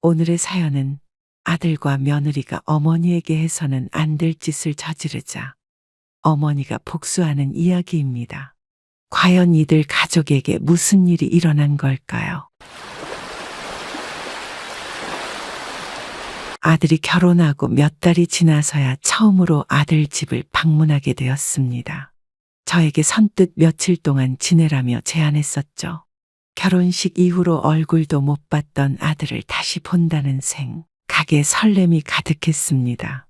오늘의 사연은 아들과 며느리가 어머니에게 해서는 안 될 짓을 저지르자 어머니가 복수하는 이야기입니다. 과연 이들 가족에게 무슨 일이 일어난 걸까요? 아들이 결혼하고 몇 달이 지나서야 처음으로 아들 집을 방문하게 되었습니다. 저에게 선뜻 며칠 동안 지내라며 제안했었죠. 결혼식 이후로 얼굴도 못 봤던 아들을 다시 본다는 생각에 설렘이 가득했습니다.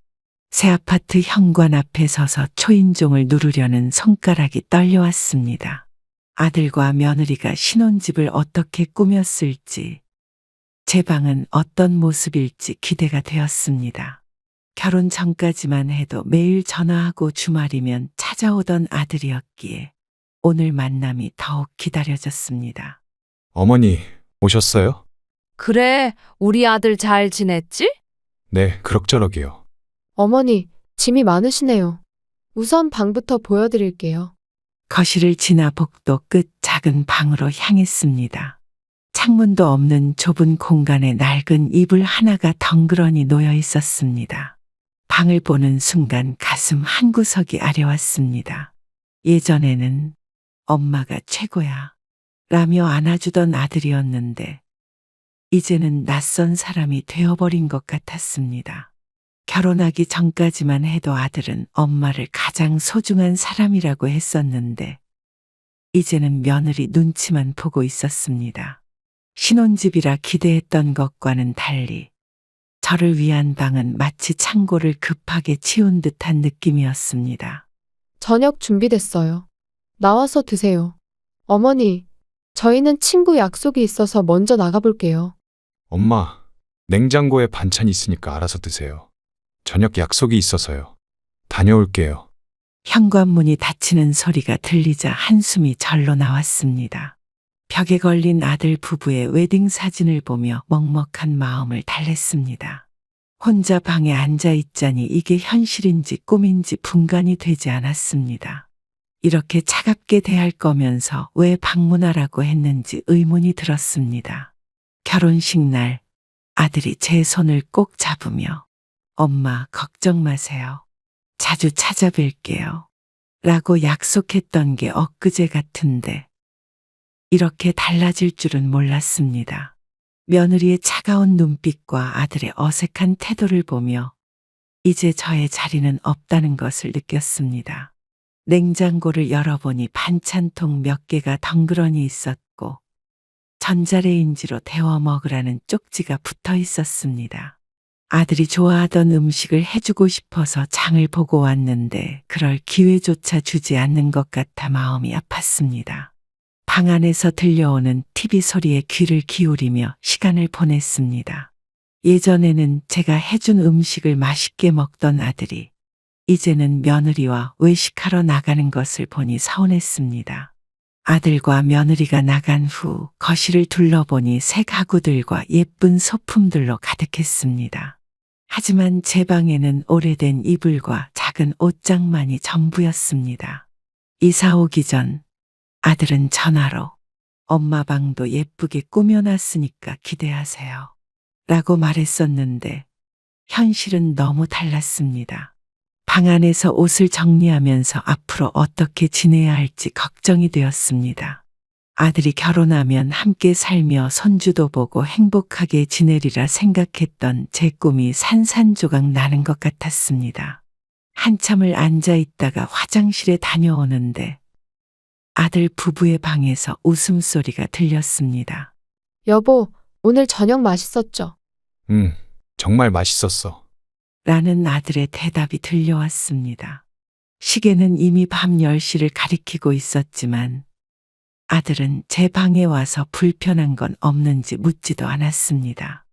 새 아파트 현관 앞에 서서 초인종을 누르려는 손가락이 떨려왔습니다. 아들과 며느리가 신혼집을 어떻게 꾸몄을지, 제 방은 어떤 모습일지 기대가 되었습니다. 결혼 전까지만 해도 매일 전화하고 주말이면 찾아오던 아들이었기에 오늘 만남이 더욱 기다려졌습니다. 어머니, 오셨어요? 그래, 우리 아들 잘 지냈지? 네, 그럭저럭이요. 어머니, 짐이 많으시네요. 우선 방부터 보여드릴게요. 거실을 지나 복도 끝 작은 방으로 향했습니다. 창문도 없는 좁은 공간에 낡은 이불 하나가 덩그러니 놓여 있었습니다. 방을 보는 순간 가슴 한구석이 아려왔습니다. 예전에는 엄마가 최고야 라며 안아주던 아들이었는데 이제는 낯선 사람이 되어버린 것 같았습니다. 결혼하기 전까지만 해도 아들은 엄마를 가장 소중한 사람이라고 했었는데 이제는 며느리 눈치만 보고 있었습니다. 신혼집이라 기대했던 것과는 달리 저를 위한 방은 마치 창고를 급하게 치운 듯한 느낌이었습니다. 저녁 준비됐어요. 나와서 드세요. 어머니, 저희는 친구 약속이 있어서 먼저 나가볼게요. 엄마, 냉장고에 반찬 있으니까 알아서 드세요. 저녁 약속이 있어서요. 다녀올게요. 현관문이 닫히는 소리가 들리자 한숨이 절로 나왔습니다. 벽에 걸린 아들 부부의 웨딩 사진을 보며 먹먹한 마음을 달랬습니다. 혼자 방에 앉아 있자니 이게 현실인지 꿈인지 분간이 되지 않았습니다. 이렇게 차갑게 대할 거면서 왜 방문하라고 했는지 의문이 들었습니다. 결혼식 날 아들이 제 손을 꼭 잡으며 엄마 걱정 마세요. 자주 찾아뵐게요. 라고 약속했던 게 엊그제 같은데 이렇게 달라질 줄은 몰랐습니다. 며느리의 차가운 눈빛과 아들의 어색한 태도를 보며 이제 저의 자리는 없다는 것을 느꼈습니다. 냉장고를 열어보니 반찬통 몇 개가 덩그러니 있었고 전자레인지로 데워 먹으라는 쪽지가 붙어 있었습니다. 아들이 좋아하던 음식을 해주고 싶어서 장을 보고 왔는데 그럴 기회조차 주지 않는 것 같아 마음이 아팠습니다. 방 안에서 들려오는 TV 소리에 귀를 기울이며 시간을 보냈습니다. 예전에는 제가 해준 음식을 맛있게 먹던 아들이 이제는 며느리와 외식하러 나가는 것을 보니 서운했습니다. 아들과 며느리가 나간 후 거실을 둘러보니 새 가구들과 예쁜 소품들로 가득했습니다. 하지만 제 방에는 오래된 이불과 작은 옷장만이 전부였습니다. 이사 오기 전 아들은 전화로 엄마 방도 예쁘게 꾸며놨으니까 기대하세요. 라고 말했었는데 현실은 너무 달랐습니다. 방 안에서 옷을 정리하면서 앞으로 어떻게 지내야 할지 걱정이 되었습니다. 아들이 결혼하면 함께 살며 손주도 보고 행복하게 지내리라 생각했던 제 꿈이 산산조각 나는 것 같았습니다. 한참을 앉아 있다가 화장실에 다녀오는데 아들 부부의 방에서 웃음소리가 들렸습니다. 여보, 오늘 저녁 맛있었죠? 정말 맛있었어. 라는 아들의 대답이 들려왔습니다. 시계는 이미 밤 10시를 가리키고 있었지만 아들은 제 방에 와서 불편한 건 없는지 묻지도 않았습니다.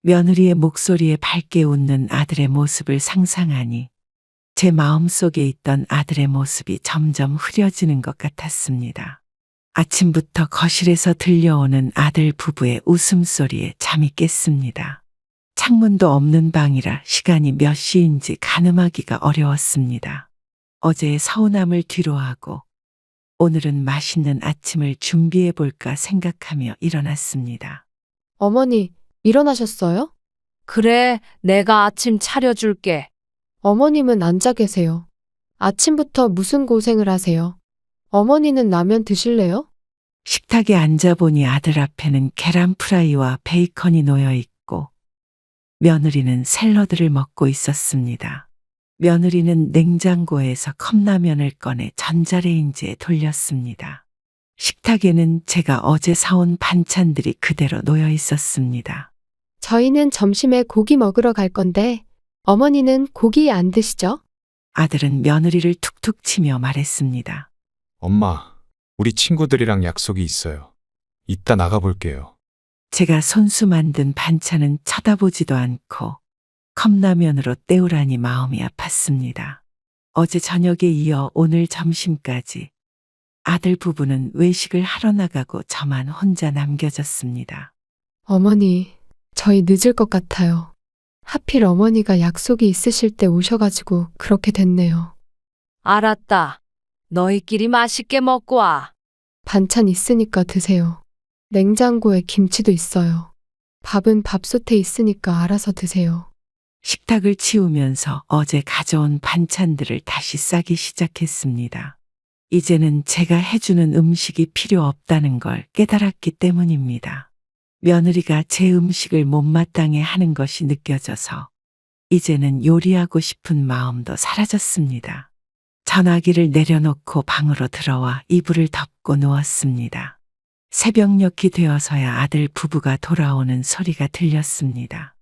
며느리의 목소리에 밝게 웃는 아들의 모습을 상상하니 제 마음속에 있던 아들의 모습이 점점 흐려지는 것 같았습니다. 아침부터 거실에서 들려오는 아들 부부의 웃음소리에 잠이 깼습니다. 창문도 없는 방이라 시간이 몇 시인지 가늠하기가 어려웠습니다. 어제의 서운함을 뒤로하고 오늘은 맛있는 아침을 준비해 볼까 생각하며 일어났습니다. 어머니, 일어나셨어요? 그래, 내가 아침 차려줄게. 어머님은 앉아 계세요. 아침부터 무슨 고생을 하세요? 어머니는 라면 드실래요? 식탁에 앉아보니 아들 앞에는 계란 프라이와 베이컨이 놓여 있고 며느리는 샐러드를 먹고 있었습니다. 며느리는 냉장고에서 컵라면을 꺼내 전자레인지에 돌렸습니다. 식탁에는 제가 어제 사온 반찬들이 그대로 놓여 있었습니다. 저희는 점심에 고기 먹으러 갈 건데 어머니는 고기 안 드시죠? 아들은 며느리를 툭툭 치며 말했습니다. 엄마, 우리 친구들이랑 약속이 있어요. 이따 나가볼게요. 제가 손수 만든 반찬은 쳐다보지도 않고 컵라면으로 때우라니 마음이 아팠습니다. 어제 저녁에 이어 오늘 점심까지 아들 부부는 외식을 하러 나가고 저만 혼자 남겨졌습니다. 어머니, 저희 늦을 것 같아요. 하필 어머니가 약속이 있으실 때 오셔가지고 그렇게 됐네요. 알았다. 너희끼리 맛있게 먹고 와. 반찬 있으니까 드세요. 냉장고에 김치도 있어요. 밥은 밥솥에 있으니까 알아서 드세요. 식탁을 치우면서 어제 가져온 반찬들을 다시 싸기 시작했습니다. 이제는 제가 해주는 음식이 필요 없다는 걸 깨달았기 때문입니다. 며느리가 제 음식을 못마땅해 하는 것이 느껴져서 이제는 요리하고 싶은 마음도 사라졌습니다. 전화기를 내려놓고 방으로 들어와 이불을 덮고 누웠습니다. 새벽녘이 되어서야 아들 부부가 돌아오는 소리가 들렸습니다.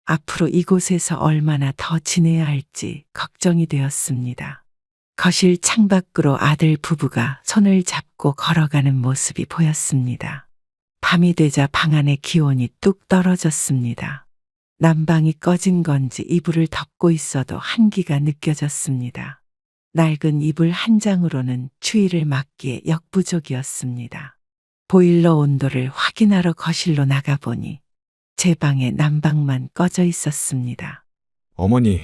앞으로 이곳에서 얼마나 더 지내야 할지 걱정이 되었습니다. 거실 창밖으로 아들 부부가 손을 잡고 걸어가는 모습이 보였습니다. 밤이 되자 방 안의 기온이 뚝 떨어졌습니다. 난방이 꺼진 건지 이불을 덮고 있어도 한기가 느껴졌습니다. 낡은 이불 한 장으로는 추위를 막기에 역부족이었습니다. 보일러 온도를 확인하러 거실로 나가보니 제 방에 난방만 꺼져 있었습니다. 어머니,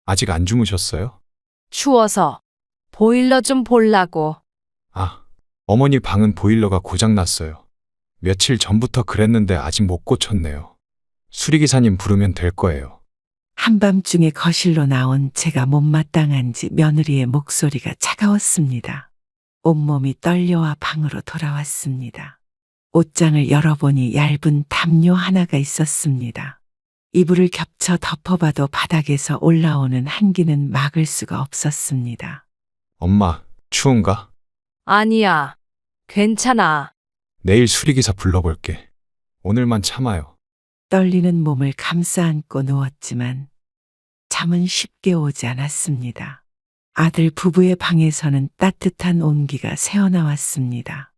아직 안 주무셨어요? 추워서 보일러 좀 보려고. 아, 어머니 방은 보일러가 고장났어요. 며칠 전부터 그랬는데 아직 못 고쳤네요. 수리기사님 부르면 될 거예요. 한밤중에 거실로 나온 제가 못마땅한지 며느리의 목소리가 차가웠습니다. 온몸이 떨려와 방으로 돌아왔습니다. 옷장을 열어보니 얇은 담요 하나가 있었습니다. 이불을 겹쳐 덮어봐도 바닥에서 올라오는 한기는 막을 수가 없었습니다. 엄마, 추운가? 아니야. 괜찮아. 내일 수리기사 불러볼게. 오늘만 참아요. 떨리는 몸을 감싸 안고 누웠지만 잠은 쉽게 오지 않았습니다. 아들 부부의 방에서는 따뜻한 온기가 새어나왔습니다.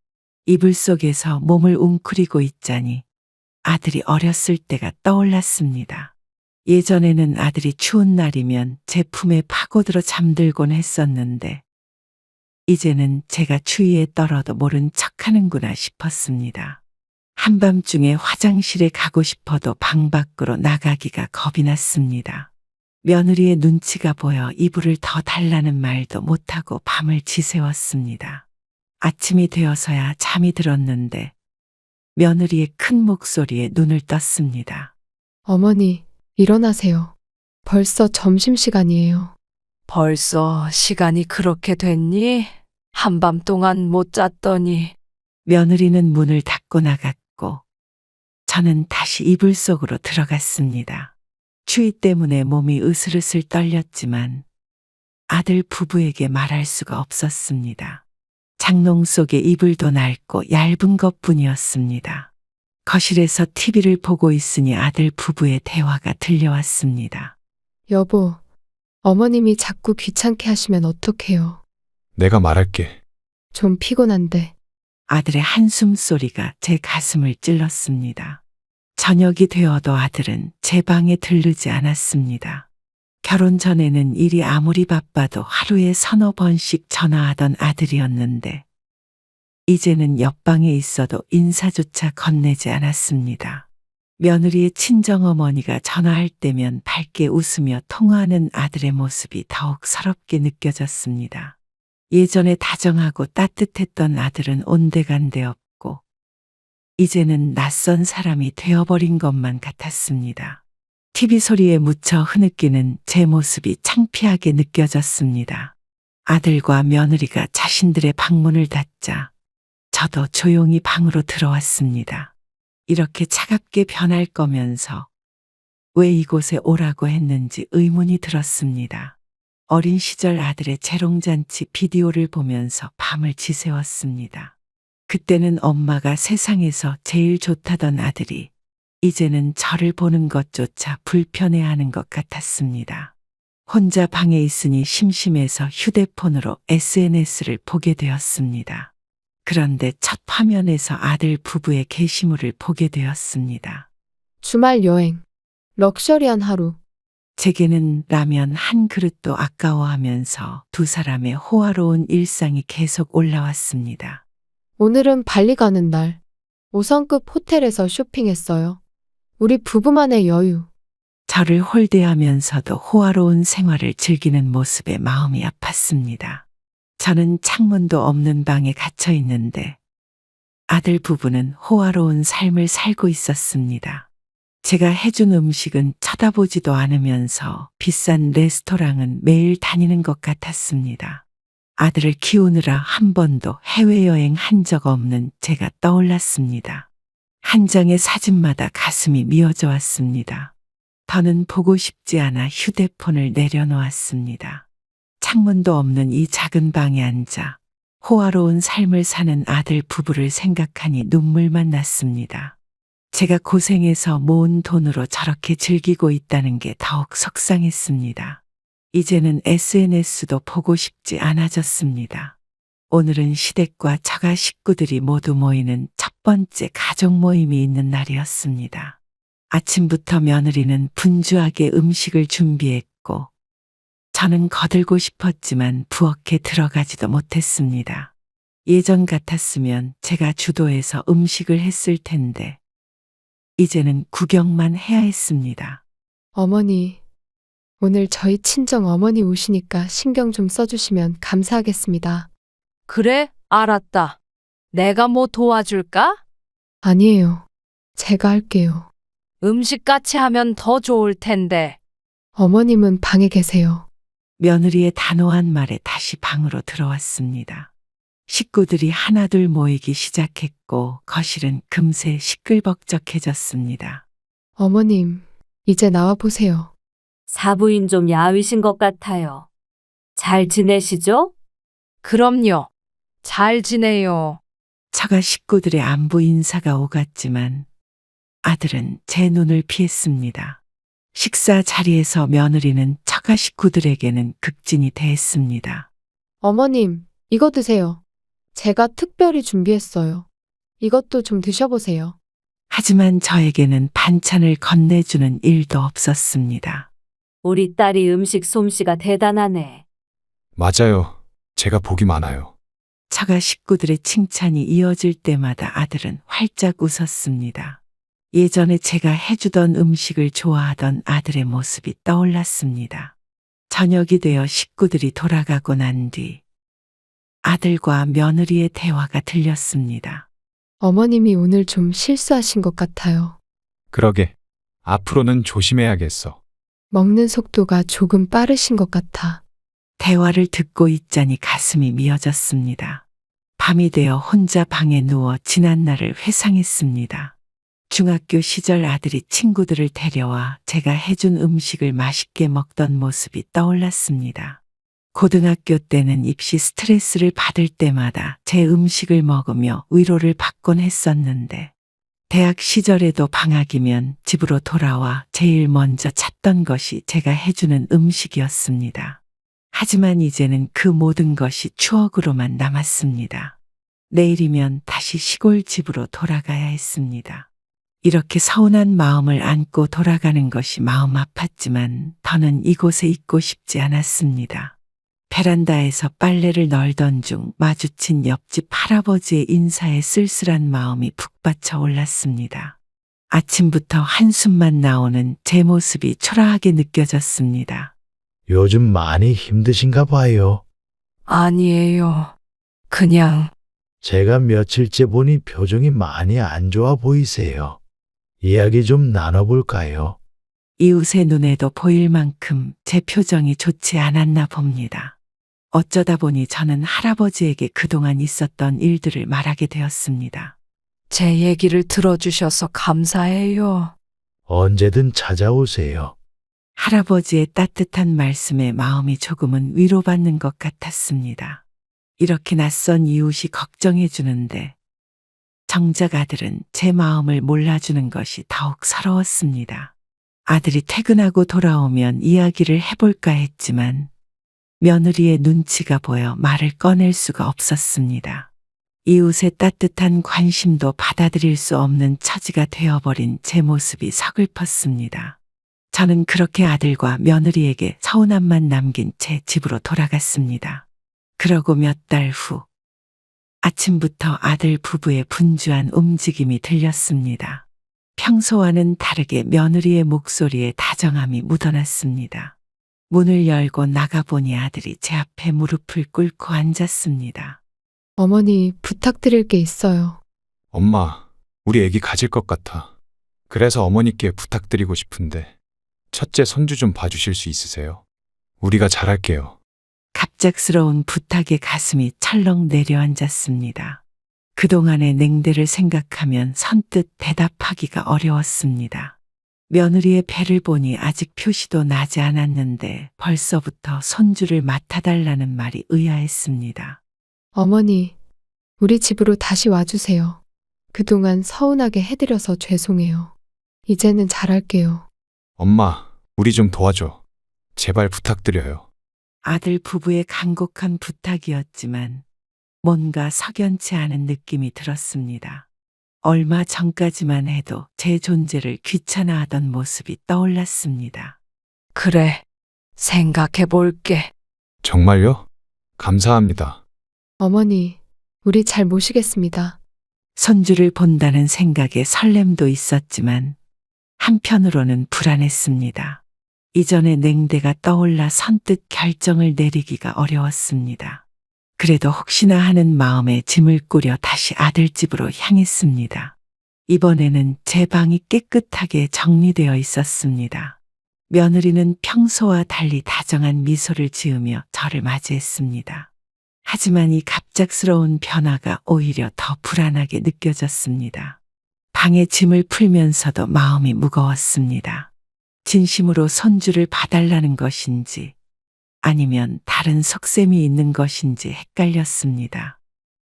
이불 속에서 몸을 웅크리고 있자니 아들이 어렸을 때가 떠올랐습니다. 예전에는 아들이 추운 날이면 제 품에 파고들어 잠들곤 했었는데 이제는 제가 추위에 떨어도 모른 척하는구나 싶었습니다. 한밤중에 화장실에 가고 싶어도 방 밖으로 나가기가 겁이 났습니다. 며느리의 눈치가 보여 이불을 더 달라는 말도 못하고 밤을 지새웠습니다. 아침이 되어서야 잠이 들었는데 며느리의 큰 목소리에 눈을 떴습니다. 어머니, 일어나세요. 벌써 점심시간이에요. 벌써 시간이 그렇게 됐니? 한밤 동안 못 잤더니. 며느리는 문을 닫고 나갔고 저는 다시 이불 속으로 들어갔습니다. 추위 때문에 몸이 으슬으슬 떨렸지만 아들 부부에게 말할 수가 없었습니다. 장롱 속에 이불도 낡고 얇은 것뿐이었습니다. 거실에서 TV를 보고 있으니 아들 부부의 대화가 들려왔습니다. 여보, 어머님이 자꾸 귀찮게 하시면 어떡해요? 내가 말할게. 좀 피곤한데. 아들의 한숨 소리가 제 가슴을 찔렀습니다. 저녁이 되어도 아들은 제 방에 들르지 않았습니다. 결혼 전에는 일이 아무리 바빠도 하루에 서너 번씩 전화하던 아들이었는데 이제는 옆방에 있어도 인사조차 건네지 않았습니다. 며느리의 친정어머니가 전화할 때면 밝게 웃으며 통화하는 아들의 모습이 더욱 서럽게 느껴졌습니다. 예전에 다정하고 따뜻했던 아들은 온데간데 없고 이제는 낯선 사람이 되어버린 것만 같았습니다. TV 소리에 묻혀 흐느끼는 제 모습이 창피하게 느껴졌습니다. 아들과 며느리가 자신들의 방문을 닫자 저도 조용히 방으로 들어왔습니다. 이렇게 차갑게 변할 거면서 왜 이곳에 오라고 했는지 의문이 들었습니다. 어린 시절 아들의 재롱잔치 비디오를 보면서 밤을 지새웠습니다. 그때는 엄마가 세상에서 제일 좋다던 아들이 이제는 저를 보는 것조차 불편해하는 것 같았습니다. 혼자 방에 있으니 심심해서 휴대폰으로 SNS를 보게 되었습니다. 그런데 첫 화면에서 아들 부부의 게시물을 보게 되었습니다. 주말 여행. 럭셔리한 하루. 제게는 라면 한 그릇도 아까워하면서 두 사람의 호화로운 일상이 계속 올라왔습니다. 오늘은 발리 가는 날. 5성급 호텔에서 쇼핑했어요. 우리 부부만의 여유. 저를 홀대하면서도 호화로운 생활을 즐기는 모습에 마음이 아팠습니다. 저는 창문도 없는 방에 갇혀 있는데 아들 부부는 호화로운 삶을 살고 있었습니다. 제가 해준 음식은 쳐다보지도 않으면서 비싼 레스토랑은 매일 다니는 것 같았습니다. 아들을 키우느라 한 번도 해외여행 한 적 없는 제가 떠올랐습니다. 한 장의 사진마다 가슴이 미어져 왔습니다. 더는 보고 싶지 않아 휴대폰을 내려놓았습니다. 창문도 없는 이 작은 방에 앉아 호화로운 삶을 사는 아들 부부를 생각하니 눈물만 났습니다. 제가 고생해서 모은 돈으로 저렇게 즐기고 있다는 게 더욱 속상했습니다. 이제는 SNS도 보고 싶지 않아졌습니다. 오늘은 시댁과 처가 식구들이 모두 모이는 첫 번째 가족 모임이 있는 날이었습니다. 아침부터 며느리는 분주하게 음식을 준비했고 저는 거들고 싶었지만 부엌에 들어가지도 못했습니다. 예전 같았으면 제가 주도해서 음식을 했을 텐데 이제는 구경만 해야 했습니다. 어머니. 오늘 저희 친정 어머니 오시니까 신경 좀 써주시면 감사하겠습니다. 그래, 알았다. 내가 뭐 도와줄까? 아니에요. 제가 할게요. 음식 같이 하면 더 좋을 텐데. 어머님은 방에 계세요. 며느리의 단호한 말에 다시 방으로 들어왔습니다. 식구들이 하나둘 모이기 시작했고 거실은 금세 시끌벅적해졌습니다. 어머님, 이제 나와 보세요. 사부인 좀 야위신 것 같아요. 잘 지내시죠? 그럼요. 잘 지내요. 처가 식구들의 안부 인사가 오갔지만 아들은 제 눈을 피했습니다. 식사 자리에서 며느리는 처가 식구들에게는 극진히 대했습니다. 어머님, 이거 드세요. 제가 특별히 준비했어요. 이것도 좀 드셔보세요. 하지만 저에게는 반찬을 건네주는 일도 없었습니다. 우리 딸이 음식 솜씨가 대단하네. 맞아요. 제가 복이 많아요. 처가 식구들의 칭찬이 이어질 때마다 아들은 활짝 웃었습니다. 예전에 제가 해주던 음식을 좋아하던 아들의 모습이 떠올랐습니다. 저녁이 되어 식구들이 돌아가고 난 뒤 아들과 며느리의 대화가 들렸습니다. 어머님이 오늘 좀 실수하신 것 같아요. 그러게. 앞으로는 조심해야겠어. 먹는 속도가 조금 빠르신 것 같아. 대화를 듣고 있자니 가슴이 미어졌습니다. 밤이 되어 혼자 방에 누워 지난 날을 회상했습니다. 중학교 시절 아들이 친구들을 데려와 제가 해준 음식을 맛있게 먹던 모습이 떠올랐습니다. 고등학교 때는 입시 스트레스를 받을 때마다 제 음식을 먹으며 위로를 받곤 했었는데 대학 시절에도 방학이면 집으로 돌아와 제일 먼저 찾던 것이 제가 해주는 음식이었습니다. 하지만 이제는 그 모든 것이 추억으로만 남았습니다. 내일이면 다시 시골 집으로 돌아가야 했습니다. 이렇게 서운한 마음을 안고 돌아가는 것이 마음 아팠지만 더는 이곳에 있고 싶지 않았습니다. 베란다에서 빨래를 널던 중 마주친 옆집 할아버지의 인사에 쓸쓸한 마음이 북받쳐 올랐습니다. 아침부터 한숨만 나오는 제 모습이 초라하게 느껴졌습니다. 요즘 많이 힘드신가 봐요. 아니에요. 그냥 제가 며칠째 보니 표정이 많이 안 좋아 보이세요. 이야기 좀 나눠볼까요? 이웃의 눈에도 보일 만큼 제 표정이 좋지 않았나 봅니다. 어쩌다 보니 저는 할아버지에게 그동안 있었던 일들을 말하게 되었습니다. 제 얘기를 들어주셔서 감사해요. 언제든 찾아오세요. 할아버지의 따뜻한 말씀에 마음이 조금은 위로받는 것 같았습니다. 이렇게 낯선 이웃이 걱정해 주는데 정작 아들은 제 마음을 몰라주는 것이 더욱 서러웠습니다. 아들이 퇴근하고 돌아오면 이야기를 해볼까 했지만 며느리의 눈치가 보여 말을 꺼낼 수가 없었습니다. 이웃의 따뜻한 관심도 받아들일 수 없는 처지가 되어버린 제 모습이 서글펐습니다. 저는 그렇게 아들과 며느리에게 서운함만 남긴 채 집으로 돌아갔습니다. 그러고 몇 달 후, 아침부터 아들 부부의 분주한 움직임이 들렸습니다. 평소와는 다르게 며느리의 목소리에 다정함이 묻어났습니다. 문을 열고 나가보니 아들이 제 앞에 무릎을 꿇고 앉았습니다. 어머니, 부탁드릴 게 있어요. 엄마, 우리 애기 가질 것 같아. 그래서 어머니께 부탁드리고 싶은데 첫째 손주 좀 봐주실 수 있으세요? 우리가 잘할게요. 갑작스러운 부탁에 가슴이 철렁 내려앉았습니다. 그동안의 냉대를 생각하면 선뜻 대답하기가 어려웠습니다. 며느리의 배를 보니 아직 표시도 나지 않았는데 벌써부터 손주를 맡아달라는 말이 의아했습니다. 어머니, 우리 집으로 다시 와주세요. 그동안 서운하게 해드려서 죄송해요. 이제는 잘할게요. 엄마, 우리 좀 도와줘. 제발 부탁드려요. 아들 부부의 간곡한 부탁이었지만 뭔가 석연치 않은 느낌이 들었습니다. 얼마 전까지만 해도 제 존재를 귀찮아하던 모습이 떠올랐습니다. 그래, 생각해 볼게. 정말요? 감사합니다. 어머니, 우리 잘 모시겠습니다. 손주를 본다는 생각에 설렘도 있었지만 한편으로는 불안했습니다. 이전의 냉대가 떠올라 선뜻 결정을 내리기가 어려웠습니다. 그래도 혹시나 하는 마음에 짐을 꾸려 다시 아들 집으로 향했습니다. 이번에는 제 방이 깨끗하게 정리되어 있었습니다. 며느리는 평소와 달리 다정한 미소를 지으며 저를 맞이했습니다. 하지만 이 갑작스러운 변화가 오히려 더 불안하게 느껴졌습니다. 방에 짐을 풀면서도 마음이 무거웠습니다. 진심으로 손주를 봐달라는 것인지 아니면 다른 속셈이 있는 것인지 헷갈렸습니다.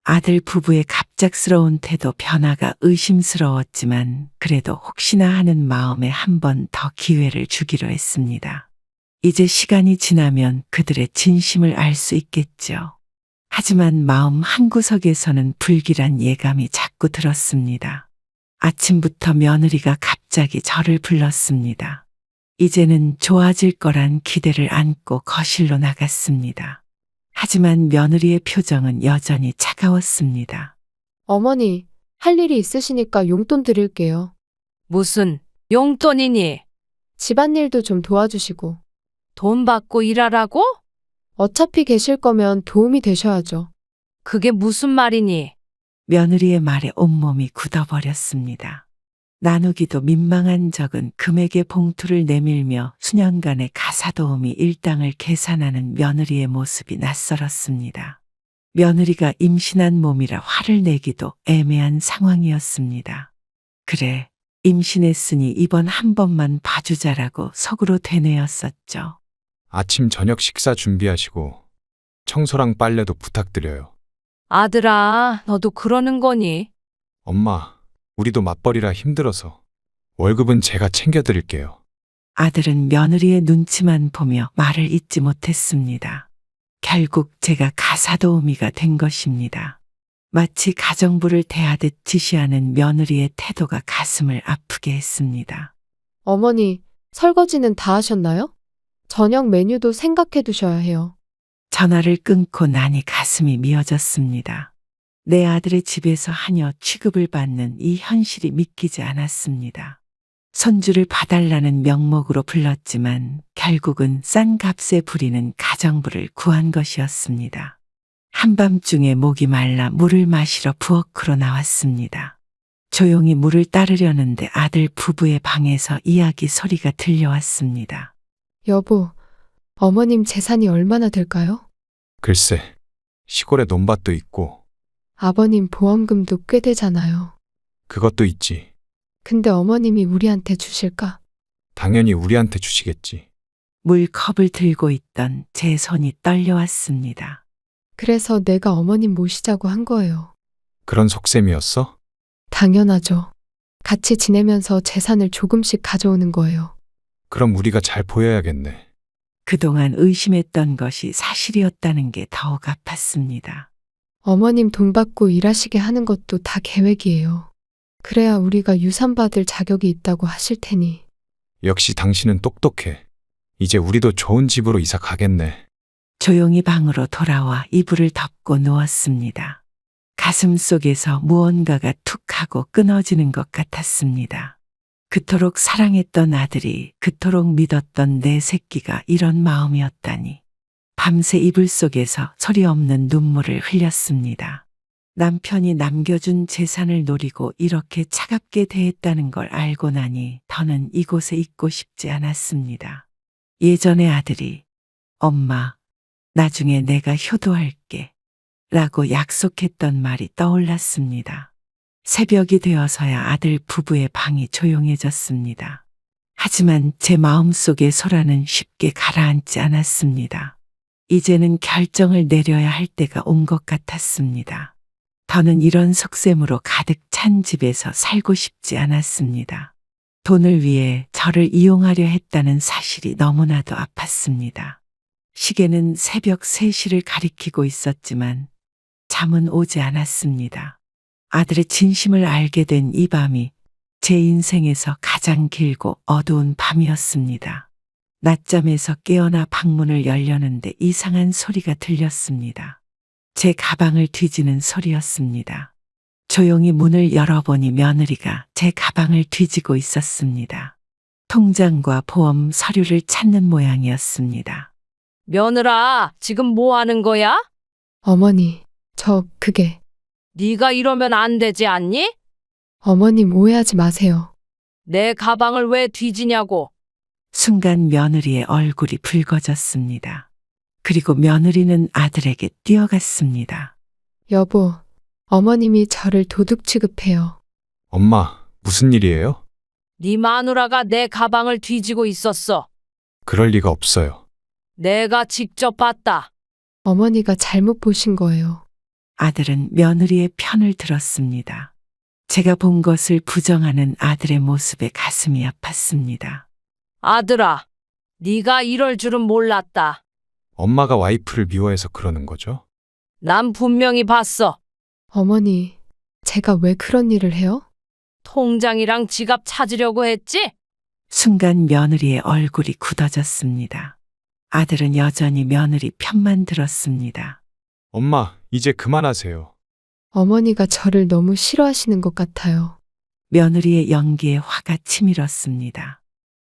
아들 부부의 갑작스러운 태도 변화가 의심스러웠지만 그래도 혹시나 하는 마음에 한 번 더 기회를 주기로 했습니다. 이제 시간이 지나면 그들의 진심을 알 수 있겠죠. 하지만 마음 한구석에서는 불길한 예감이 자꾸 들었습니다. 아침부터 며느리가 갑자기 저를 불렀습니다. 이제는 좋아질 거란 기대를 안고 거실로 나갔습니다. 하지만 며느리의 표정은 여전히 차가웠습니다. 어머니, 할 일이 있으시니까 용돈 드릴게요. 무슨 용돈이니? 집안일도 좀 도와주시고. 돈 받고 일하라고? 어차피 계실 거면 도움이 되셔야죠. 그게 무슨 말이니? 며느리의 말에 온몸이 굳어버렸습니다. 나누기도 민망한 적은 금액의 봉투를 내밀며 수년간의 가사도우미 일당을 계산하는 며느리의 모습이 낯설었습니다. 며느리가 임신한 몸이라 화를 내기도 애매한 상황이었습니다. 그래, 임신했으니 이번 한 번만 봐주자라고 속으로 되뇌었었죠. 아침 저녁 식사 준비하시고 청소랑 빨래도 부탁드려요. 아들아, 너도 그러는 거니? 엄마, 우리도 맞벌이라 힘들어서 월급은 제가 챙겨드릴게요. 아들은 며느리의 눈치만 보며 말을 잇지 못했습니다. 결국 제가 가사도우미가 된 것입니다. 마치 가정부를 대하듯 지시하는 며느리의 태도가 가슴을 아프게 했습니다. 어머니, 설거지는 다 하셨나요? 저녁 메뉴도 생각해 두셔야 해요. 전화를 끊고 나니 가슴이 미어졌습니다. 내 아들의 집에서 하녀 취급을 받는 이 현실이 믿기지 않았습니다. 손주를 봐달라는 명목으로 불렀지만 결국은 싼 값에 부리는 가정부를 구한 것이었습니다. 한밤중에 목이 말라 물을 마시러 부엌으로 나왔습니다. 조용히 물을 따르려는데 아들 부부의 방에서 이야기 소리가 들려왔습니다. 여보, 어머님 재산이 얼마나 될까요? 글쎄, 시골에 논밭도 있고 아버님 보험금도 꽤 되잖아요. 그것도 있지. 근데 어머님이 우리한테 주실까? 당연히 우리한테 주시겠지. 물컵을 들고 있던 제 손이 떨려왔습니다. 그래서 내가 어머님 모시자고 한 거예요. 그런 속셈이었어? 당연하죠. 같이 지내면서 재산을 조금씩 가져오는 거예요. 그럼 우리가 잘 보여야겠네. 그동안 의심했던 것이 사실이었다는 게 더욱 아팠습니다. 어머님 돈 받고 일하시게 하는 것도 다 계획이에요. 그래야 우리가 유산 받을 자격이 있다고 하실 테니. 역시 당신은 똑똑해. 이제 우리도 좋은 집으로 이사 가겠네. 조용히 방으로 돌아와 이불을 덮고 누웠습니다. 가슴 속에서 무언가가 툭 하고 끊어지는 것 같았습니다. 그토록 사랑했던 아들이, 그토록 믿었던 내 새끼가 이런 마음이었다니. 밤새 이불 속에서 소리 없는 눈물을 흘렸습니다. 남편이 남겨준 재산을 노리고 이렇게 차갑게 대했다는 걸 알고 나니 더는 이곳에 있고 싶지 않았습니다. 예전에 아들이 엄마, 나중에 내가 효도할게 라고 약속했던 말이 떠올랐습니다. 새벽이 되어서야 아들 부부의 방이 조용해졌습니다. 하지만 제 마음속의 소라는 쉽게 가라앉지 않았습니다. 이제는 결정을 내려야 할 때가 온 것 같았습니다. 더는 이런 속셈으로 가득 찬 집에서 살고 싶지 않았습니다. 돈을 위해 저를 이용하려 했다는 사실이 너무나도 아팠습니다. 시계는 새벽 3시를 가리키고 있었지만 잠은 오지 않았습니다. 아들의 진심을 알게 된 이 밤이 제 인생에서 가장 길고 어두운 밤이었습니다. 낮잠에서 깨어나 방문을 열려는데 이상한 소리가 들렸습니다. 제 가방을 뒤지는 소리였습니다. 조용히 문을 열어보니 며느리가 제 가방을 뒤지고 있었습니다. 통장과 보험 서류를 찾는 모양이었습니다. 며느라, 지금 뭐 하는 거야? 어머니, 그게 네가 이러면 안 되지 않니? 어머님 오해하지 마세요. 내 가방을 왜 뒤지냐고. 순간 며느리의 얼굴이 붉어졌습니다. 그리고 며느리는 아들에게 뛰어갔습니다. 여보, 어머님이 저를 도둑 취급해요. 엄마, 무슨 일이에요? 네 마누라가 내 가방을 뒤지고 있었어. 그럴 리가 없어요. 내가 직접 봤다. 어머니가 잘못 보신 거예요. 아들은 며느리의 편을 들었습니다. 제가 본 것을 부정하는 아들의 모습에 가슴이 아팠습니다. 아들아, 네가 이럴 줄은 몰랐다. 엄마가 와이프를 미워해서 그러는 거죠? 난 분명히 봤어. 어머니, 제가 왜 그런 일을 해요? 통장이랑 지갑 찾으려고 했지? 순간 며느리의 얼굴이 굳어졌습니다. 아들은 여전히 며느리 편만 들었습니다. 엄마, 이제 그만하세요. 어머니가 저를 너무 싫어하시는 것 같아요. 며느리의 연기에 화가 치밀었습니다.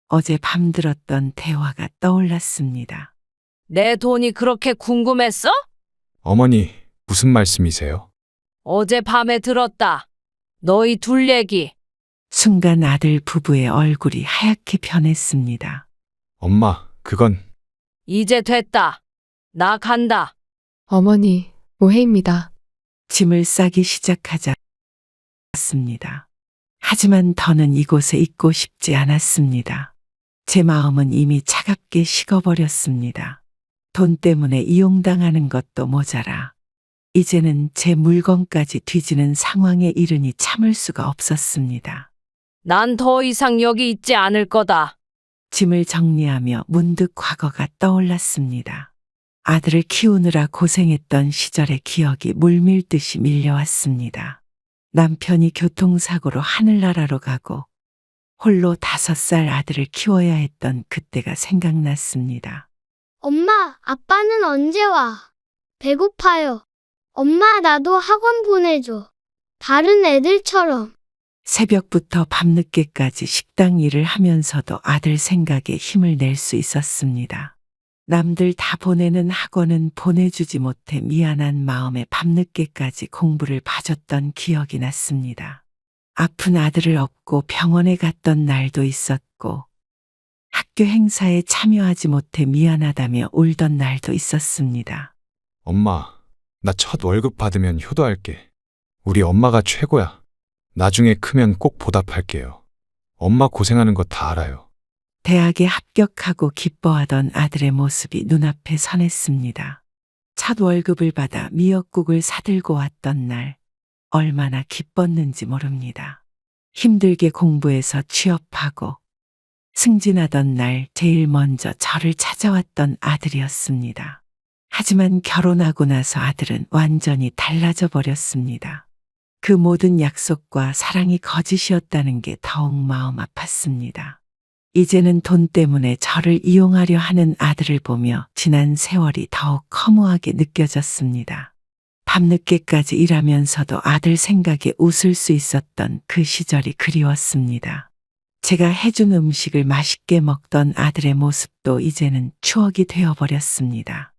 어제 밤 들었던 대화가 떠올랐습니다. 내 돈이 그렇게 궁금했어? 어머니, 무슨 말씀이세요? 어제 밤에 들었다. 너희 둘 얘기. 순간 아들 부부의 얼굴이 하얗게 변했습니다. 엄마, 그건 이제 됐다. 나 간다. 어머니, 오해입니다. 짐을 싸기 시작하자습니다. 하지만 더는 이곳에 있고 싶지 않았습니다. 제 마음은 이미 차갑게 식어버렸습니다. 돈 때문에 이용당하는 것도 모자라 이제는 제 물건까지 뒤지는 상황에 이르니 참을 수가 없었습니다. 난 더 이상 여기 있지 않을 거다. 짐을 정리하며 문득 과거가 떠올랐습니다. 아들을 키우느라 고생했던 시절의 기억이 물밀듯이 밀려왔습니다. 남편이 교통사고로 하늘나라로 가고 홀로 5살 아들을 키워야 했던 그때가 생각났습니다. 엄마, 아빠는 언제 와? 배고파요. 엄마, 나도 학원 보내줘. 다른 애들처럼. 새벽부터 밤늦게까지 식당 일을 하면서도 아들 생각에 힘을 낼 수 있었습니다. 남들 다 보내는 학원은 보내주지 못해 미안한 마음에 밤늦게까지 공부를 봐줬던 기억이 났습니다. 아픈 아들을 업고 병원에 갔던 날도 있었고, 학교 행사에 참여하지 못해 미안하다며 울던 날도 있었습니다. 엄마, 나 첫 월급 받으면 효도할게. 우리 엄마가 최고야. 나중에 크면 꼭 보답할게요. 엄마 고생하는 거 다 알아요. 대학에 합격하고 기뻐하던 아들의 모습이 눈앞에 선했습니다. 첫 월급을 받아 미역국을 사들고 왔던 날, 얼마나 기뻤는지 모릅니다. 힘들게 공부해서 취업하고 승진하던 날 제일 먼저 저를 찾아왔던 아들이었습니다. 하지만 결혼하고 나서 아들은 완전히 달라져 버렸습니다. 그 모든 약속과 사랑이 거짓이었다는 게 더욱 마음 아팠습니다. 이제는 돈 때문에 저를 이용하려 하는 아들을 보며 지난 세월이 더욱 허무하게 느껴졌습니다. 밤늦게까지 일하면서도 아들 생각에 웃을 수 있었던 그 시절이 그리웠습니다. 제가 해준 음식을 맛있게 먹던 아들의 모습도 이제는 추억이 되어버렸습니다.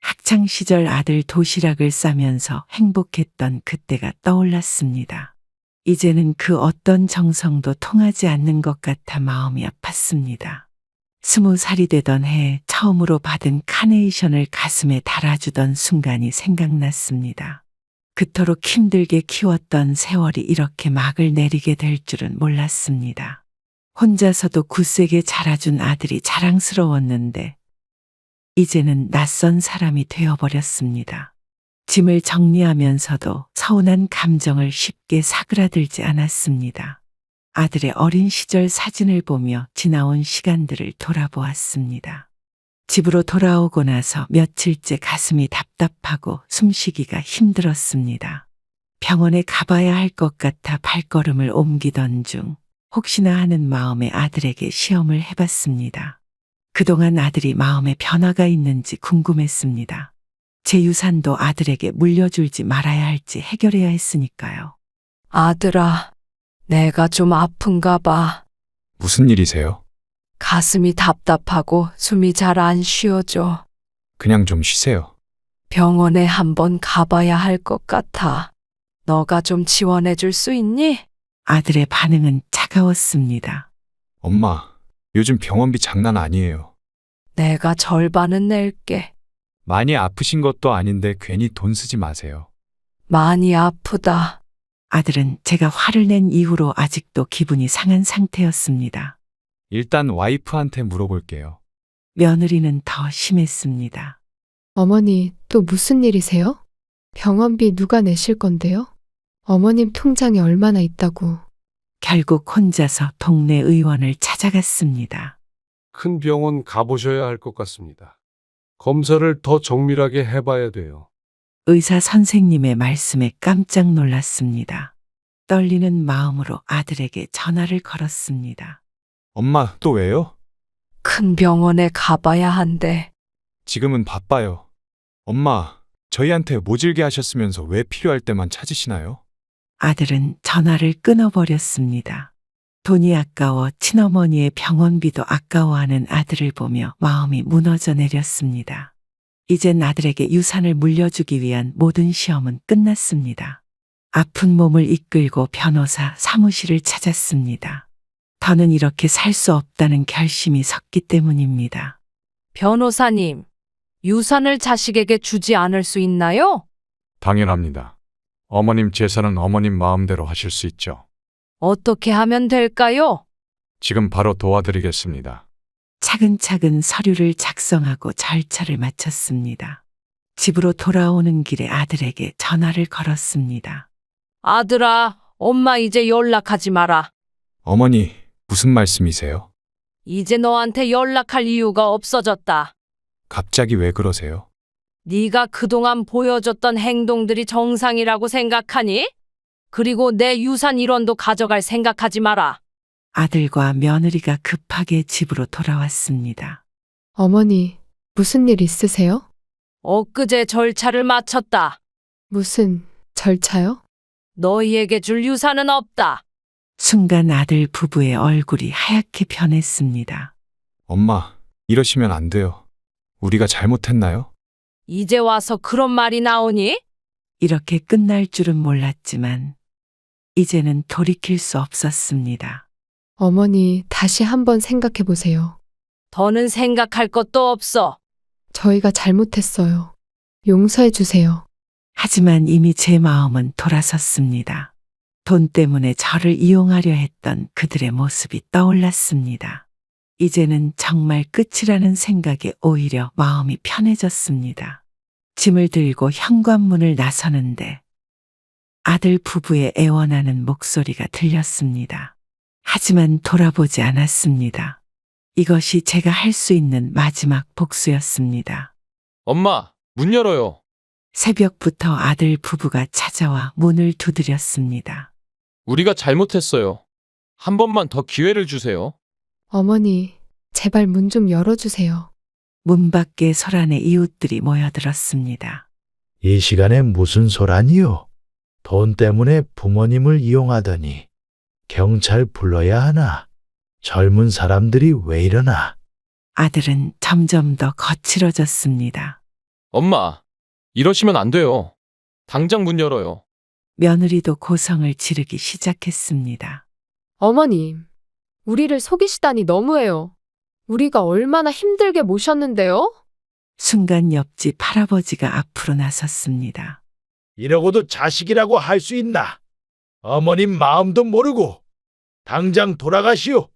학창시절 아들 도시락을 싸면서 행복했던 그때가 떠올랐습니다. 이제는 그 어떤 정성도 통하지 않는 것 같아 마음이 아팠습니다. 20살이 되던 해 처음으로 받은 카네이션을 가슴에 달아주던 순간이 생각났습니다. 그토록 힘들게 키웠던 세월이 이렇게 막을 내리게 될 줄은 몰랐습니다. 혼자서도 굳세게 자라준 아들이 자랑스러웠는데 이제는 낯선 사람이 되어버렸습니다. 짐을 정리하면서도 서운한 감정을 쉽게 사그라들지 않았습니다. 아들의 어린 시절 사진을 보며 지나온 시간들을 돌아보았습니다. 집으로 돌아오고 나서 며칠째 가슴이 답답하고 숨쉬기가 힘들었습니다. 병원에 가봐야 할 것 같아 발걸음을 옮기던 중 혹시나 하는 마음에 아들에게 시험을 해봤습니다. 그동안 아들이 마음에 변화가 있는지 궁금했습니다. 제 유산도 아들에게 물려줄지 말아야 할지 해결해야 했으니까요. 아들아, 내가 좀 아픈가 봐. 무슨 일이세요? 가슴이 답답하고 숨이 잘 안 쉬어져. 그냥 좀 쉬세요. 병원에 한번 가봐야 할 것 같아. 너가 좀 지원해 줄 수 있니? 아들의 반응은 차가웠습니다. 엄마, 요즘 병원비 장난 아니에요. 내가 절반은 낼게. 많이 아프신 것도 아닌데 괜히 돈 쓰지 마세요. 많이 아프다. 아들은 제가 화를 낸 이후로 아직도 기분이 상한 상태였습니다. 일단 와이프한테 물어볼게요. 며느리는 더 심했습니다. 어머니, 또 무슨 일이세요? 병원비 누가 내실 건데요? 어머님 통장에 얼마나 있다고. 결국 혼자서 동네 의원을 찾아갔습니다. 큰 병원 가보셔야 할 것 같습니다. 검사를 더 정밀하게 해봐야 돼요. 의사 선생님의 말씀에 깜짝 놀랐습니다. 떨리는 마음으로 아들에게 전화를 걸었습니다. 엄마, 또 왜요? 큰 병원에 가봐야 한대. 지금은 바빠요. 엄마, 저희한테 모질게 하셨으면서 왜 필요할 때만 찾으시나요? 아들은 전화를 끊어버렸습니다. 돈이 아까워 친어머니의 병원비도 아까워하는 아들을 보며 마음이 무너져 내렸습니다. 이젠 아들에게 유산을 물려주기 위한 모든 시험은 끝났습니다. 아픈 몸을 이끌고 변호사 사무실을 찾았습니다. 더는 이렇게 살 수 없다는 결심이 섰기 때문입니다. 변호사님, 유산을 자식에게 주지 않을 수 있나요? 당연합니다. 어머님 재산은 어머님 마음대로 하실 수 있죠. 어떻게 하면 될까요? 지금 바로 도와드리겠습니다. 차근차근 서류를 작성하고 절차를 마쳤습니다. 집으로 돌아오는 길에 아들에게 전화를 걸었습니다. 아들아, 엄마 이제 연락하지 마라. 어머니, 무슨 말씀이세요? 이제 너한테 연락할 이유가 없어졌다. 갑자기 왜 그러세요? 네가 그동안 보여줬던 행동들이 정상이라고 생각하니? 그리고 내 유산 1원도 가져갈 생각하지 마라. 아들과 며느리가 급하게 집으로 돌아왔습니다. 어머니, 무슨 일 있으세요? 엊그제 절차를 마쳤다. 무슨 절차요? 너희에게 줄 유산은 없다. 순간 아들 부부의 얼굴이 하얗게 변했습니다. 엄마, 이러시면 안 돼요. 우리가 잘못했나요? 이제 와서 그런 말이 나오니? 이렇게 끝날 줄은 몰랐지만 이제는 돌이킬 수 없었습니다. 어머니, 다시 한번 생각해 보세요. 더는 생각할 것도 없어. 저희가 잘못했어요. 용서해 주세요. 하지만 이미 제 마음은 돌아섰습니다. 돈 때문에 저를 이용하려 했던 그들의 모습이 떠올랐습니다. 이제는 정말 끝이라는 생각에 오히려 마음이 편해졌습니다. 짐을 들고 현관문을 나서는데 아들 부부의 애원하는 목소리가 들렸습니다. 하지만 돌아보지 않았습니다. 이것이 제가 할 수 있는 마지막 복수였습니다. 엄마, 문 열어요. 새벽부터 아들 부부가 찾아와 문을 두드렸습니다. 우리가 잘못했어요. 한 번만 더 기회를 주세요. 어머니, 제발 문 좀 열어주세요. 문 밖에 소란의 이웃들이 모여들었습니다. 이 시간에 무슨 소란이요? 돈 때문에 부모님을 이용하더니 경찰 불러야 하나? 젊은 사람들이 왜 이러나? 아들은 점점 더 거칠어졌습니다. 엄마, 이러시면 안 돼요. 당장 문 열어요. 며느리도 고성을 지르기 시작했습니다. 어머님, 우리를 속이시다니 너무해요. 우리가 얼마나 힘들게 모셨는데요? 순간 옆집 할아버지가 앞으로 나섰습니다. 이러고도 자식이라고 할 수 있나? 어머님 마음도 모르고 당장 돌아가시오.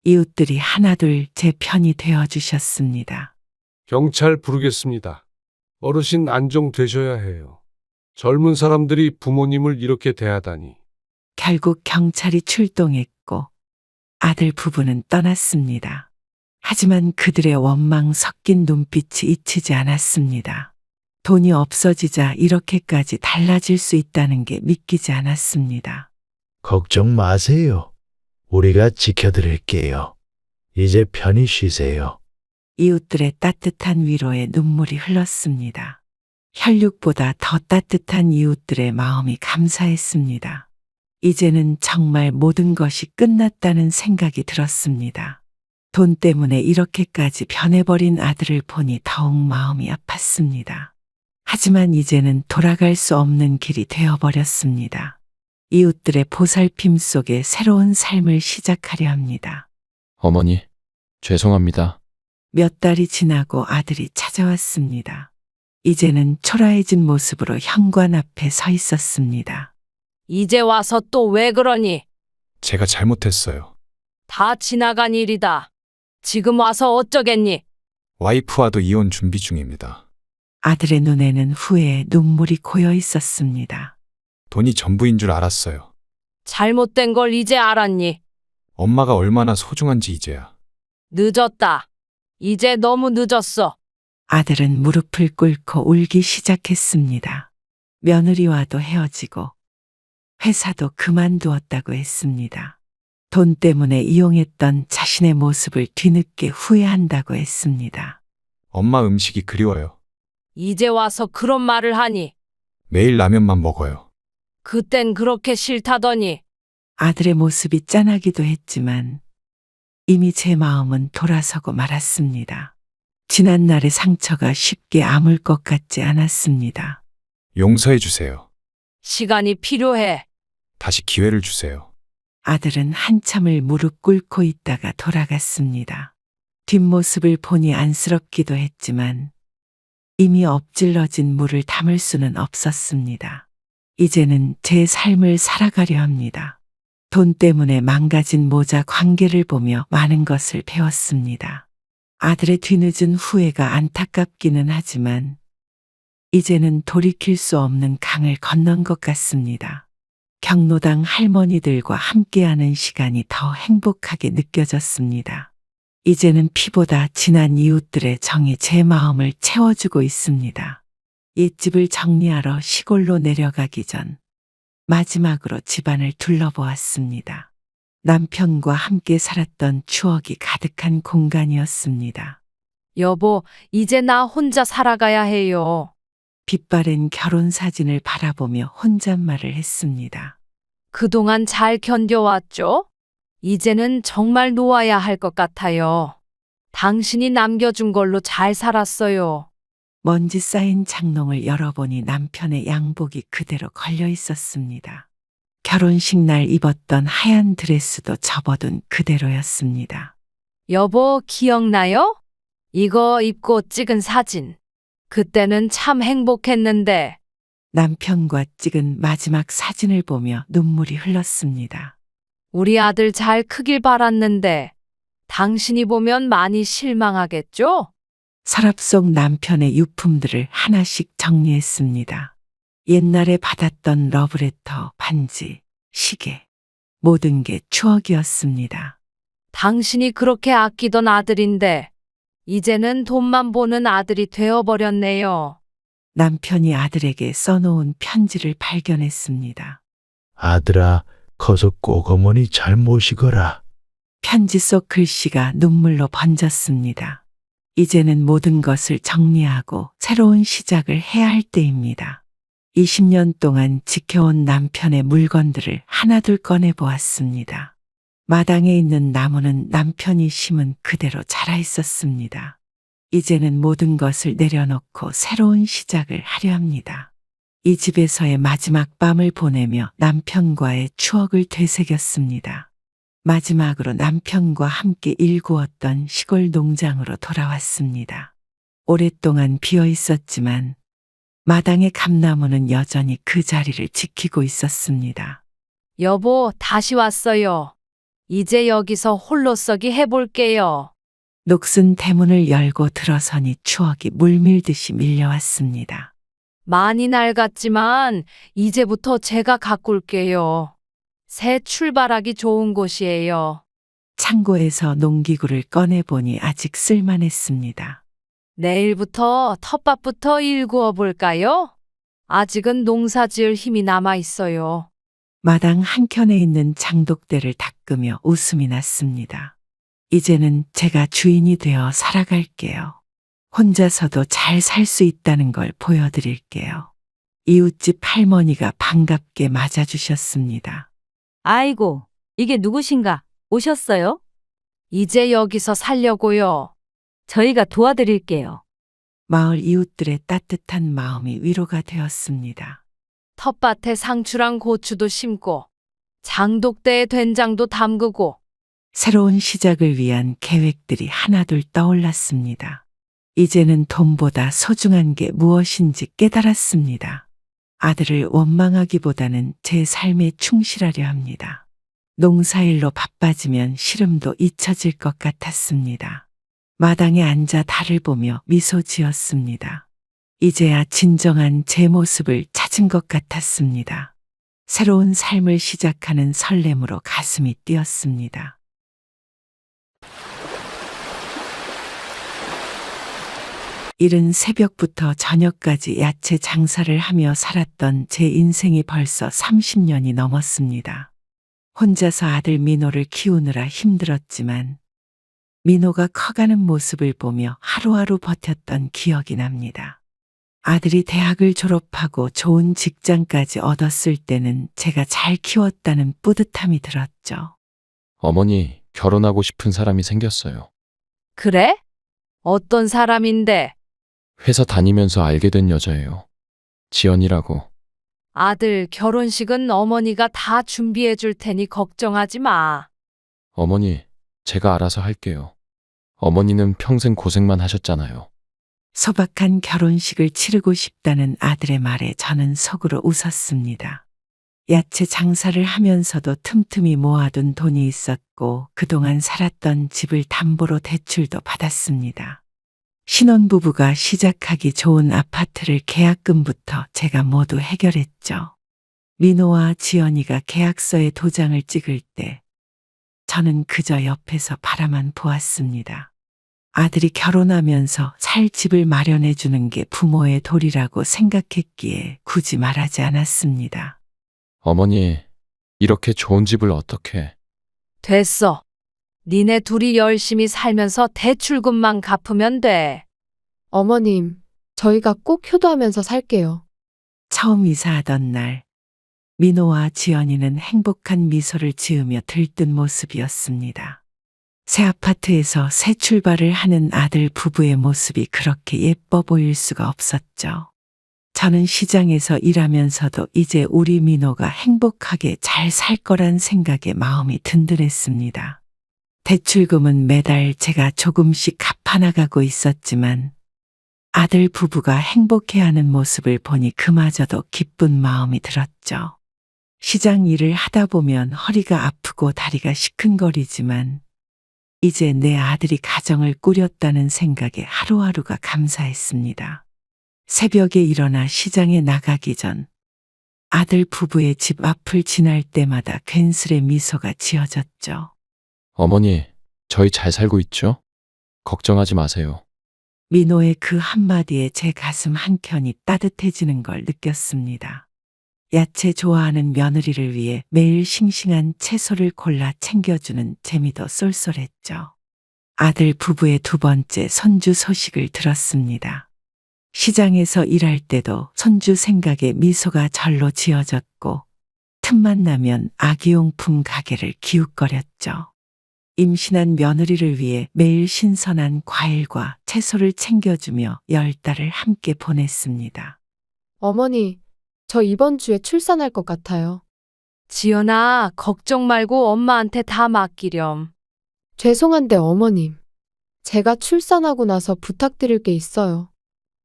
이웃들이 하나둘 제 편이 되어주셨습니다. 경찰 부르겠습니다. 어르신 안정되셔야 해요. 젊은 사람들이 부모님을 이렇게 대하다니. 결국 경찰이 출동했고 아들 부부는 떠났습니다. 하지만 그들의 원망 섞인 눈빛이 잊히지 않았습니다. 돈이 없어지자 이렇게까지 달라질 수 있다는 게 믿기지 않았습니다. 걱정 마세요. 우리가 지켜드릴게요. 이제 편히 쉬세요. 이웃들의 따뜻한 위로에 눈물이 흘렀습니다. 혈육보다 더 따뜻한 이웃들의 마음이 감사했습니다. 이제는 정말 모든 것이 끝났다는 생각이 들었습니다. 돈 때문에 이렇게까지 변해버린 아들을 보니 더욱 마음이 아팠습니다. 하지만 이제는 돌아갈 수 없는 길이 되어버렸습니다. 이웃들의 보살핌 속에 새로운 삶을 시작하려 합니다. 어머니, 죄송합니다. 몇 달이 지나고 아들이 찾아왔습니다. 이제는 초라해진 모습으로 현관 앞에 서 있었습니다. 이제 와서 또 왜 그러니? 제가 잘못했어요. 다 지나간 일이다. 지금 와서 어쩌겠니? 와이프와도 이혼 준비 중입니다. 아들의 눈에는 후회의 눈물이 고여 있었습니다. 돈이 전부인 줄 알았어요. 잘못된 걸 이제 알았니? 엄마가 얼마나 소중한지 이제야. 늦었다. 이제 너무 늦었어. 아들은 무릎을 꿇고 울기 시작했습니다. 며느리와도 헤어지고 회사도 그만두었다고 했습니다. 돈 때문에 이용했던 자신의 모습을 뒤늦게 후회한다고 했습니다. 엄마 음식이 그리워요. 이제 와서 그런 말을 하니? 매일 라면만 먹어요. 그땐 그렇게 싫다더니. 아들의 모습이 짠하기도 했지만 이미 제 마음은 돌아서고 말았습니다. 지난날의 상처가 쉽게 아물 것 같지 않았습니다. 용서해 주세요. 시간이 필요해. 다시 기회를 주세요. 아들은 한참을 무릎 꿇고 있다가 돌아갔습니다. 뒷모습을 보니 안쓰럽기도 했지만 이미 엎질러진 물을 담을 수는 없었습니다. 이제는 제 삶을 살아가려 합니다. 돈 때문에 망가진 모자 관계를 보며 많은 것을 배웠습니다. 아들의 뒤늦은 후회가 안타깝기는 하지만 이제는 돌이킬 수 없는 강을 건넌 것 같습니다. 경로당 할머니들과 함께하는 시간이 더 행복하게 느껴졌습니다. 이제는 피보다 진한 이웃들의 정이 제 마음을 채워주고 있습니다. 옛집을 정리하러 시골로 내려가기 전 마지막으로 집안을 둘러보았습니다. 남편과 함께 살았던 추억이 가득한 공간이었습니다. 여보, 이제 나 혼자 살아가야 해요. 빛바랜 결혼 사진을 바라보며 혼잣말을 했습니다. 그동안 잘 견뎌왔죠? 이제는 정말 놓아야 할 것 같아요. 당신이 남겨준 걸로 잘 살았어요. 먼지 쌓인 장롱을 열어보니 남편의 양복이 그대로 걸려 있었습니다. 결혼식 날 입었던 하얀 드레스도 접어둔 그대로였습니다. 여보, 기억나요? 이거 입고 찍은 사진. 그때는 참 행복했는데. 남편과 찍은 마지막 사진을 보며 눈물이 흘렀습니다. 우리 아들 잘 크길 바랐는데 당신이 보면 많이 실망하겠죠? 서랍 속 남편의 유품들을 하나씩 정리했습니다. 옛날에 받았던 러브레터, 반지, 시계, 모든 게 추억이었습니다. 당신이 그렇게 아끼던 아들인데 이제는 돈만 보는 아들이 되어버렸네요. 남편이 아들에게 써놓은 편지를 발견했습니다. 아들아, 커서 꼭 어머니 잘 모시거라. 편지 속 글씨가 눈물로 번졌습니다. 이제는 모든 것을 정리하고 새로운 시작을 해야 할 때입니다. 20년 동안 지켜온 남편의 물건들을 하나둘 꺼내 보았습니다. 마당에 있는 나무는 남편이 심은 그대로 자라 있었습니다. 이제는 모든 것을 내려놓고 새로운 시작을 하려 합니다. 이 집에서의 마지막 밤을 보내며 남편과의 추억을 되새겼습니다. 마지막으로 남편과 함께 일구었던 시골 농장으로 돌아왔습니다. 오랫동안 비어 있었지만 마당의 감나무는 여전히 그 자리를 지키고 있었습니다. 여보, 다시 왔어요. 이제 여기서 홀로서기 해볼게요. 녹슨 대문을 열고 들어서니 추억이 물밀듯이 밀려왔습니다. 많이 낡았지만 이제부터 제가 가꿀게요. 새 출발하기 좋은 곳이에요. 창고에서 농기구를 꺼내보니 아직 쓸만했습니다. 내일부터 텃밭부터 일구어 볼까요? 아직은 농사 지을 힘이 남아 있어요. 마당 한켠에 있는 장독대를 닦으며 웃음이 났습니다. 이제는 제가 주인이 되어 살아갈게요. 혼자서도 잘 살 수 있다는 걸 보여드릴게요. 이웃집 할머니가 반갑게 맞아주셨습니다. 아이고, 이게 누구신가? 오셨어요? 이제 여기서 살려고요. 저희가 도와드릴게요. 마을 이웃들의 따뜻한 마음이 위로가 되었습니다. 텃밭에 상추랑 고추도 심고 장독대에 된장도 담그고 새로운 시작을 위한 계획들이 하나둘 떠올랐습니다. 이제는 돈보다 소중한 게 무엇인지 깨달았습니다. 아들을 원망하기보다는 제 삶에 충실하려 합니다. 농사일로 바빠지면 시름도 잊혀질 것 같았습니다. 마당에 앉아 달을 보며 미소 지었습니다. 이제야 진정한 제 모습을 찾은 것 같았습니다. 새로운 삶을 시작하는 설렘으로 가슴이 뛰었습니다. 이른 새벽부터 저녁까지 야채 장사를 하며 살았던 제 인생이 벌써 30년이 넘었습니다. 혼자서 아들 민호를 키우느라 힘들었지만 민호가 커가는 모습을 보며 하루하루 버텼던 기억이 납니다. 아들이 대학을 졸업하고 좋은 직장까지 얻었을 때는 제가 잘 키웠다는 뿌듯함이 들었죠. 어머니, 결혼하고 싶은 사람이 생겼어요. 그래? 어떤 사람인데? 회사 다니면서 알게 된 여자예요. 지연이라고. 아들 결혼식은 어머니가 다 준비해 줄 테니 걱정하지 마. 어머니, 제가 알아서 할게요. 어머니는 평생 고생만 하셨잖아요. 소박한 결혼식을 치르고 싶다는 아들의 말에 저는 속으로 웃었습니다. 야채 장사를 하면서도 틈틈이 모아둔 돈이 있었고 그동안 살았던 집을 담보로 대출도 받았습니다. 신혼부부가 시작하기 좋은 아파트를 계약금부터 제가 모두 해결했죠. 민호와 지연이가 계약서에 도장을 찍을 때 저는 그저 옆에서 바라만 보았습니다. 아들이 결혼하면서 살 집을 마련해 주는 게 부모의 도리라고 생각했기에 굳이 말하지 않았습니다. 어머니, 이렇게 좋은 집을 어떻게... 됐어. 니네 둘이 열심히 살면서 대출금만 갚으면 돼. 어머님, 저희가 꼭 효도하면서 살게요. 처음 이사하던 날 민호와 지연이는 행복한 미소를 지으며 들뜬 모습이었습니다. 새 아파트에서 새 출발을 하는 아들 부부의 모습이 그렇게 예뻐 보일 수가 없었죠. 저는 시장에서 일하면서도 이제 우리 민호가 행복하게 잘 살 거란 생각에 마음이 든든했습니다. 대출금은 매달 제가 조금씩 갚아나가고 있었지만 아들 부부가 행복해하는 모습을 보니 그마저도 기쁜 마음이 들었죠. 시장 일을 하다 보면 허리가 아프고 다리가 시큰거리지만 이제 내 아들이 가정을 꾸렸다는 생각에 하루하루가 감사했습니다. 새벽에 일어나 시장에 나가기 전 아들 부부의 집 앞을 지날 때마다 괜스레 미소가 지어졌죠. 어머니, 저희 잘 살고 있죠? 걱정하지 마세요. 민호의 그 한마디에 제 가슴 한켠이 따뜻해지는 걸 느꼈습니다. 야채 좋아하는 며느리를 위해 매일 싱싱한 채소를 골라 챙겨주는 재미도 쏠쏠했죠. 아들 부부의 두 번째 손주 소식을 들었습니다. 시장에서 일할 때도 손주 생각에 미소가 절로 지어졌고 틈만 나면 아기용품 가게를 기웃거렸죠. 임신한 며느리를 위해 매일 신선한 과일과 채소를 챙겨주며 10달을 함께 보냈습니다. 어머니, 저 이번 주에 출산할 것 같아요. 지연아, 걱정 말고 엄마한테 다 맡기렴. 죄송한데 어머님, 제가 출산하고 나서 부탁드릴 게 있어요.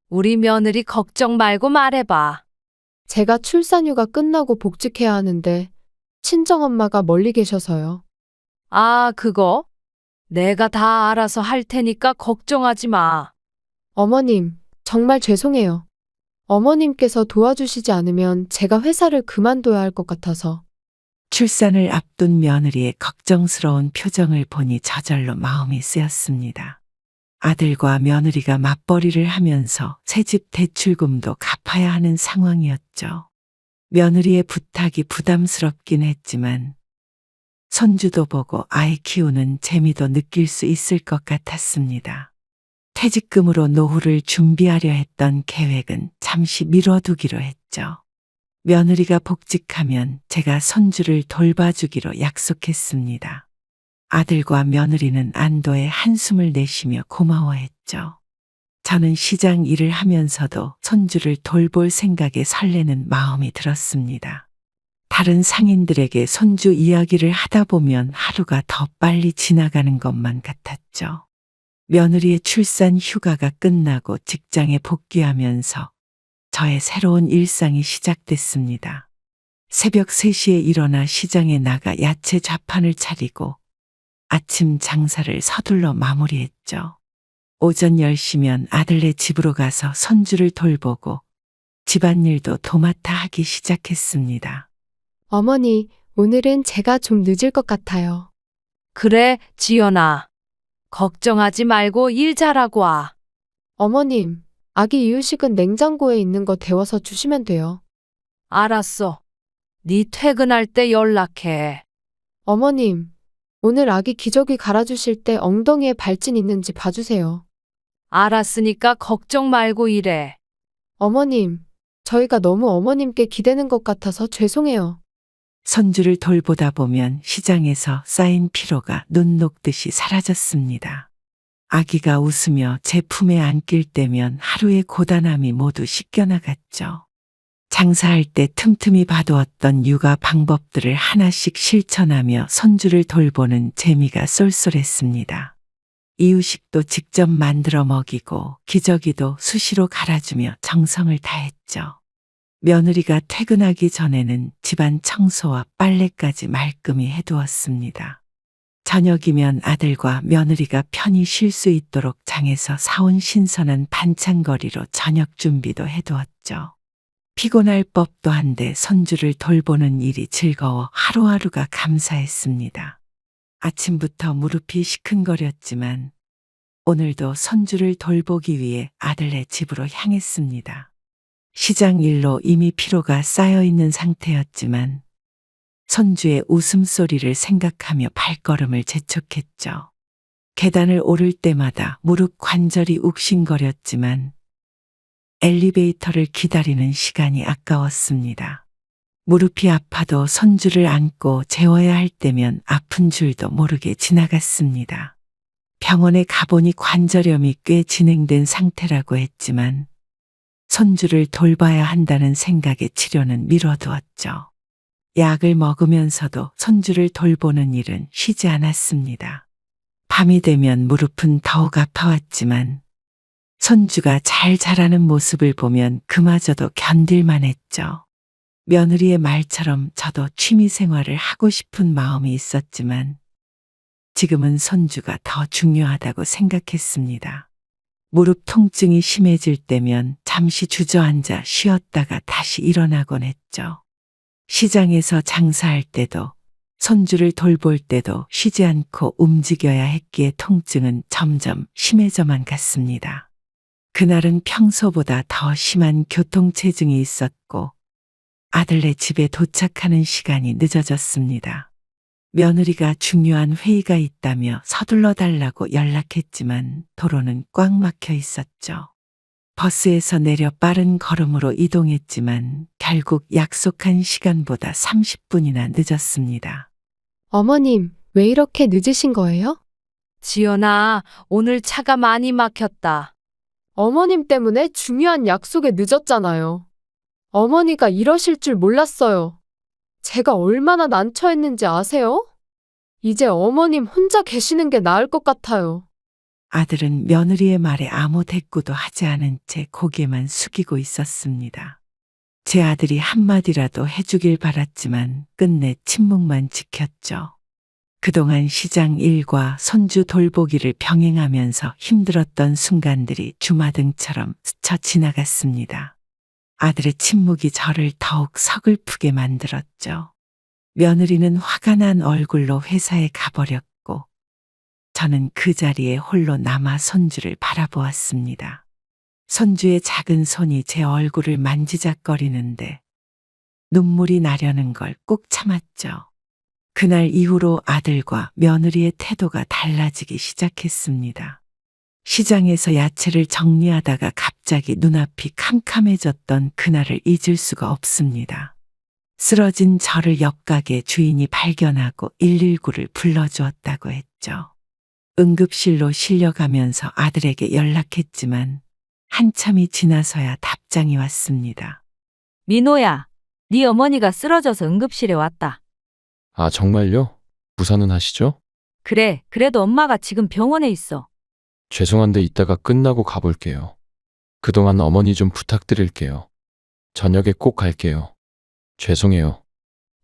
우리 며느리 걱정 말고 말해봐. 제가 출산휴가 끝나고 복직해야 하는데 친정엄마가 멀리 계셔서요. 아, 그거? 내가 다 알아서 할 테니까 걱정하지 마. 어머님, 정말 죄송해요. 어머님께서 도와주시지 않으면 제가 회사를 그만둬야 할 것 같아서. 출산을 앞둔 며느리의 걱정스러운 표정을 보니 저절로 마음이 쓰였습니다. 아들과 며느리가 맞벌이를 하면서 새집 대출금도 갚아야 하는 상황이었죠. 며느리의 부탁이 부담스럽긴 했지만 손주도 보고 아이 키우는 재미도 느낄 수 있을 것 같았습니다. 퇴직금으로 노후를 준비하려 했던 계획은 잠시 미뤄두기로 했죠. 며느리가 복직하면 제가 손주를 돌봐주기로 약속했습니다. 아들과 며느리는 안도의 한숨을 내쉬며 고마워했죠. 저는 시장 일을 하면서도 손주를 돌볼 생각에 설레는 마음이 들었습니다. 다른 상인들에게 손주 이야기를 하다 보면 하루가 더 빨리 지나가는 것만 같았죠. 며느리의 출산 휴가가 끝나고 직장에 복귀하면서 저의 새로운 일상이 시작됐습니다. 새벽 3시에 일어나 시장에 나가 야채 좌판을 차리고 아침 장사를 서둘러 마무리했죠. 오전 10시면 아들네 집으로 가서 손주를 돌보고 집안일도 도맡아 하기 시작했습니다. 어머니, 오늘은 제가 좀 늦을 것 같아요. 그래, 지연아. 걱정하지 말고 일 잘하고 와. 어머님, 아기 이유식은 냉장고에 있는 거 데워서 주시면 돼요. 알았어. 네 퇴근할 때 연락해. 어머님, 오늘 아기 기저귀 갈아주실 때 엉덩이에 발진 있는지 봐주세요. 알았으니까 걱정 말고 일해. 어머님, 저희가 너무 어머님께 기대는 것 같아서 죄송해요. 손주를 돌보다 보면 시장에서 쌓인 피로가 눈 녹듯이 사라졌습니다. 아기가 웃으며 제 품에 안길 때면 하루의 고단함이 모두 씻겨나갔죠. 장사할 때 틈틈이 봐두었던 육아 방법들을 하나씩 실천하며 손주를 돌보는 재미가 쏠쏠했습니다. 이유식도 직접 만들어 먹이고 기저귀도 수시로 갈아주며 정성을 다했죠. 며느리가 퇴근하기 전에는 집안 청소와 빨래까지 말끔히 해두었습니다. 저녁이면 아들과 며느리가 편히 쉴 수 있도록 장에서 사온 신선한 반찬거리로 저녁 준비도 해두었죠. 피곤할 법도 한데 손주를 돌보는 일이 즐거워 하루하루가 감사했습니다. 아침부터 무릎이 시큰거렸지만 오늘도 손주를 돌보기 위해 아들네 집으로 향했습니다. 시장 일로 이미 피로가 쌓여있는 상태였지만 손주의 웃음소리를 생각하며 발걸음을 재촉했죠. 계단을 오를 때마다 무릎 관절이 욱신거렸지만 엘리베이터를 기다리는 시간이 아까웠습니다. 무릎이 아파도 손주를 안고 재워야 할 때면 아픈 줄도 모르게 지나갔습니다. 병원에 가보니 관절염이 꽤 진행된 상태라고 했지만 손주를 돌봐야 한다는 생각에 치료는 미뤄두었죠. 약을 먹으면서도 손주를 돌보는 일은 쉬지 않았습니다. 밤이 되면 무릎은 더욱 아파왔지만 손주가 잘 자라는 모습을 보면 그마저도 견딜만 했죠. 며느리의 말처럼 저도 취미 생활을 하고 싶은 마음이 있었지만 지금은 손주가 더 중요하다고 생각했습니다. 무릎 통증이 심해질 때면 잠시 주저앉아 쉬었다가 다시 일어나곤 했죠. 시장에서 장사할 때도 손주를 돌볼 때도 쉬지 않고 움직여야 했기에 통증은 점점 심해져만 갔습니다. 그날은 평소보다 더 심한 교통체증이 있었고 아들네 집에 도착하는 시간이 늦어졌습니다. 며느리가 중요한 회의가 있다며 서둘러 달라고 연락했지만 도로는 꽉 막혀 있었죠. 버스에서 내려 빠른 걸음으로 이동했지만 결국 약속한 시간보다 30분이나 늦었습니다. 어머님, 왜 이렇게 늦으신 거예요? 지연아, 오늘 차가 많이 막혔다. 어머님 때문에 중요한 약속에 늦었잖아요. 어머니가 이러실 줄 몰랐어요. 제가 얼마나 난처했는지 아세요? 이제 어머님 혼자 계시는 게 나을 것 같아요. 아들은 며느리의 말에 아무 대꾸도 하지 않은 채 고개만 숙이고 있었습니다. 제 아들이 한마디라도 해주길 바랐지만 끝내 침묵만 지켰죠. 그동안 시장 일과 손주 돌보기를 병행하면서 힘들었던 순간들이 주마등처럼 스쳐 지나갔습니다. 아들의 침묵이 저를 더욱 서글프게 만들었죠. 며느리는 화가 난 얼굴로 회사에 가버렸고 저는 그 자리에 홀로 남아 손주를 바라보았습니다. 손주의 작은 손이 제 얼굴을 만지작거리는데 눈물이 나려는 걸 꼭 참았죠. 그날 이후로 아들과 며느리의 태도가 달라지기 시작했습니다. 시장에서 야채를 정리하다가 갑자기 눈앞이 캄캄해졌던 그날을 잊을 수가 없습니다. 쓰러진 저를 옆가게 주인이 발견하고 119를 불러주었다고 했죠. 응급실로 실려가면서 아들에게 연락했지만 한참이 지나서야 답장이 왔습니다. 민호야, 네 어머니가 쓰러져서 응급실에 왔다. 아, 정말요? 부산은 하시죠? 그래, 그래도 엄마가 지금 병원에 있어. 죄송한데 이따가 끝나고 가볼게요. 그동안 어머니 좀 부탁드릴게요. 저녁에 꼭 갈게요. 죄송해요.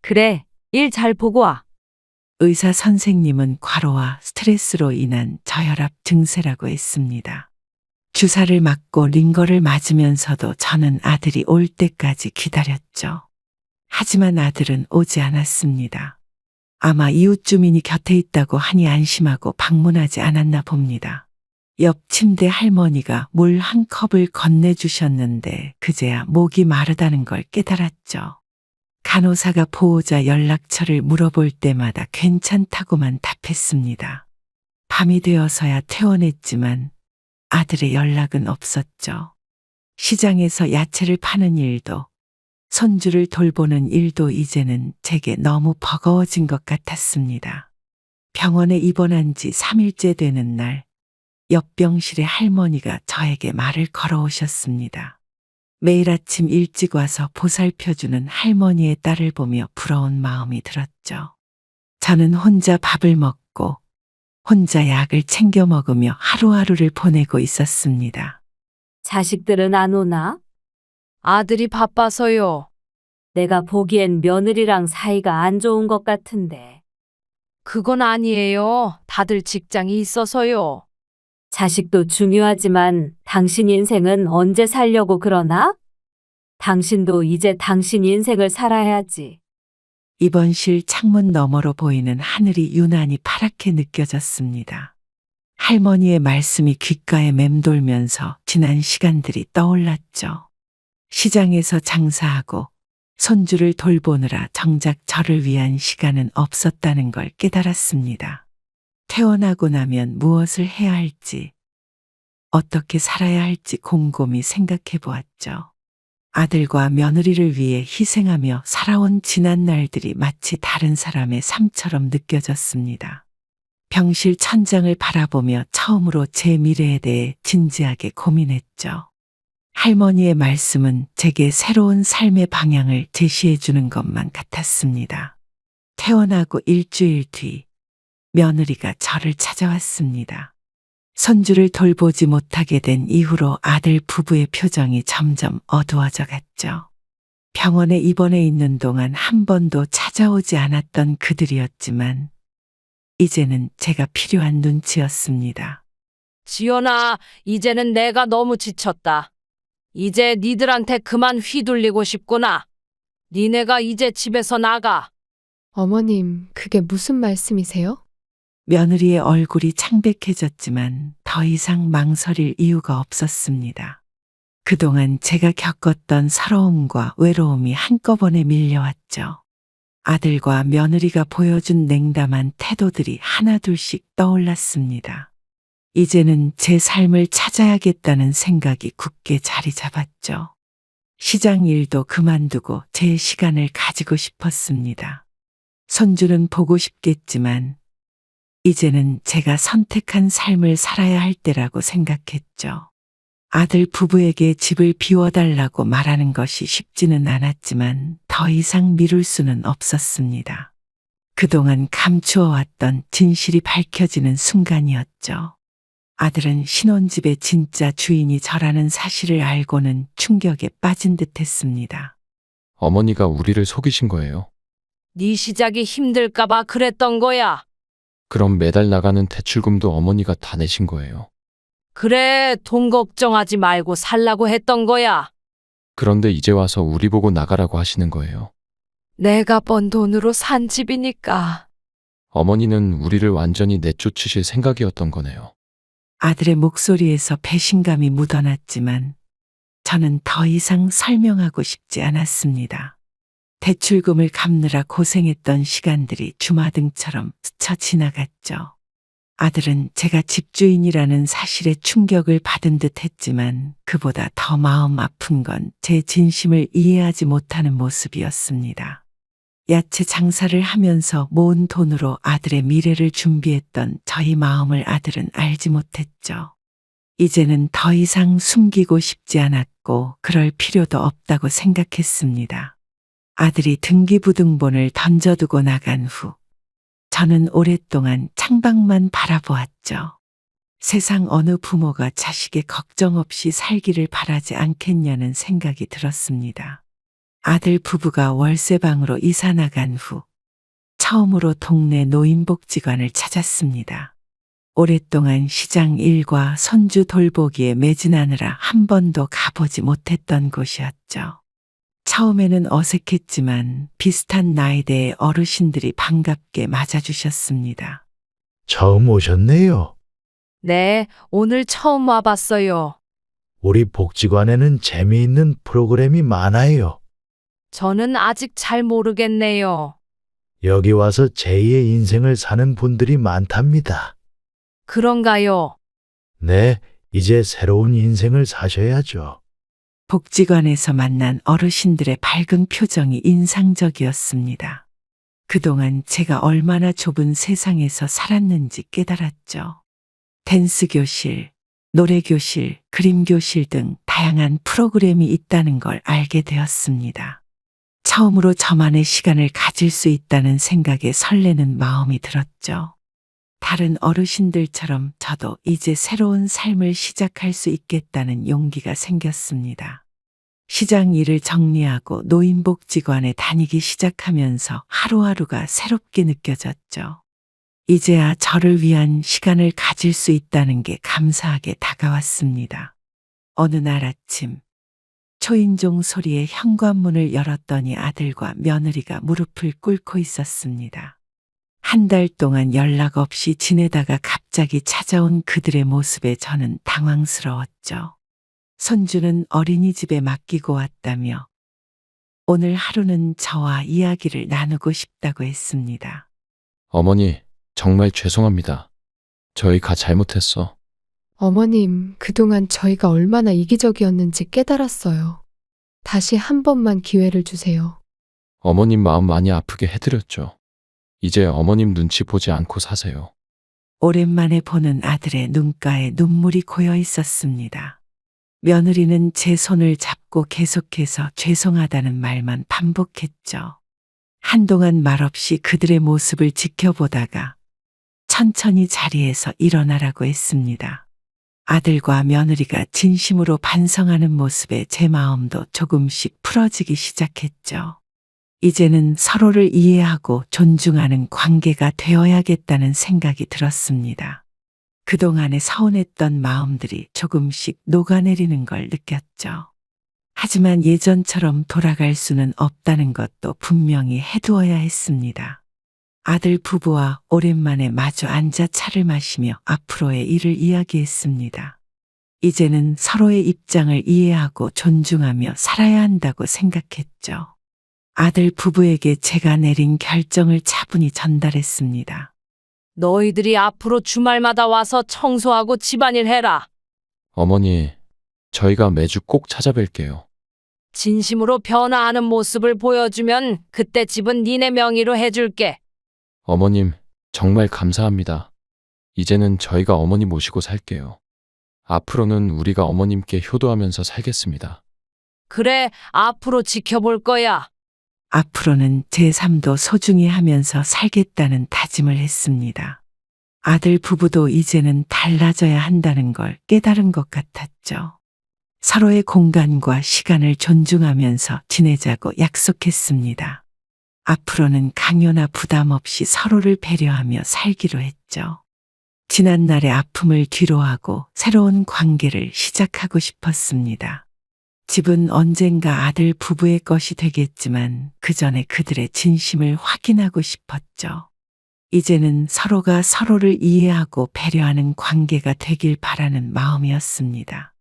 그래, 일 잘 보고 와. 의사 선생님은 과로와 스트레스로 인한 저혈압 증세라고 했습니다. 주사를 맞고 링거를 맞으면서도 저는 아들이 올 때까지 기다렸죠. 하지만 아들은 오지 않았습니다. 아마 이웃 주민이 곁에 있다고 하니 안심하고 방문하지 않았나 봅니다. 옆 침대 할머니가 물 한 컵을 건네주셨는데 그제야 목이 마르다는 걸 깨달았죠. 간호사가 보호자 연락처를 물어볼 때마다 괜찮다고만 답했습니다. 밤이 되어서야 퇴원했지만 아들의 연락은 없었죠. 시장에서 야채를 파는 일도 손주를 돌보는 일도 이제는 제게 너무 버거워진 것 같았습니다. 병원에 입원한 지 3일째 되는 날 옆 병실의 할머니가 저에게 말을 걸어오셨습니다. 매일 아침 일찍 와서 보살펴주는 할머니의 딸을 보며 부러운 마음이 들었죠. 저는 혼자 밥을 먹고 혼자 약을 챙겨 먹으며 하루하루를 보내고 있었습니다. 자식들은 안 오나? 아들이 바빠서요. 내가 보기엔 며느리랑 사이가 안 좋은 것 같은데. 그건 아니에요. 다들 직장이 있어서요. 자식도 중요하지만 당신 인생은 언제 살려고 그러나? 당신도 이제 당신 인생을 살아야지. 입원실 창문 너머로 보이는 하늘이 유난히 파랗게 느껴졌습니다. 할머니의 말씀이 귓가에 맴돌면서 지난 시간들이 떠올랐죠. 시장에서 장사하고 손주를 돌보느라 정작 저를 위한 시간은 없었다는 걸 깨달았습니다. 퇴원하고 나면 무엇을 해야 할지, 어떻게 살아야 할지 곰곰이 생각해 보았죠. 아들과 며느리를 위해 희생하며 살아온 지난 날들이 마치 다른 사람의 삶처럼 느껴졌습니다. 병실 천장을 바라보며 처음으로 제 미래에 대해 진지하게 고민했죠. 할머니의 말씀은 제게 새로운 삶의 방향을 제시해 주는 것만 같았습니다. 퇴원하고 일주일 뒤 며느리가 저를 찾아왔습니다. 손주를 돌보지 못하게 된 이후로 아들 부부의 표정이 점점 어두워져 갔죠. 병원에 입원해 있는 동안 한 번도 찾아오지 않았던 그들이었지만 이제는 제가 필요한 눈치였습니다. 지연아, 이제는 내가 너무 지쳤다. 이제 니들한테 그만 휘둘리고 싶구나. 니네가 이제 집에서 나가. 어머님, 그게 무슨 말씀이세요? 며느리의 얼굴이 창백해졌지만 더 이상 망설일 이유가 없었습니다. 그동안 제가 겪었던 서러움과 외로움이 한꺼번에 밀려왔죠. 아들과 며느리가 보여준 냉담한 태도들이 하나둘씩 떠올랐습니다. 이제는 제 삶을 찾아야겠다는 생각이 굳게 자리 잡았죠. 시장 일도 그만두고 제 시간을 가지고 싶었습니다. 손주는 보고 싶겠지만 이제는 제가 선택한 삶을 살아야 할 때라고 생각했죠. 아들 부부에게 집을 비워달라고 말하는 것이 쉽지는 않았지만 더 이상 미룰 수는 없었습니다. 그동안 감추어왔던 진실이 밝혀지는 순간이었죠. 아들은 신혼집의 진짜 주인이 저라는 사실을 알고는 충격에 빠진 듯 했습니다. 어머니가 우리를 속이신 거예요. 네 시작이 힘들까봐 그랬던 거야. 그럼 매달 나가는 대출금도 어머니가 다 내신 거예요. 그래, 돈 걱정하지 말고 살라고 했던 거야. 그런데 이제 와서 우리 보고 나가라고 하시는 거예요. 내가 번 돈으로 산 집이니까. 어머니는 우리를 완전히 내쫓으실 생각이었던 거네요. 아들의 목소리에서 배신감이 묻어났지만 저는 더 이상 설명하고 싶지 않았습니다. 대출금을 갚느라 고생했던 시간들이 주마등처럼 스쳐 지나갔죠. 아들은 제가 집주인이라는 사실에 충격을 받은 듯 했지만 그보다 더 마음 아픈 건 제 진심을 이해하지 못하는 모습이었습니다. 야채 장사를 하면서 모은 돈으로 아들의 미래를 준비했던 저희 마음을 아들은 알지 못했죠. 이제는 더 이상 숨기고 싶지 않았고 그럴 필요도 없다고 생각했습니다. 아들이 등기부등본을 던져두고 나간 후 저는 오랫동안 창밖만 바라보았죠. 세상 어느 부모가 자식의 걱정 없이 살기를 바라지 않겠냐는 생각이 들었습니다. 아들 부부가 월세방으로 이사 나간 후 처음으로 동네 노인복지관을 찾았습니다. 오랫동안 시장 일과 손주 돌보기에 매진하느라 한 번도 가보지 못했던 곳이었죠. 처음에는 어색했지만 비슷한 나이대의 어르신들이 반갑게 맞아주셨습니다. 처음 오셨네요. 네, 오늘 처음 와봤어요. 우리 복지관에는 재미있는 프로그램이 많아요. 저는 아직 잘 모르겠네요. 여기 와서 제2의 인생을 사는 분들이 많답니다. 그런가요? 네, 이제 새로운 인생을 사셔야죠. 복지관에서 만난 어르신들의 밝은 표정이 인상적이었습니다. 그동안 제가 얼마나 좁은 세상에서 살았는지 깨달았죠. 댄스 교실, 노래 교실, 그림 교실 등 다양한 프로그램이 있다는 걸 알게 되었습니다. 처음으로 저만의 시간을 가질 수 있다는 생각에 설레는 마음이 들었죠. 다른 어르신들처럼 저도 이제 새로운 삶을 시작할 수 있겠다는 용기가 생겼습니다. 시장 일을 정리하고 노인복지관에 다니기 시작하면서 하루하루가 새롭게 느껴졌죠. 이제야 저를 위한 시간을 가질 수 있다는 게 감사하게 다가왔습니다. 어느 날 아침, 초인종 소리에 현관문을 열었더니 아들과 며느리가 무릎을 꿇고 있었습니다. 한 달 동안 연락 없이 지내다가 갑자기 찾아온 그들의 모습에 저는 당황스러웠죠. 손주는 어린이집에 맡기고 왔다며 오늘 하루는 저와 이야기를 나누고 싶다고 했습니다. 어머니, 정말 죄송합니다. 저희가 잘못했어. 어머님, 그동안 저희가 얼마나 이기적이었는지 깨달았어요. 다시 한 번만 기회를 주세요. 어머님 마음 많이 아프게 해드렸죠. 이제 어머님 눈치 보지 않고 사세요. 오랜만에 보는 아들의 눈가에 눈물이 고여 있었습니다. 며느리는 제 손을 잡고 계속해서 죄송하다는 말만 반복했죠. 한동안 말없이 그들의 모습을 지켜보다가 천천히 자리에서 일어나라고 했습니다. 아들과 며느리가 진심으로 반성하는 모습에 제 마음도 조금씩 풀어지기 시작했죠. 이제는 서로를 이해하고 존중하는 관계가 되어야겠다는 생각이 들었습니다. 그동안에 서운했던 마음들이 조금씩 녹아내리는 걸 느꼈죠. 하지만 예전처럼 돌아갈 수는 없다는 것도 분명히 해두어야 했습니다. 아들 부부와 오랜만에 마주 앉아 차를 마시며 앞으로의 일을 이야기했습니다. 이제는 서로의 입장을 이해하고 존중하며 살아야 한다고 생각했죠. 아들 부부에게 제가 내린 결정을 차분히 전달했습니다. 너희들이 앞으로 주말마다 와서 청소하고 집안일 해라. 어머니, 저희가 매주 꼭 찾아뵐게요. 진심으로 변화하는 모습을 보여주면 그때 집은 니네 명의로 해줄게. 어머님, 정말 감사합니다. 이제는 저희가 어머니 모시고 살게요. 앞으로는 우리가 어머님께 효도하면서 살겠습니다. 그래, 앞으로 지켜볼 거야. 앞으로는 제 삶도 소중히 하면서 살겠다는 다짐을 했습니다. 아들 부부도 이제는 달라져야 한다는 걸 깨달은 것 같았죠. 서로의 공간과 시간을 존중하면서 지내자고 약속했습니다. 앞으로는 강요나 부담 없이 서로를 배려하며 살기로 했죠. 지난날의 아픔을 뒤로하고 새로운 관계를 시작하고 싶었습니다. 집은 언젠가 아들 부부의 것이 되겠지만 그 전에 그들의 진심을 확인하고 싶었죠. 이제는 서로가 서로를 이해하고 배려하는 관계가 되길 바라는 마음이었습니다.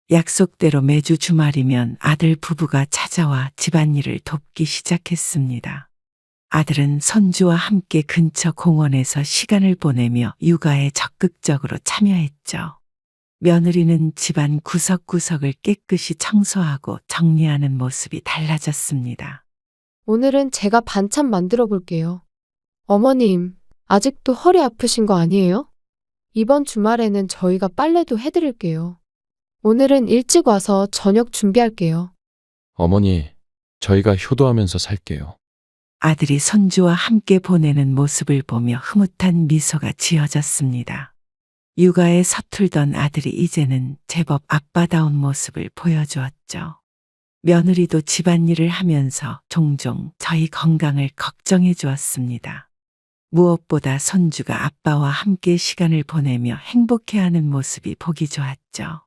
약속대로 매주 주말이면 아들 부부가 찾아와 집안일을 돕기 시작했습니다. 아들은 손주와 함께 근처 공원에서 시간을 보내며 육아에 적극적으로 참여했죠. 며느리는 집안 구석구석을 깨끗이 청소하고 정리하는 모습이 달라졌습니다. 오늘은 제가 반찬 만들어 볼게요. 어머님, 아직도 허리 아프신 거 아니에요? 이번 주말에는 저희가 빨래도 해드릴게요. 오늘은 일찍 와서 저녁 준비할게요. 어머니, 저희가 효도하면서 살게요. 아들이 손주와 함께 보내는 모습을 보며 흐뭇한 미소가 지어졌습니다. 육아에 서툴던 아들이 이제는 제법 아빠다운 모습을 보여주었죠. 며느리도 집안일을 하면서 종종 저희 건강을 걱정해 주었습니다. 무엇보다 손주가 아빠와 함께 시간을 보내며 행복해하는 모습이 보기 좋았죠.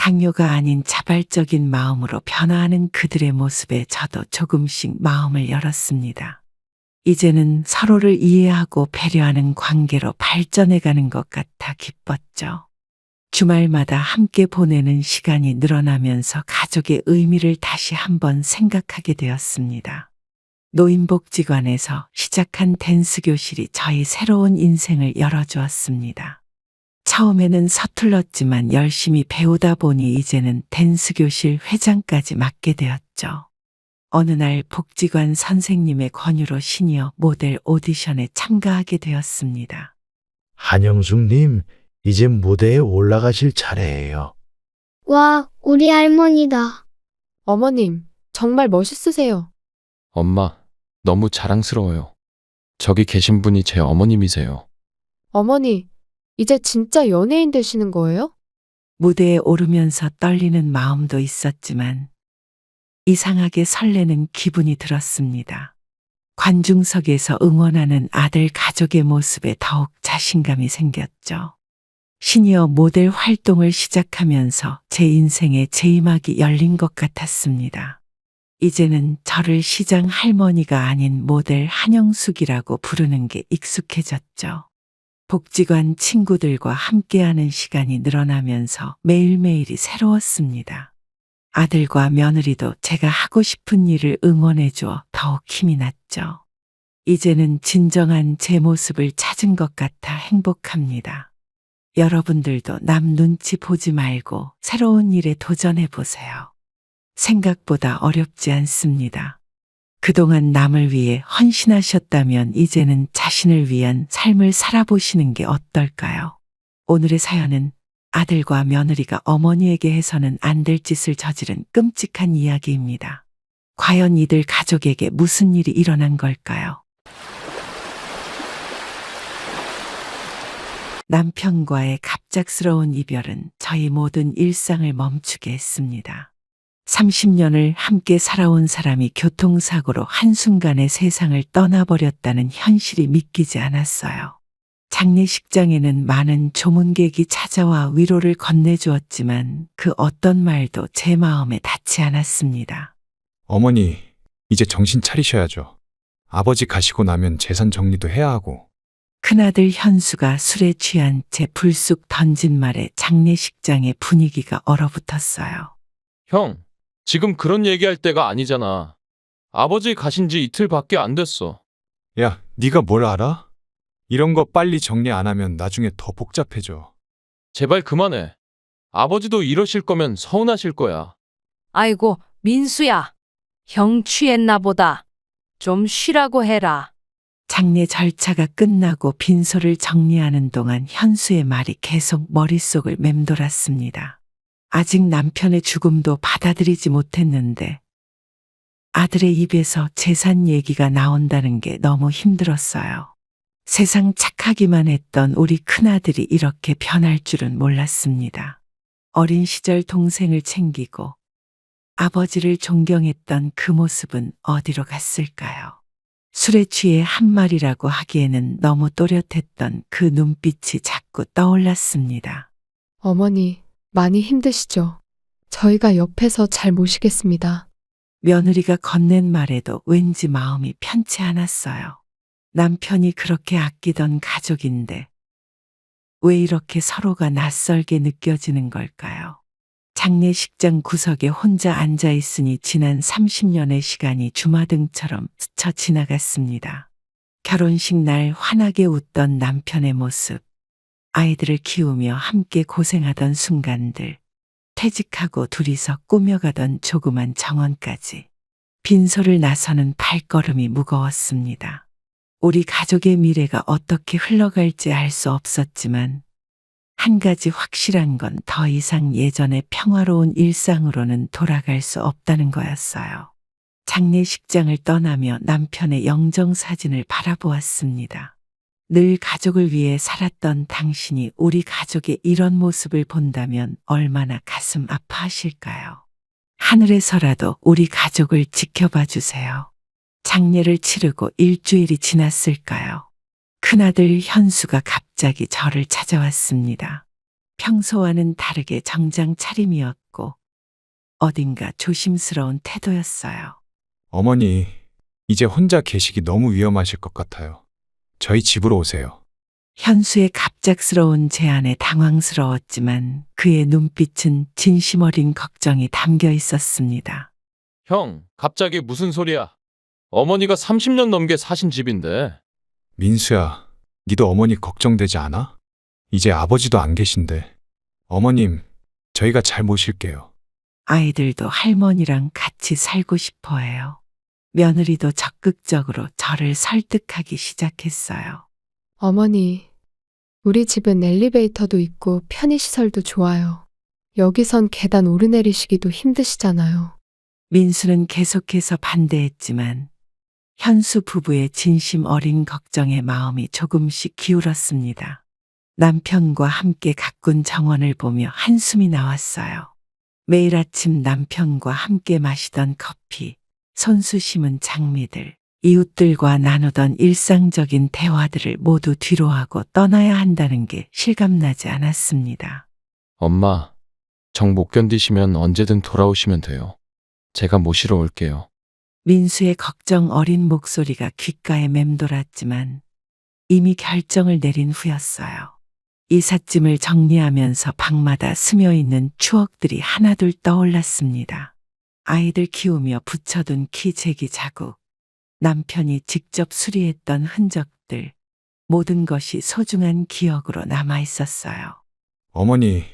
강요가 아닌 자발적인 마음으로 변화하는 그들의 모습에 저도 조금씩 마음을 열었습니다. 이제는 서로를 이해하고 배려하는 관계로 발전해가는 것 같아 기뻤죠. 주말마다 함께 보내는 시간이 늘어나면서 가족의 의미를 다시 한번 생각하게 되었습니다. 노인복지관에서 시작한 댄스 교실이 저희 새로운 인생을 열어주었습니다. 처음에는 서툴렀지만 열심히 배우다 보니 이제는 댄스 교실 회장까지 맡게 되었죠. 어느 날 복지관 선생님의 권유로 시니어 모델 오디션에 참가하게 되었습니다. 한영숙님, 이제 무대에 올라가실 차례예요. 와, 우리 할머니다. 어머님, 정말 멋있으세요. 엄마, 너무 자랑스러워요. 저기 계신 분이 제 어머님이세요. 어머니, 이제 진짜 연예인 되시는 거예요? 무대에 오르면서 떨리는 마음도 있었지만 이상하게 설레는 기분이 들었습니다. 관중석에서 응원하는 아들 가족의 모습에 더욱 자신감이 생겼죠. 시니어 모델 활동을 시작하면서 제 인생에 재임막이 열린 것 같았습니다. 이제는 저를 시장 할머니가 아닌 모델 한영숙이라고 부르는 게 익숙해졌죠. 복지관 친구들과 함께하는 시간이 늘어나면서 매일매일이 새로웠습니다. 아들과 며느리도 제가 하고 싶은 일을 응원해주어 더욱 힘이 났죠. 이제는 진정한 제 모습을 찾은 것 같아 행복합니다. 여러분들도 남 눈치 보지 말고 새로운 일에 도전해 보세요. 생각보다 어렵지 않습니다. 그동안 남을 위해 헌신하셨다면 이제는 자신을 위한 삶을 살아보시는 게 어떨까요? 오늘의 사연은 아들과 며느리가 어머니에게 해서는 안 될 짓을 저지른 끔찍한 이야기입니다. 과연 이들 가족에게 무슨 일이 일어난 걸까요? 남편과의 갑작스러운 이별은 저희 모든 일상을 멈추게 했습니다. 30년을 함께 살아온 사람이 교통사고로 한순간에 세상을 떠나버렸다는 현실이 믿기지 않았어요. 장례식장에는 많은 조문객이 찾아와 위로를 건네주었지만 그 어떤 말도 제 마음에 닿지 않았습니다. 어머니, 이제 정신 차리셔야죠. 아버지 가시고 나면 재산 정리도 해야 하고. 큰아들 현수가 술에 취한 채 불쑥 던진 말에 장례식장의 분위기가 얼어붙었어요. 형, 지금 그런 얘기할 때가 아니잖아. 아버지 가신 지 이틀밖에 안 됐어. 야, 네가 뭘 알아? 이런 거 빨리 정리 안 하면 나중에 더 복잡해져. 제발 그만해. 아버지도 이러실 거면 서운하실 거야. 아이고, 민수야. 형 취했나 보다. 좀 쉬라고 해라. 장례 절차가 끝나고 빈소를 정리하는 동안 현수의 말이 계속 머릿속을 맴돌았습니다. 아직 남편의 죽음도 받아들이지 못했는데 아들의 입에서 재산 얘기가 나온다는 게 너무 힘들었어요. 세상 착하기만 했던 우리 큰아들이 이렇게 변할 줄은 몰랐습니다. 어린 시절 동생을 챙기고 아버지를 존경했던 그 모습은 어디로 갔을까요? 술에 취해 한 말이라고 하기에는 너무 또렷했던 그 눈빛이 자꾸 떠올랐습니다. 어머니, 많이 힘드시죠? 저희가 옆에서 잘 모시겠습니다. 며느리가 건넨 말에도 왠지 마음이 편치 않았어요. 남편이 그렇게 아끼던 가족인데 왜 이렇게 서로가 낯설게 느껴지는 걸까요? 장례식장 구석에 혼자 앉아 있으니 지난 30년의 시간이 주마등처럼 스쳐 지나갔습니다. 결혼식 날 환하게 웃던 남편의 모습, 아이들을 키우며 함께 고생하던 순간들, 퇴직하고 둘이서 꾸며가던 조그만 정원까지. 빈소를 나서는 발걸음이 무거웠습니다. 우리 가족의 미래가 어떻게 흘러갈지 알 수 없었지만 한 가지 확실한 건 더 이상 예전의 평화로운 일상으로는 돌아갈 수 없다는 거였어요. 장례식장을 떠나며 남편의 영정사진을 바라보았습니다. 늘 가족을 위해 살았던 당신이 우리 가족의 이런 모습을 본다면 얼마나 가슴 아파하실까요? 하늘에서라도 우리 가족을 지켜봐 주세요. 장례를 치르고 일주일이 지났을까요? 큰아들 현수가 갑자기 저를 찾아왔습니다. 평소와는 다르게 정장 차림이었고 어딘가 조심스러운 태도였어요. 어머니, 이제 혼자 계시기 너무 위험하실 것 같아요. 저희 집으로 오세요. 현수의 갑작스러운 제안에 당황스러웠지만 그의 눈빛은 진심 어린 걱정이 담겨 있었습니다. 형, 갑자기 무슨 소리야? 어머니가 30년 넘게 사신 집인데. 민수야, 니도 어머니 걱정되지 않아? 이제 아버지도 안 계신데. 어머님, 저희가 잘 모실게요. 아이들도 할머니랑 같이 살고 싶어 해요. 며느리도 적극적으로 저를 설득하기 시작했어요. 어머니, 우리 집은 엘리베이터도 있고 편의시설도 좋아요. 여기선 계단 오르내리시기도 힘드시잖아요. 민수는 계속해서 반대했지만 현수 부부의 진심 어린 걱정에 마음이 조금씩 기울었습니다. 남편과 함께 가꾼 정원을 보며 한숨이 나왔어요. 매일 아침 남편과 함께 마시던 커피, 손수 심은 장미들, 이웃들과 나누던 일상적인 대화들을 모두 뒤로하고 떠나야 한다는 게 실감나지 않았습니다. 엄마, 정 못 견디시면 언제든 돌아오시면 돼요. 제가 모시러 올게요. 민수의 걱정 어린 목소리가 귓가에 맴돌았지만 이미 결정을 내린 후였어요. 이삿짐을 정리하면서 방마다 스며있는 추억들이 하나둘 떠올랐습니다. 아이들 키우며 붙여둔 키 재기 자국, 남편이 직접 수리했던 흔적들, 모든 것이 소중한 기억으로 남아 있었어요. 어머니,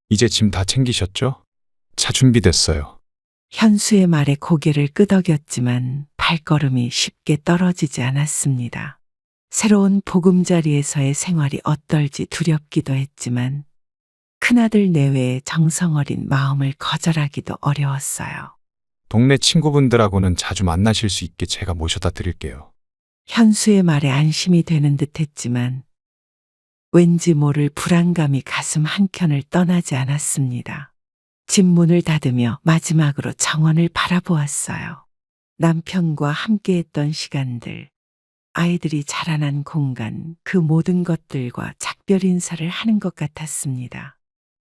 이제 짐 다 챙기셨죠? 차 준비됐어요. 현수의 말에 고개를 끄덕였지만 발걸음이 쉽게 떨어지지 않았습니다. 새로운 보금자리에서의 생활이 어떨지 두렵기도 했지만 큰아들 내외의 정성어린 마음을 거절하기도 어려웠어요. 동네 친구분들하고는 자주 만나실 수 있게 제가 모셔다 드릴게요. 현수의 말에 안심이 되는 듯 했지만 왠지 모를 불안감이 가슴 한켠을 떠나지 않았습니다. 집 문을 닫으며 마지막으로 정원을 바라보았어요. 남편과 함께했던 시간들, 아이들이 자라난 공간, 그 모든 것들과 작별 인사를 하는 것 같았습니다.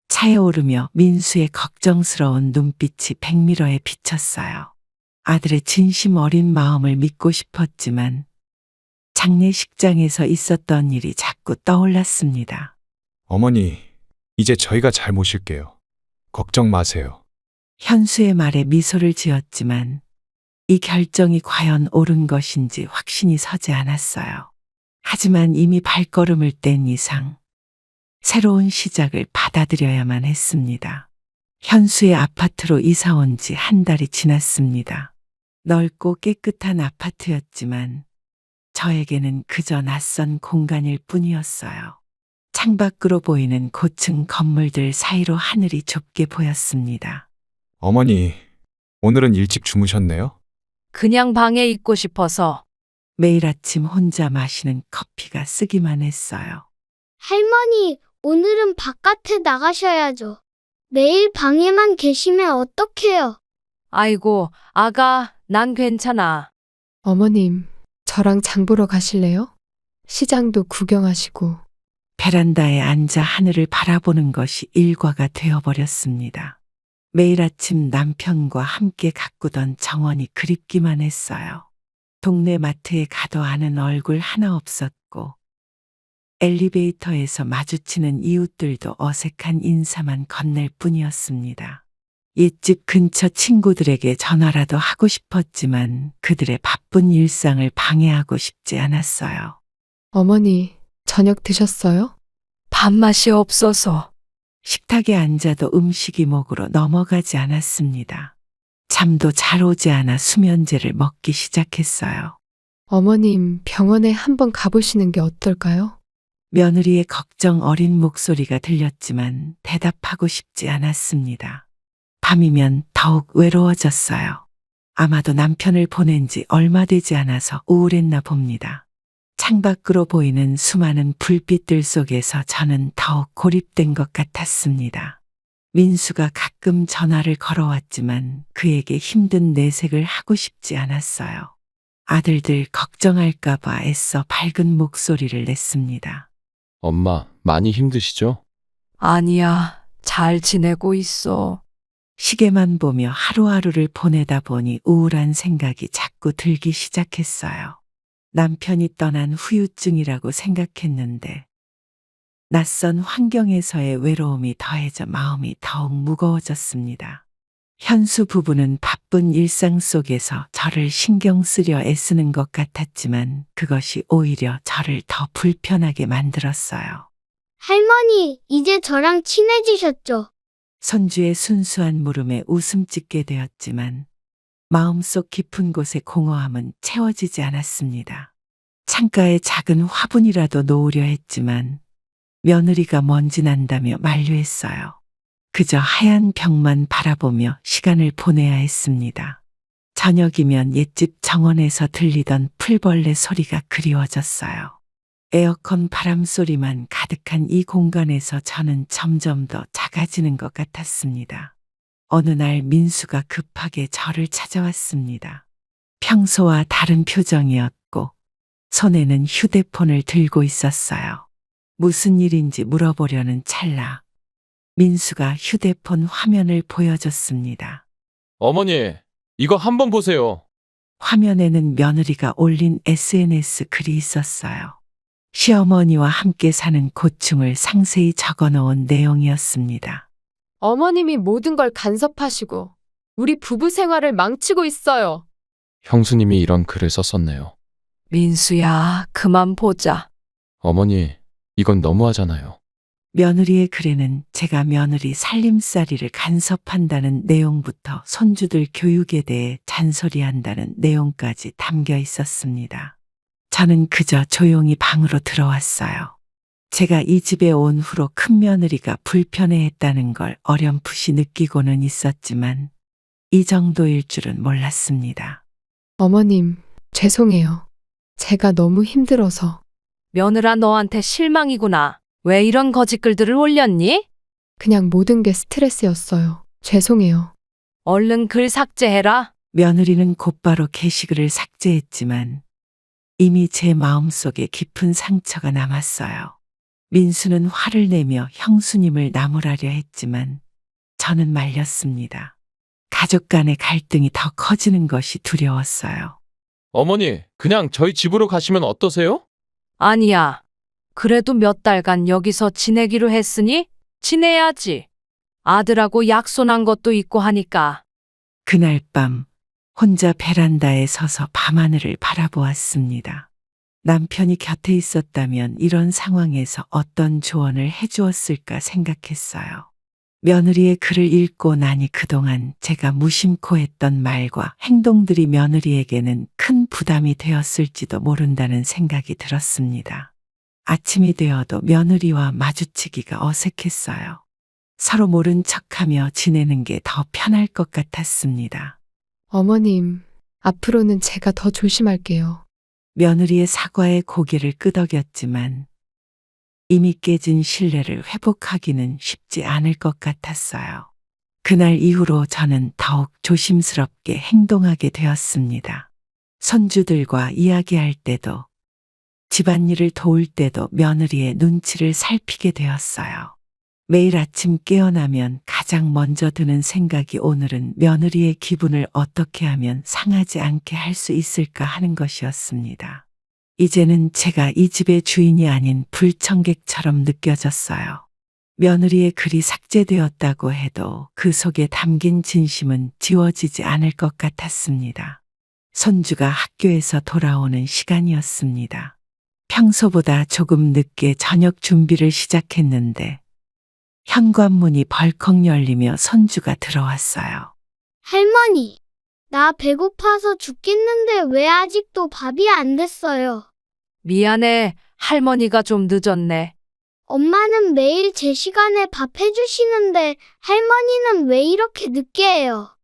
차에 오르며 민수의 걱정스러운 눈빛이 백미러에 비쳤어요. 아들의 진심 어린 마음을 믿고 싶었지만 장례식장에서 있었던 일이 자꾸 떠올랐습니다. 어머니, 이제 저희가 잘 모실게요. 걱정 마세요. 현수의 말에 미소를 지었지만 이 결정이 과연 옳은 것인지 확신이 서지 않았어요. 하지만 이미 발걸음을 뗀 이상 새로운 시작을 받아들여야만 했습니다. 현수의 아파트로 이사 온 지 한 달이 지났습니다. 넓고 깨끗한 아파트였지만 저에게는 그저 낯선 공간일 뿐이었어요. 창밖으로 보이는 고층 건물들 사이로 하늘이 좁게 보였습니다. 어머니, 오늘은 일찍 주무셨네요? 그냥 방에 있고 싶어서. 매일 아침 혼자 마시는 커피가 쓰기만 했어요. 할머니, 오늘은 바깥에 나가셔야죠. 매일 방에만 계시면 어떡해요? 아이고, 아가, 난 괜찮아. 어머님, 저랑 장 보러 가실래요? 시장도 구경하시고. 베란다에 앉아 하늘을 바라보는 것이 일과가 되어버렸습니다. 매일 아침 남편과 함께 가꾸던 정원이 그립기만 했어요. 동네 마트에 가도 아는 얼굴 하나 없었고 엘리베이터에서 마주치는 이웃들도 어색한 인사만 건넬 뿐이었습니다. 옛집 근처 친구들에게 전화라도 하고 싶었지만 그들의 바쁜 일상을 방해하고 싶지 않았어요. 어머니, 저녁 드셨어요? 밥맛이 없어서. 식탁에 앉아도 음식이 목으로 넘어가지 않았습니다. 잠도 잘 오지 않아 수면제를 먹기 시작했어요. 어머님, 병원에 한번 가보시는 게 어떨까요? 며느리의 걱정 어린 목소리가 들렸지만 대답하고 싶지 않았습니다. 밤이면 더욱 외로워졌어요. 아마도 남편을 보낸 지 얼마 되지 않아서 우울했나 봅니다. 창밖으로 보이는 수많은 불빛들 속에서 저는 더욱 고립된 것 같았습니다. 민수가 가끔 전화를 걸어왔지만 그에게 힘든 내색을 하고 싶지 않았어요. 아들들 걱정할까봐 애써 밝은 목소리를 냈습니다. 엄마, 많이 힘드시죠? 아니야, 잘 지내고 있어. 시계만 보며 하루하루를 보내다 보니 우울한 생각이 자꾸 들기 시작했어요. 남편이 떠난 후유증이라고 생각했는데 낯선 환경에서의 외로움이 더해져 마음이 더욱 무거워졌습니다. 현수 부부는 바쁜 일상 속에서 저를 신경 쓰려 애쓰는 것 같았지만 그것이 오히려 저를 더 불편하게 만들었어요. 할머니, 이제 저랑 친해지셨죠? 손주의 순수한 물음에 웃음 짓게 되었지만 마음속 깊은 곳의 공허함은 채워지지 않았습니다. 창가에 작은 화분이라도 놓으려 했지만 며느리가 먼지 난다며 만류했어요. 그저 하얀 벽만 바라보며 시간을 보내야 했습니다. 저녁이면 옛집 정원에서 들리던 풀벌레 소리가 그리워졌어요. 에어컨 바람 소리만 가득한 이 공간에서 저는 점점 더 작아지는 것 같았습니다. 어느 날 민수가 급하게 저를 찾아왔습니다. 평소와 다른 표정이었고 손에는 휴대폰을 들고 있었어요. 무슨 일인지 물어보려는 찰나 민수가 휴대폰 화면을 보여줬습니다. 어머니, 이거 한번 보세요. 화면에는 며느리가 올린 SNS 글이 있었어요. 시어머니와 함께 사는 고충을 상세히 적어놓은 내용이었습니다. 어머님이 모든 걸 간섭하시고 우리 부부 생활을 망치고 있어요. 형수님이 이런 글을 썼었네요. 민수야, 그만 보자. 어머니, 이건 너무하잖아요. 며느리의 글에는 제가 며느리 살림살이를 간섭한다는 내용부터 손주들 교육에 대해 잔소리한다는 내용까지 담겨 있었습니다. 저는 그저 조용히 방으로 들어왔어요. 제가 이 집에 온 후로 큰며느리가 불편해했다는 걸 어렴풋이 느끼고는 있었지만 이 정도일 줄은 몰랐습니다. 어머님, 죄송해요. 제가 너무 힘들어서. 며느라 너한테 실망이구나. 왜 이런 거짓글들을 올렸니? 그냥 모든 게 스트레스였어요. 죄송해요. 얼른 글 삭제해라. 며느리는 곧바로 게시글을 삭제했지만 이미 제 마음속에 깊은 상처가 남았어요. 민수는 화를 내며 형수님을 나무라려 했지만 저는 말렸습니다. 가족 간의 갈등이 더 커지는 것이 두려웠어요. 어머니, 그냥 저희 집으로 가시면 어떠세요? 아니야. 그래도 몇 달간 여기서 지내기로 했으니 지내야지. 아들하고 약속한 것도 있고 하니까. 그날 밤 혼자 베란다에 서서 밤하늘을 바라보았습니다. 남편이 곁에 있었다면 이런 상황에서 어떤 조언을 해주었을까 생각했어요. 며느리의 글을 읽고 나니 그동안 제가 무심코 했던 말과 행동들이 며느리에게는 큰 부담이 되었을지도 모른다는 생각이 들었습니다. 아침이 되어도 며느리와 마주치기가 어색했어요. 서로 모른 척하며 지내는 게 더 편할 것 같았습니다. 어머님, 앞으로는 제가 더 조심할게요. 며느리의 사과에 고개를 끄덕였지만 이미 깨진 신뢰를 회복하기는 쉽지 않을 것 같았어요. 그날 이후로 저는 더욱 조심스럽게 행동하게 되었습니다. 손주들과 이야기할 때도 집안일을 도울 때도 며느리의 눈치를 살피게 되었어요. 매일 아침 깨어나면 가장 먼저 드는 생각이 오늘은 며느리의 기분을 어떻게 하면 상하지 않게 할 수 있을까 하는 것이었습니다. 이제는 제가 이 집의 주인이 아닌 불청객처럼 느껴졌어요. 며느리의 글이 삭제되었다고 해도 그 속에 담긴 진심은 지워지지 않을 것 같았습니다. 손주가 학교에서 돌아오는 시간이었습니다. 평소보다 조금 늦게 저녁 준비를 시작했는데 현관문이 벌컥 열리며 손주가 들어왔어요. 할머니, 나 배고파서 죽겠는데 왜 아직도 밥이 안 됐어요? 미안해. 할머니가 좀 늦었네. 엄마는 매일 제 시간에 밥 해주시는데 할머니는 왜 이렇게 늦게 해요?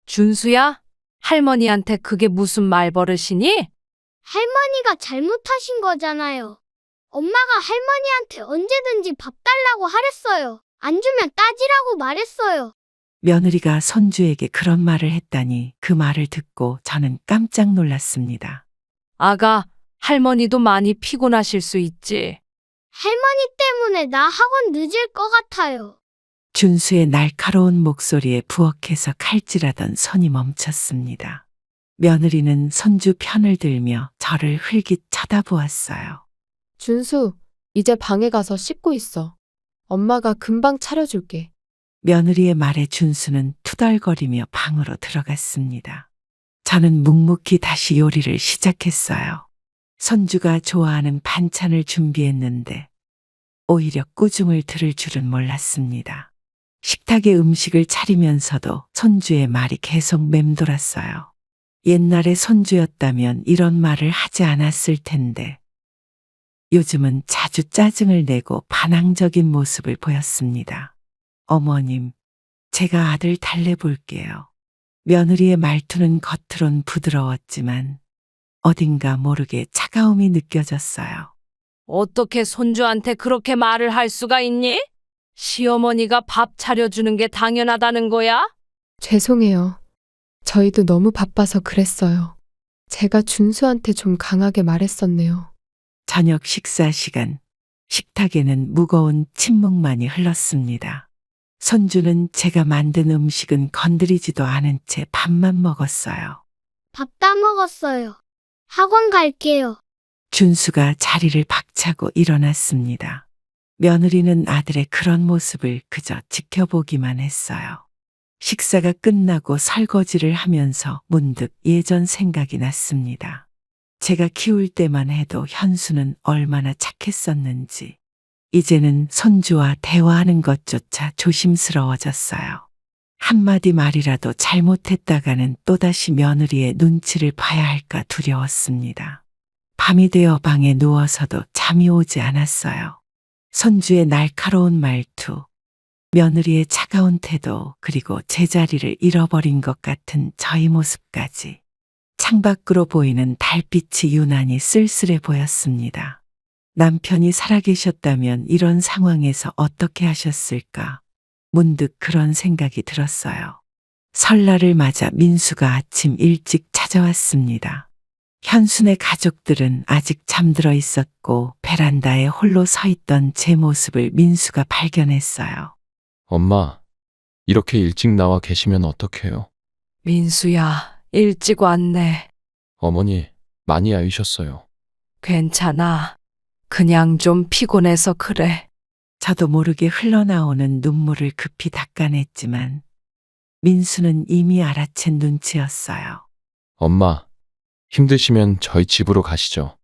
준수야? 할머니한테 그게 무슨 말버릇이니? 할머니가 잘못하신 거잖아요. 엄마가 할머니한테 언제든지 밥 달라고 하랬어요. 안 주면 따지라고 말했어요. 며느리가 손주에게 그런 말을 했다니 그 말을 듣고 저는 깜짝 놀랐습니다. 아가, 할머니도 많이 피곤하실 수 있지. 할머니 때문에 나 학원 늦을 것 같아요. 준수의 날카로운 목소리에 부엌에서 칼질하던 손이 멈췄습니다. 며느리는 손주 편을 들며 저를 흘깃 쳐다보았어요. 준수, 이제 방에 가서 씻고 있어. 엄마가 금방 차려줄게. 며느리의 말에 준수는 투덜거리며 방으로 들어갔습니다. 저는 묵묵히 다시 요리를 시작했어요. 손주가 좋아하는 반찬을 준비했는데 오히려 꾸중을 들을 줄은 몰랐습니다. 식탁에 음식을 차리면서도 손주의 말이 계속 맴돌았어요. 옛날에 손주였다면 이런 말을 하지 않았을 텐데 요즘은 자주 짜증을 내고 반항적인 모습을 보였습니다. 어머님, 제가 아들 달래볼게요. 며느리의 말투는 겉으론 부드러웠지만 어딘가 모르게 차가움이 느껴졌어요. 어떻게 손주한테 그렇게 말을 할 수가 있니? 시어머니가 밥 차려주는 게 당연하다는 거야? 죄송해요. 저희도 너무 바빠서 그랬어요. 제가 준수한테 좀 강하게 말했었네요. 저녁 식사 시간, 식탁에는 무거운 침묵만이 흘렀습니다. 손주는 제가 만든 음식은 건드리지도 않은 채 밥만 먹었어요. 밥 다 먹었어요. 학원 갈게요. 준수가 자리를 박차고 일어났습니다. 며느리는 아들의 그런 모습을 그저 지켜보기만 했어요. 식사가 끝나고 설거지를 하면서 문득 예전 생각이 났습니다. 제가 키울 때만 해도 현수는 얼마나 착했었는지, 이제는 손주와 대화하는 것조차 조심스러워졌어요. 한마디 말이라도 잘못했다가는 또다시 며느리의 눈치를 봐야 할까 두려웠습니다. 밤이 되어 방에 누워서도 잠이 오지 않았어요. 손주의 날카로운 말투, 며느리의 차가운 태도, 그리고 제자리를 잃어버린 것 같은 저희 모습까지. 창밖으로 보이는 달빛이 유난히 쓸쓸해 보였습니다. 남편이 살아계셨다면 이런 상황에서 어떻게 하셨을까? 문득 그런 생각이 들었어요. 설날을 맞아 민수가 아침 일찍 찾아왔습니다. 현순의 가족들은 아직 잠들어 있었고 베란다에 홀로 서 있던 제 모습을 민수가 발견했어요. 엄마, 이렇게 일찍 나와 계시면 어떡해요? 민수야, 일찍 왔네. 어머니, 많이 아이셨어요. 괜찮아. 그냥 좀 피곤해서 그래. 저도 모르게 흘러나오는 눈물을 급히 닦아냈지만 민수는 이미 알아챈 눈치였어요. 엄마, 힘드시면 저희 집으로 가시죠.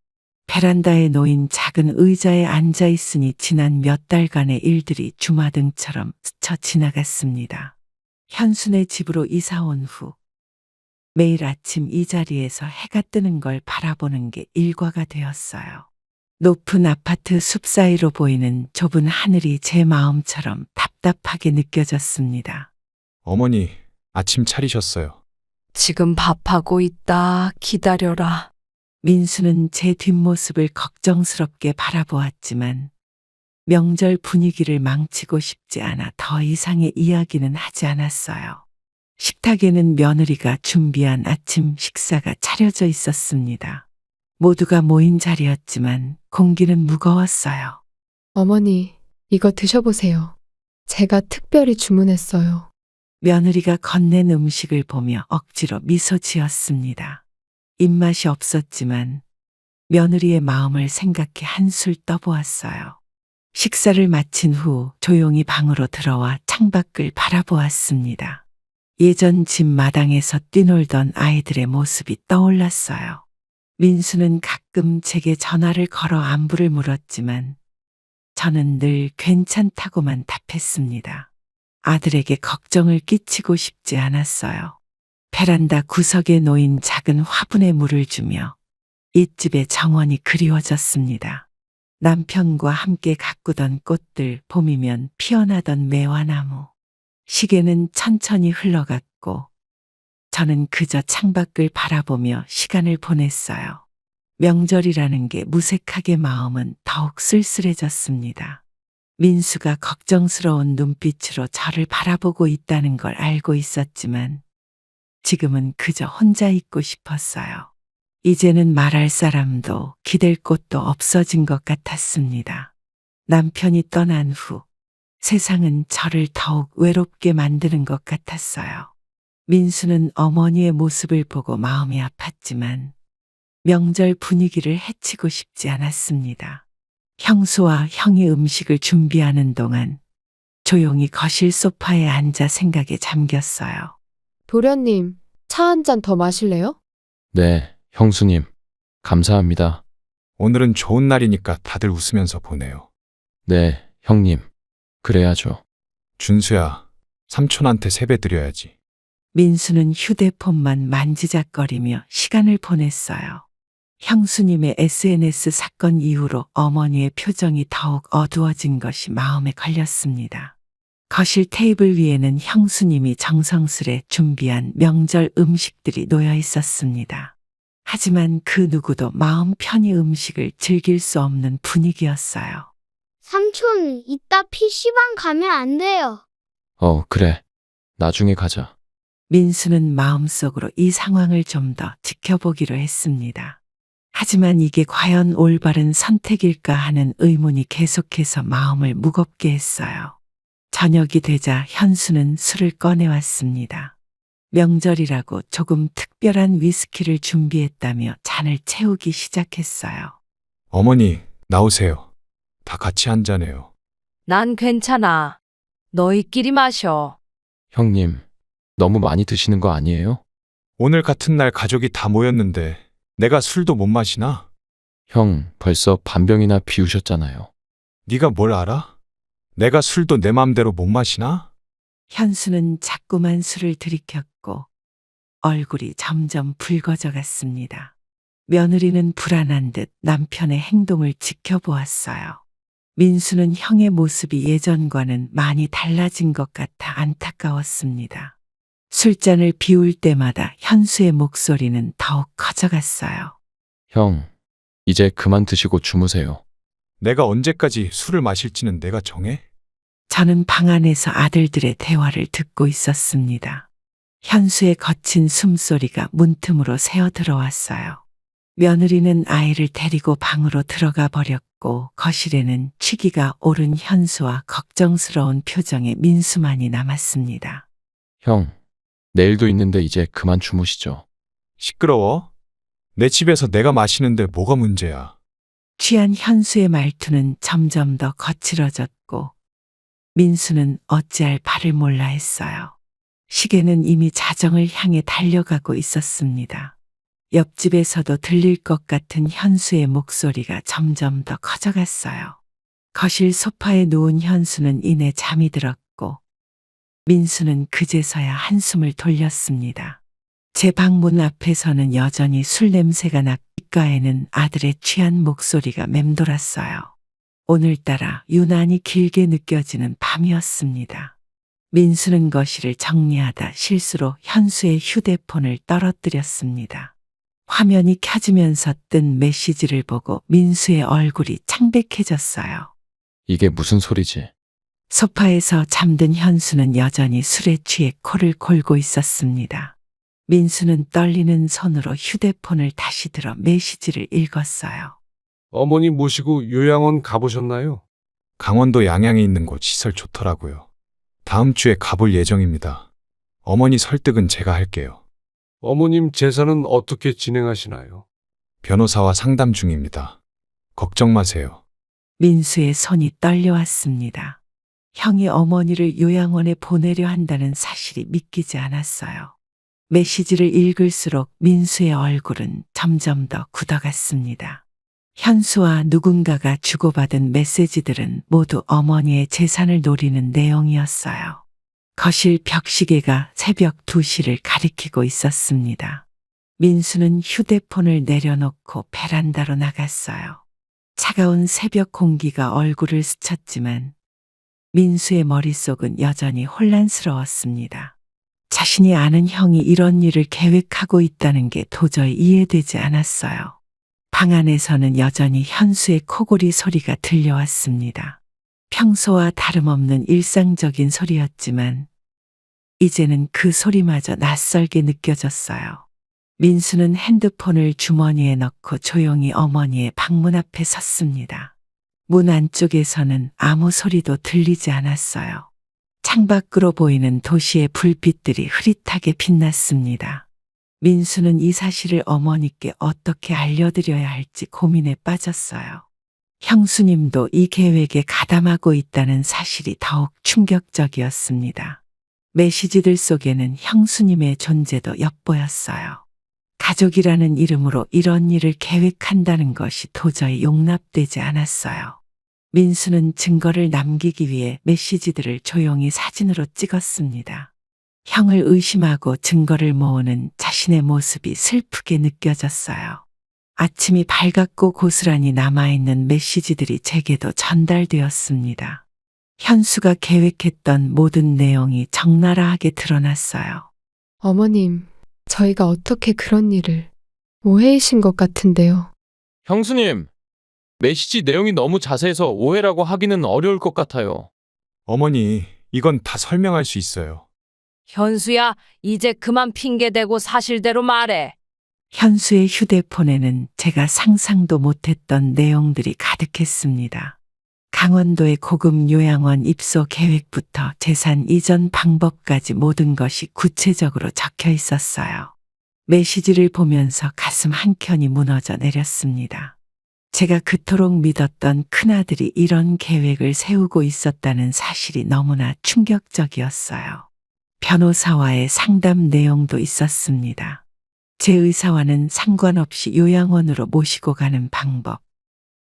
베란다에 놓인 작은 의자에 앉아 있으니 지난 몇 달간의 일들이 주마등처럼 스쳐 지나갔습니다. 현순의 집으로 이사 온 후 매일 아침 이 자리에서 해가 뜨는 걸 바라보는 게 일과가 되었어요. 높은 아파트 숲 사이로 보이는 좁은 하늘이 제 마음처럼 답답하게 느껴졌습니다. 어머니, 아침 차리셨어요. 지금 밥하고 있다. 기다려라. 민수는 제 뒷모습을 걱정스럽게 바라보았지만 명절 분위기를 망치고 싶지 않아 더 이상의 이야기는 하지 않았어요. 식탁에는 며느리가 준비한 아침 식사가 차려져 있었습니다. 모두가 모인 자리였지만 공기는 무거웠어요. 어머니, 이거 드셔보세요. 제가 특별히 주문했어요. 며느리가 건넨 음식을 보며 억지로 미소 지었습니다. 입맛이 없었지만 며느리의 마음을 생각해 한술 떠보았어요. 식사를 마친 후 조용히 방으로 들어와 창밖을 바라보았습니다. 예전 집 마당에서 뛰놀던 아이들의 모습이 떠올랐어요. 민수는 가끔 제게 전화를 걸어 안부를 물었지만 저는 늘 괜찮다고만 답했습니다. 아들에게 걱정을 끼치고 싶지 않았어요. 베란다 구석에 놓인 작은 화분에 물을 주며 잇집의 정원이 그리워졌습니다. 남편과 함께 가꾸던 꽃들, 봄이면 피어나던 매화나무. 시계는 천천히 흘러갔고 저는 그저 창밖을 바라보며 시간을 보냈어요. 명절이라는 게 무색하게 마음은 더욱 쓸쓸해졌습니다. 민수가 걱정스러운 눈빛으로 저를 바라보고 있다는 걸 알고 있었지만 지금은 그저 혼자 있고 싶었어요. 이제는 말할 사람도 기댈 곳도 없어진 것 같았습니다. 남편이 떠난 후 세상은 저를 더욱 외롭게 만드는 것 같았어요. 민수는 어머니의 모습을 보고 마음이 아팠지만 명절 분위기를 해치고 싶지 않았습니다. 형수와 형이 음식을 준비하는 동안 조용히 거실 소파에 앉아 생각에 잠겼어요. 도련님, 차 한 잔 더 마실래요? 네, 형수님. 감사합니다. 오늘은 좋은 날이니까 다들 웃으면서 보내요. 네, 형님. 그래야죠. 준수야, 삼촌한테 세배 드려야지. 민수는 휴대폰만 만지작거리며 시간을 보냈어요. 형수님의 SNS 사건 이후로 어머니의 표정이 더욱 어두워진 것이 마음에 걸렸습니다. 거실 테이블 위에는 형수님이 정성스레 준비한 명절 음식들이 놓여 있었습니다. 하지만 그 누구도 마음 편히 음식을 즐길 수 없는 분위기였어요. 삼촌, 이따 PC방 가면 안 돼요. 그래. 나중에 가자. 민수는 마음속으로 이 상황을 좀 더 지켜보기로 했습니다. 하지만 이게 과연 올바른 선택일까 하는 의문이 계속해서 마음을 무겁게 했어요. 저녁이 되자 현수는 술을 꺼내왔습니다. 명절이라고 조금 특별한 위스키를 준비했다며 잔을 채우기 시작했어요. 어머니, 나오세요. 다 같이 한잔해요. 난 괜찮아. 너희끼리 마셔. 형님, 너무 많이 드시는 거 아니에요? 오늘 같은 날 가족이 다 모였는데 내가 술도 못 마시나? 형, 벌써 반병이나 비우셨잖아요. 네가 뭘 알아? 내가 술도 내 맘대로 못 마시나? 현수는 자꾸만 술을 들이켰고 얼굴이 점점 붉어져 갔습니다. 며느리는 불안한 듯 남편의 행동을 지켜보았어요. 민수는 형의 모습이 예전과는 많이 달라진 것 같아 안타까웠습니다. 술잔을 비울 때마다 현수의 목소리는 더욱 커져갔어요. 형, 이제 그만 드시고 주무세요. 내가 언제까지 술을 마실지는 내가 정해? 저는 방 안에서 아들들의 대화를 듣고 있었습니다. 현수의 거친 숨소리가 문틈으로 새어 들어왔어요. 며느리는 아이를 데리고 방으로 들어가 버렸고 거실에는 취기가 오른 현수와 걱정스러운 표정의 민수만이 남았습니다. 형, 내일도 있는데 이제 그만 주무시죠. 시끄러워? 내 집에서 내가 마시는데 뭐가 문제야? 취한 현수의 말투는 점점 더 거칠어졌고 민수는 어찌할 바를 몰라 했어요. 시계는 이미 자정을 향해 달려가고 있었습니다. 옆집에서도 들릴 것 같은 현수의 목소리가 점점 더 커져갔어요. 거실 소파에 누운 현수는 이내 잠이 들었고 민수는 그제서야 한숨을 돌렸습니다. 제 방문 앞에서는 여전히 술 냄새가 나 귓가에는 아들의 취한 목소리가 맴돌았어요. 오늘따라 유난히 길게 느껴지는 밤이었습니다. 민수는 거실을 정리하다 실수로 현수의 휴대폰을 떨어뜨렸습니다. 화면이 켜지면서 뜬 메시지를 보고 민수의 얼굴이 창백해졌어요. 이게 무슨 소리지? 소파에서 잠든 현수는 여전히 술에 취해 코를 골고 있었습니다. 민수는 떨리는 손으로 휴대폰을 다시 들어 메시지를 읽었어요. 어머니 모시고 요양원 가보셨나요? 강원도 양양에 있는 곳 시설 좋더라고요. 다음 주에 가볼 예정입니다. 어머니 설득은 제가 할게요. 어머님 재산은 어떻게 진행하시나요? 변호사와 상담 중입니다. 걱정 마세요. 민수의 손이 떨려왔습니다. 형이 어머니를 요양원에 보내려 한다는 사실이 믿기지 않았어요. 메시지를 읽을수록 민수의 얼굴은 점점 더 굳어갔습니다. 현수와 누군가가 주고받은 메시지들은 모두 어머니의 재산을 노리는 내용이었어요. 거실 벽시계가 새벽 2시를 가리키고 있었습니다. 민수는 휴대폰을 내려놓고 베란다로 나갔어요. 차가운 새벽 공기가 얼굴을 스쳤지만 민수의 머릿속은 여전히 혼란스러웠습니다. 자신이 아는 형이 이런 일을 계획하고 있다는 게 도저히 이해되지 않았어요. 방 안에서는 여전히 현수의 코골이 소리가 들려왔습니다. 평소와 다름없는 일상적인 소리였지만 이제는 그 소리마저 낯설게 느껴졌어요. 민수는 핸드폰을 주머니에 넣고 조용히 어머니의 방문 앞에 섰습니다. 문 안쪽에서는 아무 소리도 들리지 않았어요. 창밖으로 보이는 도시의 불빛들이 흐릿하게 빛났습니다. 민수는 이 사실을 어머니께 어떻게 알려드려야 할지 고민에 빠졌어요. 형수님도 이 계획에 가담하고 있다는 사실이 더욱 충격적이었습니다. 메시지들 속에는 형수님의 존재도 엿보였어요. 가족이라는 이름으로 이런 일을 계획한다는 것이 도저히 용납되지 않았어요. 민수는 증거를 남기기 위해 메시지들을 조용히 사진으로 찍었습니다. 형을 의심하고 증거를 모으는 자신의 모습이 슬프게 느껴졌어요. 아침이 밝았고 고스란히 남아있는 메시지들이 제게도 전달되었습니다. 현수가 계획했던 모든 내용이 적나라하게 드러났어요. 어머님, 저희가 어떻게 그런 일을 오해이신 것 같은데요. 형수님, 메시지 내용이 너무 자세해서 오해라고 하기는 어려울 것 같아요. 어머니, 이건 다 설명할 수 있어요. 현수야, 이제 그만 핑계대고 사실대로 말해. 현수의 휴대폰에는 제가 상상도 못했던 내용들이 가득했습니다. 강원도의 고급 요양원 입소 계획부터 재산 이전 방법까지 모든 것이 구체적으로 적혀 있었어요. 메시지를 보면서 가슴 한켠이 무너져 내렸습니다. 제가 그토록 믿었던 큰아들이 이런 계획을 세우고 있었다는 사실이 너무나 충격적이었어요. 변호사와의 상담 내용도 있었습니다. 제 의사와는 상관없이 요양원으로 모시고 가는 방법,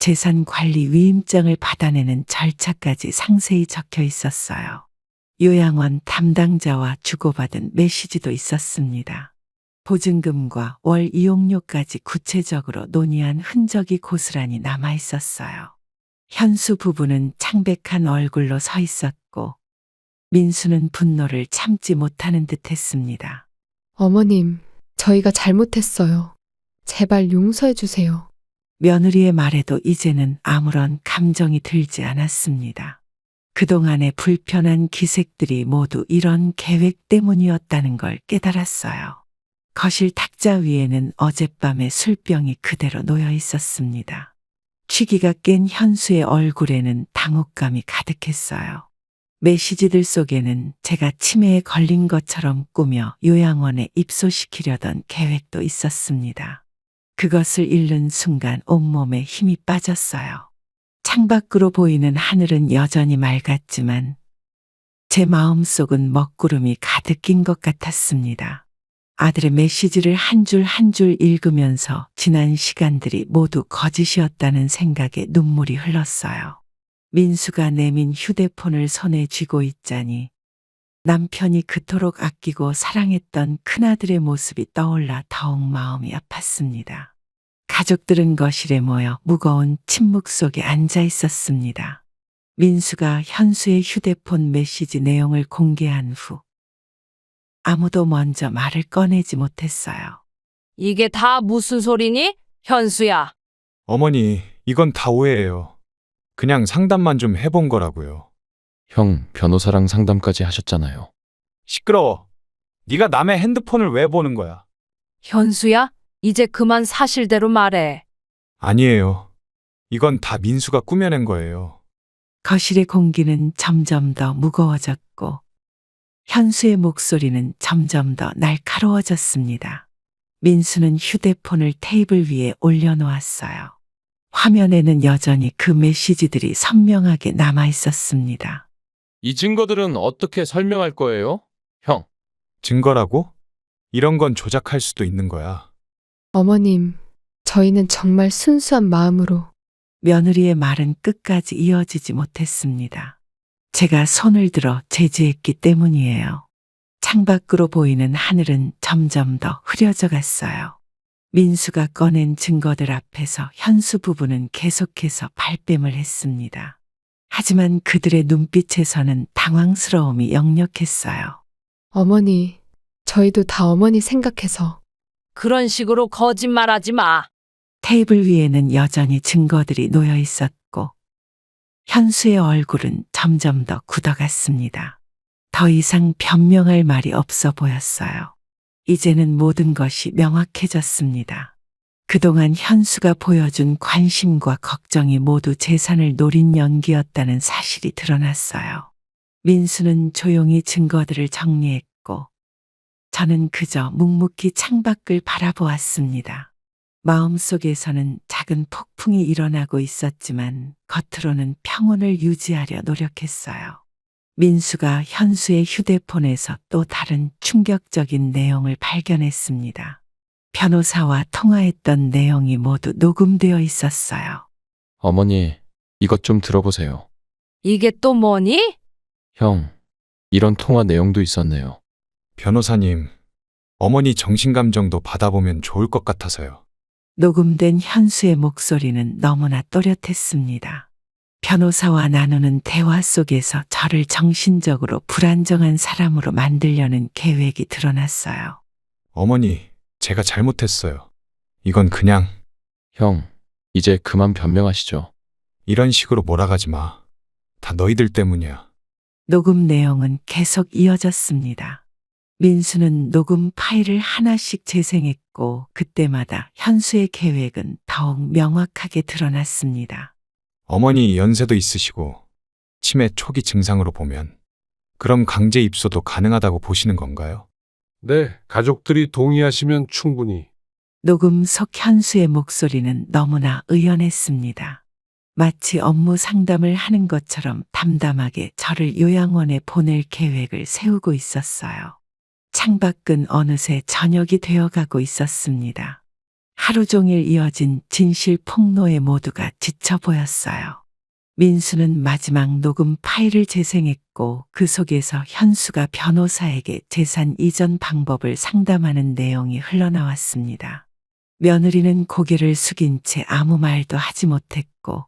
재산 관리 위임장을 받아내는 절차까지 상세히 적혀 있었어요. 요양원 담당자와 주고받은 메시지도 있었습니다. 보증금과 월 이용료까지 구체적으로 논의한 흔적이 고스란히 남아 있었어요. 현수 부부는 창백한 얼굴로 서 있었고 민수는 분노를 참지 못하는 듯 했습니다. 어머님, 저희가 잘못했어요. 제발 용서해 주세요. 며느리의 말에도 이제는 아무런 감정이 들지 않았습니다. 그동안의 불편한 기색들이 모두 이런 계획 때문이었다는 걸 깨달았어요. 거실 탁자 위에는 어젯밤의 술병이 그대로 놓여 있었습니다. 취기가 깬 현수의 얼굴에는 당혹감이 가득했어요. 메시지들 속에는 제가 치매에 걸린 것처럼 꾸며 요양원에 입소시키려던 계획도 있었습니다. 그것을 읽는 순간 온몸에 힘이 빠졌어요. 창밖으로 보이는 하늘은 여전히 맑았지만 제 마음속은 먹구름이 가득 낀 것 같았습니다. 아들의 메시지를 한 줄 한 줄 읽으면서 지난 시간들이 모두 거짓이었다는 생각에 눈물이 흘렀어요. 민수가 내민 휴대폰을 손에 쥐고 있자니 남편이 그토록 아끼고 사랑했던 큰아들의 모습이 떠올라 더욱 마음이 아팠습니다. 가족들은 거실에 모여 무거운 침묵 속에 앉아 있었습니다. 민수가 현수의 휴대폰 메시지 내용을 공개한 후 아무도 먼저 말을 꺼내지 못했어요. 이게 다 무슨 소리니? 현수야. 어머니, 이건 다 오해예요. 그냥 상담만 좀 해본 거라고요. 형, 변호사랑 상담까지 하셨잖아요. 시끄러워. 네가 남의 핸드폰을 왜 보는 거야? 현수야, 이제 그만 사실대로 말해. 아니에요. 이건 다 민수가 꾸며낸 거예요. 거실의 공기는 점점 더 무거워졌고 현수의 목소리는 점점 더 날카로워졌습니다. 민수는 휴대폰을 테이블 위에 올려놓았어요. 화면에는 여전히 그 메시지들이 선명하게 남아 있었습니다. 이 증거들은 어떻게 설명할 거예요? 형. 증거라고? 이런 건 조작할 수도 있는 거야. 어머님, 저희는 정말 순수한 마음으로. 며느리의 말은 끝까지 이어지지 못했습니다. 제가 손을 들어 제지했기 때문이에요. 창밖으로 보이는 하늘은 점점 더 흐려져 갔어요. 민수가 꺼낸 증거들 앞에서 현수 부부는 계속해서 발뺌을 했습니다. 하지만 그들의 눈빛에서는 당황스러움이 역력했어요. 어머니, 저희도 다 어머니 생각해서. 그런 식으로 거짓말하지 마. 테이블 위에는 여전히 증거들이 놓여 있었고 현수의 얼굴은 점점 더 굳어갔습니다. 더 이상 변명할 말이 없어 보였어요. 이제는 모든 것이 명확해졌습니다. 그동안 현수가 보여준 관심과 걱정이 모두 재산을 노린 연기였다는 사실이 드러났어요. 민수는 조용히 증거들을 정리했고 저는 그저 묵묵히 창밖을 바라보았습니다. 마음속에서는 작은 폭풍이 일어나고 있었지만 겉으로는 평온을 유지하려 노력했어요. 민수가 현수의 휴대폰에서 또 다른 충격적인 내용을 발견했습니다. 변호사와 통화했던 내용이 모두 녹음되어 있었어요. 어머니, 이것 좀 들어보세요. 이게 또 뭐니? 형, 이런 통화 내용도 있었네요. 변호사님, 어머니 정신감정도 받아보면 좋을 것 같아서요. 녹음된 현수의 목소리는 너무나 또렷했습니다. 변호사와 나누는 대화 속에서 저를 정신적으로 불안정한 사람으로 만들려는 계획이 드러났어요. 어머니, 제가 잘못했어요. 이건 그냥 형, 이제 그만 변명하시죠. 이런 식으로 몰아가지 마. 다 너희들 때문이야. 녹음 내용은 계속 이어졌습니다. 민수는 녹음 파일을 하나씩 재생했고 그때마다 현수의 계획은 더욱 명확하게 드러났습니다. 어머니 연세도 있으시고 치매 초기 증상으로 보면 그럼 강제 입소도 가능하다고 보시는 건가요? 네, 가족들이 동의하시면 충분히. 녹음 속 현수의 목소리는 너무나 의연했습니다. 마치 업무 상담을 하는 것처럼 담담하게 저를 요양원에 보낼 계획을 세우고 있었어요. 창밖은 어느새 저녁이 되어가고 있었습니다. 하루 종일 이어진 진실 폭로에 모두가 지쳐 보였어요. 민수는 마지막 녹음 파일을 재생했고 그 속에서 현수가 변호사에게 재산 이전 방법을 상담하는 내용이 흘러나왔습니다. 며느리는 고개를 숙인 채 아무 말도 하지 못했고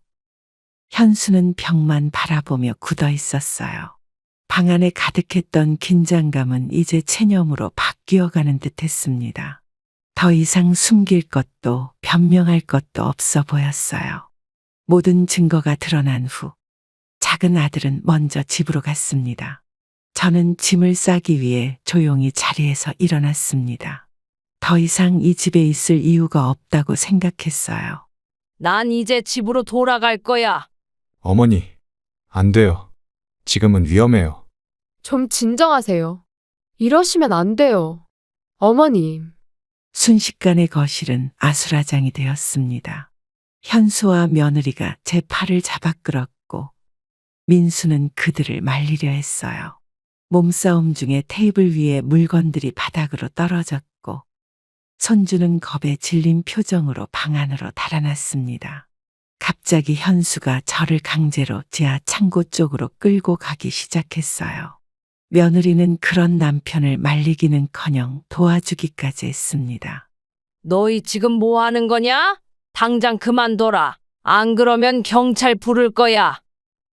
현수는 벽만 바라보며 굳어 있었어요. 방 안에 가득했던 긴장감은 이제 체념으로 바뀌어가는 듯했습니다. 더 이상 숨길 것도 변명할 것도 없어 보였어요. 모든 증거가 드러난 후 작은 아들은 먼저 집으로 갔습니다. 저는 짐을 싸기 위해 조용히 자리에서 일어났습니다. 더 이상 이 집에 있을 이유가 없다고 생각했어요. 난 이제 집으로 돌아갈 거야. 어머니, 안 돼요. 지금은 위험해요. 좀 진정하세요. 이러시면 안 돼요. 어머님, 순식간에 거실은 아수라장이 되었습니다. 현수와 며느리가 제 팔을 잡아 끌었고 민수는 그들을 말리려 했어요. 몸싸움 중에 테이블 위에 물건들이 바닥으로 떨어졌고 손주는 겁에 질린 표정으로 방 안으로 달아났습니다. 갑자기 현수가 저를 강제로 지하 창고 쪽으로 끌고 가기 시작했어요. 며느리는 그런 남편을 말리기는커녕 도와주기까지 했습니다. 너희 지금 뭐 하는 거냐? 당장 그만둬라. 안 그러면 경찰 부를 거야.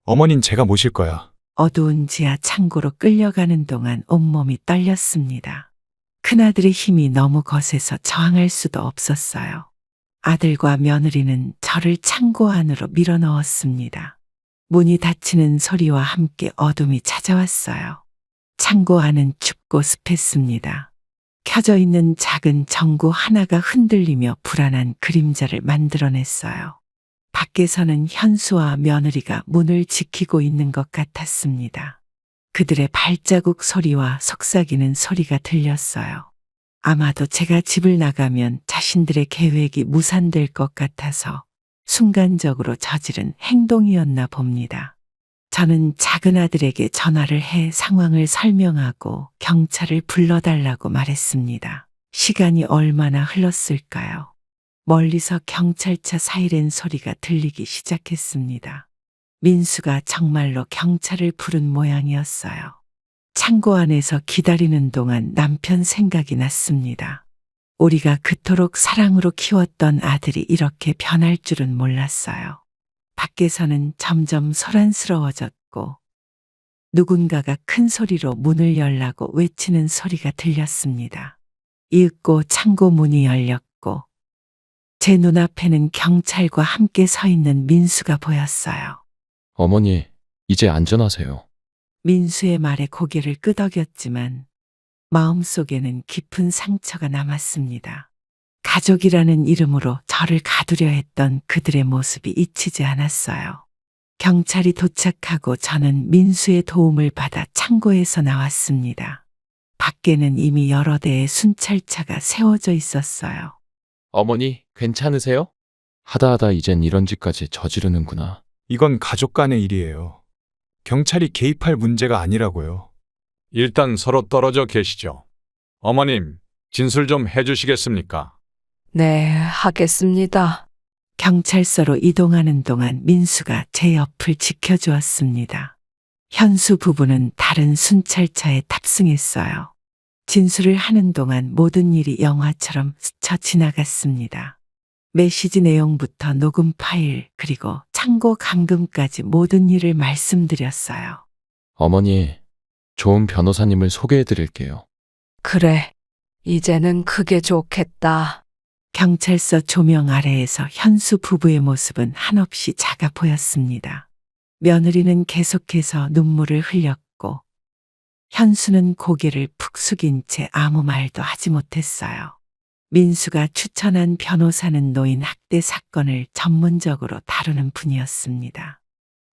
어머닌 제가 모실 거야. 어두운 지하 창고로 끌려가는 동안 온몸이 떨렸습니다. 큰아들의 힘이 너무 거세서 저항할 수도 없었어요. 아들과 며느리는 저를 창고 안으로 밀어넣었습니다. 문이 닫히는 소리와 함께 어둠이 찾아왔어요. 창고 안은 춥고 습했습니다. 켜져 있는 작은 전구 하나가 흔들리며 불안한 그림자를 만들어냈어요. 밖에서는 현수와 며느리가 문을 지키고 있는 것 같았습니다. 그들의 발자국 소리와 속삭이는 소리가 들렸어요. 아마도 제가 집을 나가면 자신들의 계획이 무산될 것 같아서 순간적으로 저지른 행동이었나 봅니다. 저는 작은 아들에게 전화를 해 상황을 설명하고 경찰을 불러달라고 말했습니다. 시간이 얼마나 흘렀을까요? 멀리서 경찰차 사이렌 소리가 들리기 시작했습니다. 민수가 정말로 경찰을 부른 모양이었어요. 창고 안에서 기다리는 동안 남편 생각이 났습니다. 우리가 그토록 사랑으로 키웠던 아들이 이렇게 변할 줄은 몰랐어요. 밖에서는 점점 소란스러워졌고 누군가가 큰 소리로 문을 열라고 외치는 소리가 들렸습니다. 이윽고 창고 문이 열렸고 제 눈앞에는 경찰과 함께 서 있는 민수가 보였어요. 어머니, 이제 안전하세요. 민수의 말에 고개를 끄덕였지만 마음속에는 깊은 상처가 남았습니다. 가족이라는 이름으로 저를 가두려 했던 그들의 모습이 잊히지 않았어요. 경찰이 도착하고 저는 민수의 도움을 받아 창고에서 나왔습니다. 밖에는 이미 여러 대의 순찰차가 세워져 있었어요. 어머니, 괜찮으세요? 하다 이젠 이런 짓까지 저지르는구나. 이건 가족 간의 일이에요. 경찰이 개입할 문제가 아니라고요. 일단 서로 떨어져 계시죠. 어머님, 진술 좀 해주시겠습니까? 네, 하겠습니다. 경찰서로 이동하는 동안 민수가 제 옆을 지켜주었습니다. 현수 부부는 다른 순찰차에 탑승했어요. 진술을 하는 동안 모든 일이 영화처럼 스쳐 지나갔습니다. 메시지 내용부터 녹음 파일 그리고 창고 감금까지 모든 일을 말씀드렸어요. 어머니, 좋은 변호사님을 소개해 드릴게요. 그래, 이제는 그게 좋겠다. 경찰서 조명 아래에서 현수 부부의 모습은 한없이 작아 보였습니다. 며느리는 계속해서 눈물을 흘렸고 현수는 고개를 푹 숙인 채 아무 말도 하지 못했어요. 민수가 추천한 변호사는 노인 학대 사건을 전문적으로 다루는 분이었습니다.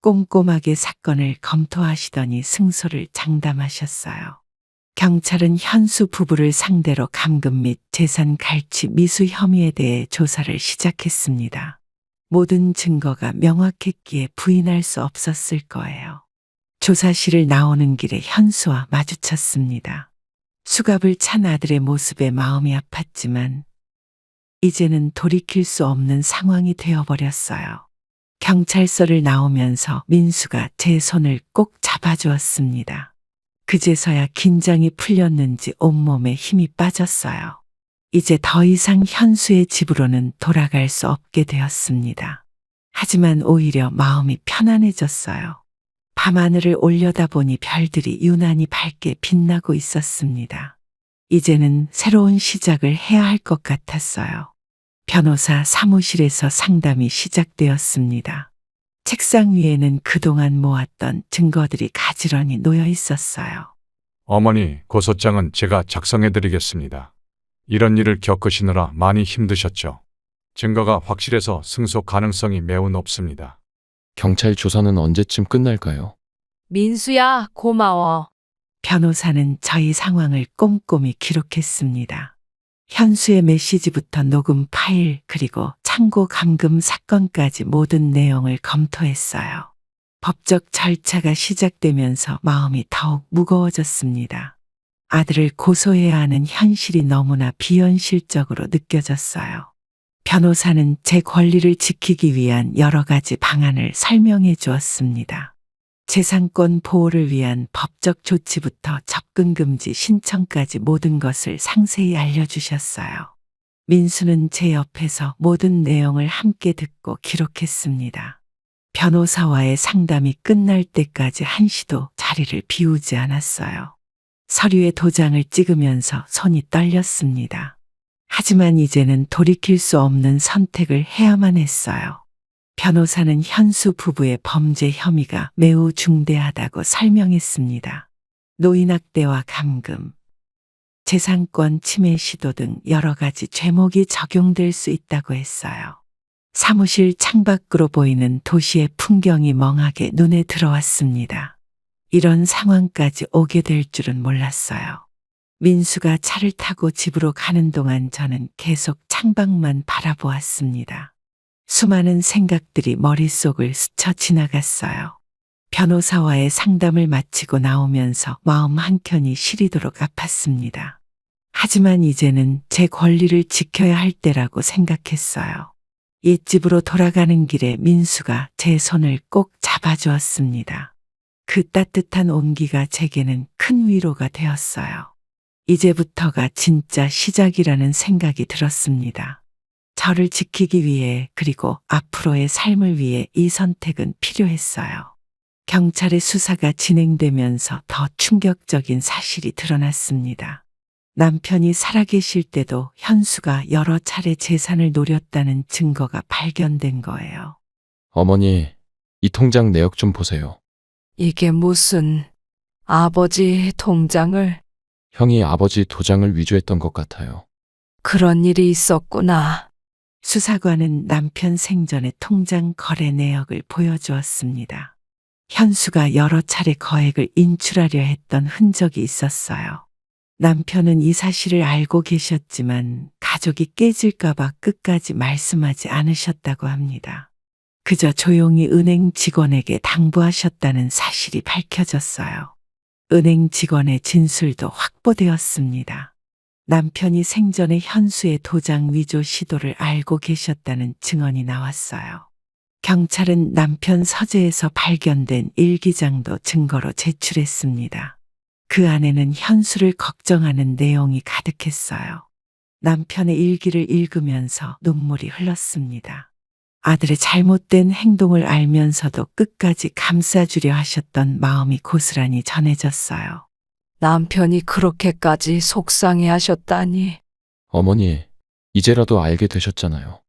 꼼꼼하게 사건을 검토하시더니 승소를 장담하셨어요. 경찰은 현수 부부를 상대로 감금 및 재산 갈취 미수 혐의에 대해 조사를 시작했습니다. 모든 증거가 명확했기에 부인할 수 없었을 거예요. 조사실을 나오는 길에 현수와 마주쳤습니다. 수갑을 찬 아들의 모습에 마음이 아팠지만 이제는 돌이킬 수 없는 상황이 되어버렸어요. 경찰서를 나오면서 민수가 제 손을 꼭 잡아주었습니다. 그제서야 긴장이 풀렸는지 온몸에 힘이 빠졌어요. 이제 더 이상 현수의 집으로는 돌아갈 수 없게 되었습니다. 하지만 오히려 마음이 편안해졌어요. 밤하늘을 올려다보니 별들이 유난히 밝게 빛나고 있었습니다. 이제는 새로운 시작을 해야 할 것 같았어요. 변호사 사무실에서 상담이 시작되었습니다. 책상 위에는 그동안 모았던 증거들이 가지런히 놓여 있었어요. 어머니, 고소장은 제가 작성해 드리겠습니다. 이런 일을 겪으시느라 많이 힘드셨죠. 증거가 확실해서 승소 가능성이 매우 높습니다. 경찰 조사는 언제쯤 끝날까요? 민수야, 고마워. 변호사는 저희 상황을 꼼꼼히 기록했습니다. 현수의 메시지부터 녹음 파일 그리고 창고 감금 사건까지 모든 내용을 검토했어요. 법적 절차가 시작되면서 마음이 더욱 무거워졌습니다. 아들을 고소해야 하는 현실이 너무나 비현실적으로 느껴졌어요. 변호사는 제 권리를 지키기 위한 여러 가지 방안을 설명해 주었습니다. 재산권 보호를 위한 법적 조치부터 접근 금지 신청까지 모든 것을 상세히 알려주셨어요. 민수는 제 옆에서 모든 내용을 함께 듣고 기록했습니다. 변호사와의 상담이 끝날 때까지 한시도 자리를 비우지 않았어요. 서류에 도장을 찍으면서 손이 떨렸습니다. 하지만 이제는 돌이킬 수 없는 선택을 해야만 했어요. 변호사는 현수 부부의 범죄 혐의가 매우 중대하다고 설명했습니다. 노인학대와 감금, 재산권 침해 시도 등 여러 가지 죄목이 적용될 수 있다고 했어요. 사무실 창밖으로 보이는 도시의 풍경이 멍하게 눈에 들어왔습니다. 이런 상황까지 오게 될 줄은 몰랐어요. 민수가 차를 타고 집으로 가는 동안 저는 계속 창밖만 바라보았습니다. 수많은 생각들이 머릿속을 스쳐 지나갔어요. 변호사와의 상담을 마치고 나오면서 마음 한켠이 시리도록 아팠습니다. 하지만 이제는 제 권리를 지켜야 할 때라고 생각했어요. 옛집으로 돌아가는 길에 민수가 제 손을 꼭 잡아주었습니다. 그 따뜻한 온기가 제게는 큰 위로가 되었어요. 이제부터가 진짜 시작이라는 생각이 들었습니다. 저를 지키기 위해 그리고 앞으로의 삶을 위해 이 선택은 필요했어요. 경찰의 수사가 진행되면서 더 충격적인 사실이 드러났습니다. 남편이 살아계실 때도 현수가 여러 차례 재산을 노렸다는 증거가 발견된 거예요. 어머니, 이 통장 내역 좀 보세요. 이게 무슨 아버지 통장을? 형이 아버지 도장을 위조했던 것 같아요. 그런 일이 있었구나. 수사관은 남편 생전의 통장 거래 내역을 보여주었습니다. 현수가 여러 차례 거액을 인출하려 했던 흔적이 있었어요. 남편은 이 사실을 알고 계셨지만 가족이 깨질까봐 끝까지 말씀하지 않으셨다고 합니다. 그저 조용히 은행 직원에게 당부하셨다는 사실이 밝혀졌어요. 은행 직원의 진술도 확보되었습니다. 남편이 생전에 현수의 도장 위조 시도를 알고 계셨다는 증언이 나왔어요. 경찰은 남편 서재에서 발견된 일기장도 증거로 제출했습니다. 그 안에는 현수를 걱정하는 내용이 가득했어요. 남편의 일기를 읽으면서 눈물이 흘렀습니다. 아들의 잘못된 행동을 알면서도 끝까지 감싸주려 하셨던 마음이 고스란히 전해졌어요. 남편이 그렇게까지 속상해 하셨다니. 어머니, 이제라도 알게 되셨잖아요.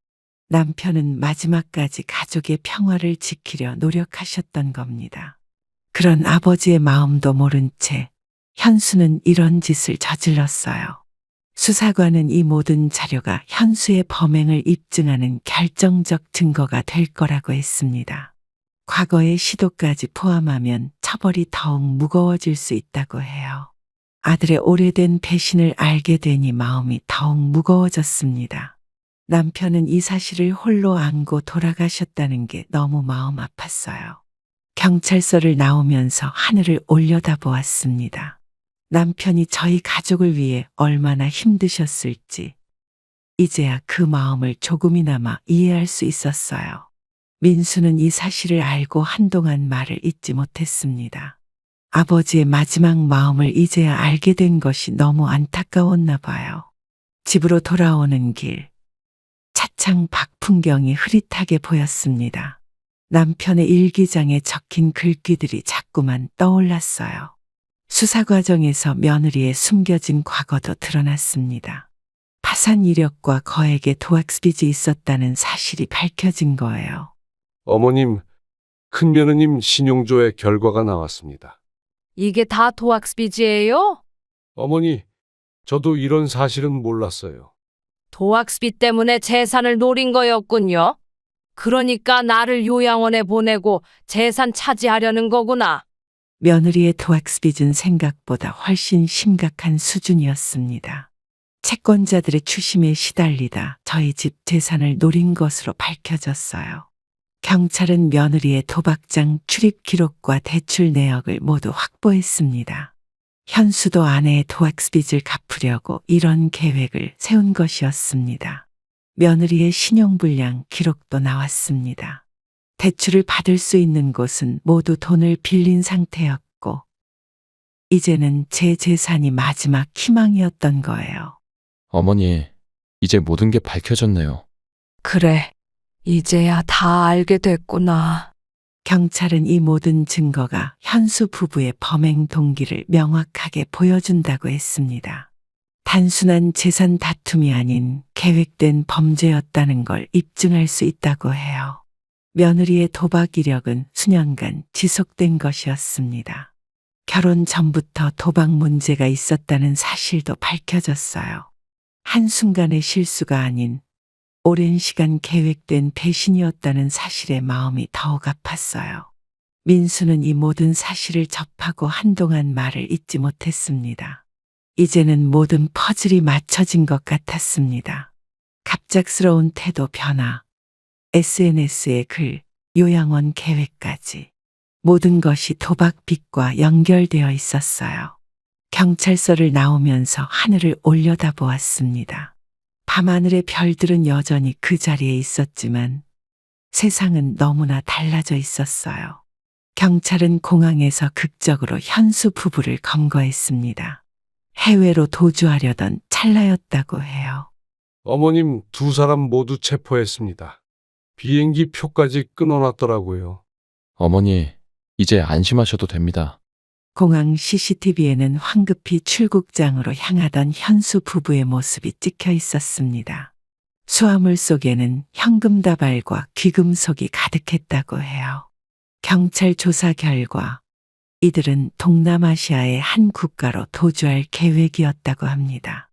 남편은 마지막까지 가족의 평화를 지키려 노력하셨던 겁니다. 그런 아버지의 마음도 모른 채 현수는 이런 짓을 저질렀어요. 수사관은 이 모든 자료가 현수의 범행을 입증하는 결정적 증거가 될 거라고 했습니다. 과거의 시도까지 포함하면 처벌이 더욱 무거워질 수 있다고 해요. 아들의 오래된 배신을 알게 되니 마음이 더욱 무거워졌습니다. 남편은 이 사실을 홀로 안고 돌아가셨다는 게 너무 마음 아팠어요. 경찰서를 나오면서 하늘을 올려다보았습니다. 남편이 저희 가족을 위해 얼마나 힘드셨을지, 이제야 그 마음을 조금이나마 이해할 수 있었어요. 민수는 이 사실을 알고 한동안 말을 잇지 못했습니다. 아버지의 마지막 마음을 이제야 알게 된 것이 너무 안타까웠나 봐요. 집으로 돌아오는 길, 차창 밖 풍경이 흐릿하게 보였습니다. 남편의 일기장에 적힌 글귀들이 자꾸만 떠올랐어요. 수사 과정에서 며느리의 숨겨진 과거도 드러났습니다. 파산 이력과 거액의 도학스빚이 있었다는 사실이 밝혀진 거예요. 어머님, 큰며느님 신용조회 결과가 나왔습니다. 이게 다 도학스빚이에요? 어머니, 저도 이런 사실은 몰랐어요. 도학스빚 때문에 재산을 노린 거였군요. 그러니까 나를 요양원에 보내고 재산 차지하려는 거구나. 며느리의 도학스빚은 생각보다 훨씬 심각한 수준이었습니다. 채권자들의 추심에 시달리다 저희 집 재산을 노린 것으로 밝혀졌어요. 경찰은 며느리의 도박장 출입 기록과 대출 내역을 모두 확보했습니다. 현수도 아내의 도학스빚을 갚으려고 이런 계획을 세운 것이었습니다. 며느리의 신용불량 기록도 나왔습니다. 대출을 받을 수 있는 곳은 모두 돈을 빌린 상태였고, 이제는 제 재산이 마지막 희망이었던 거예요. 어머니, 이제 모든 게 밝혀졌네요. 그래, 이제야 다 알게 됐구나. 경찰은 이 모든 증거가 현수 부부의 범행 동기를 명확하게 보여준다고 했습니다. 단순한 재산 다툼이 아닌 계획된 범죄였다는 걸 입증할 수 있다고 해요. 며느리의 도박 이력은 수년간 지속된 것이었습니다. 결혼 전부터 도박 문제가 있었다는 사실도 밝혀졌어요. 한순간의 실수가 아닌 오랜 시간 계획된 배신이었다는 사실에 마음이 더욱 아팠어요. 민수는 이 모든 사실을 접하고 한동안 말을 잇지 못했습니다. 이제는 모든 퍼즐이 맞춰진 것 같았습니다. 갑작스러운 태도 변화, SNS의 글, 요양원 계획까지 모든 것이 도박빚과 연결되어 있었어요. 경찰서를 나오면서 하늘을 올려다보았습니다. 밤하늘의 별들은 여전히 그 자리에 있었지만 세상은 너무나 달라져 있었어요. 경찰은 공항에서 극적으로 현수 부부를 검거했습니다. 해외로 도주하려던 찰나였다고 해요. 어머님 두 사람 모두 체포했습니다. 비행기 표까지 끊어놨더라고요. 어머니, 이제 안심하셔도 됩니다. 공항 CCTV에는 황급히 출국장으로 향하던 현수 부부의 모습이 찍혀 있었습니다. 수화물 속에는 현금 다발과 귀금속이 가득했다고 해요. 경찰 조사 결과 이들은 동남아시아의 한 국가로 도주할 계획이었다고 합니다.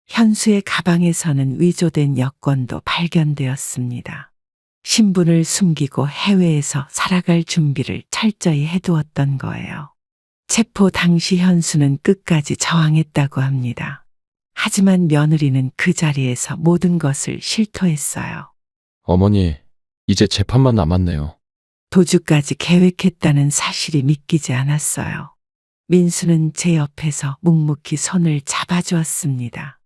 현수의 가방에서는 위조된 여권도 발견되었습니다. 신분을 숨기고 해외에서 살아갈 준비를 철저히 해두었던 거예요. 체포 당시 현수는 끝까지 저항했다고 합니다. 하지만 며느리는 그 자리에서 모든 것을 실토했어요. 어머니, 이제 재판만 남았네요. 도주까지 계획했다는 사실이 믿기지 않았어요. 민수는 제 옆에서 묵묵히 손을 잡아주었습니다.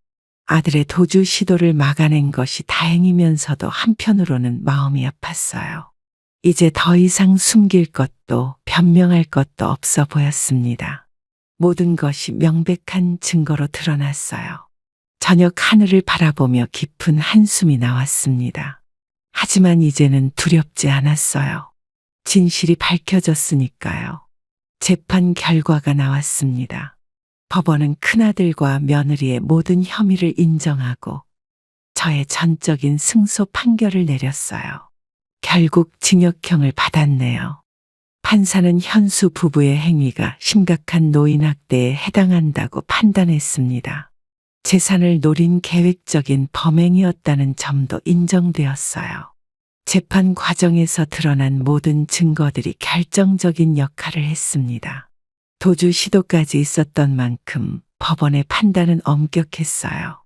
아들의 도주 시도를 막아낸 것이 다행이면서도 한편으로는 마음이 아팠어요. 이제 더 이상 숨길 것도 변명할 것도 없어 보였습니다. 모든 것이 명백한 증거로 드러났어요. 저녁 하늘을 바라보며 깊은 한숨이 나왔습니다. 하지만 이제는 두렵지 않았어요. 진실이 밝혀졌으니까요. 재판 결과가 나왔습니다. 법원은 큰아들과 며느리의 모든 혐의를 인정하고 저의 전적인 승소 판결을 내렸어요. 결국 징역형을 받았네요. 판사는 현수 부부의 행위가 심각한 노인학대에 해당한다고 판단했습니다. 재산을 노린 계획적인 범행이었다는 점도 인정되었어요. 재판 과정에서 드러난 모든 증거들이 결정적인 역할을 했습니다. 도주 시도까지 있었던 만큼 법원의 판단은 엄격했어요.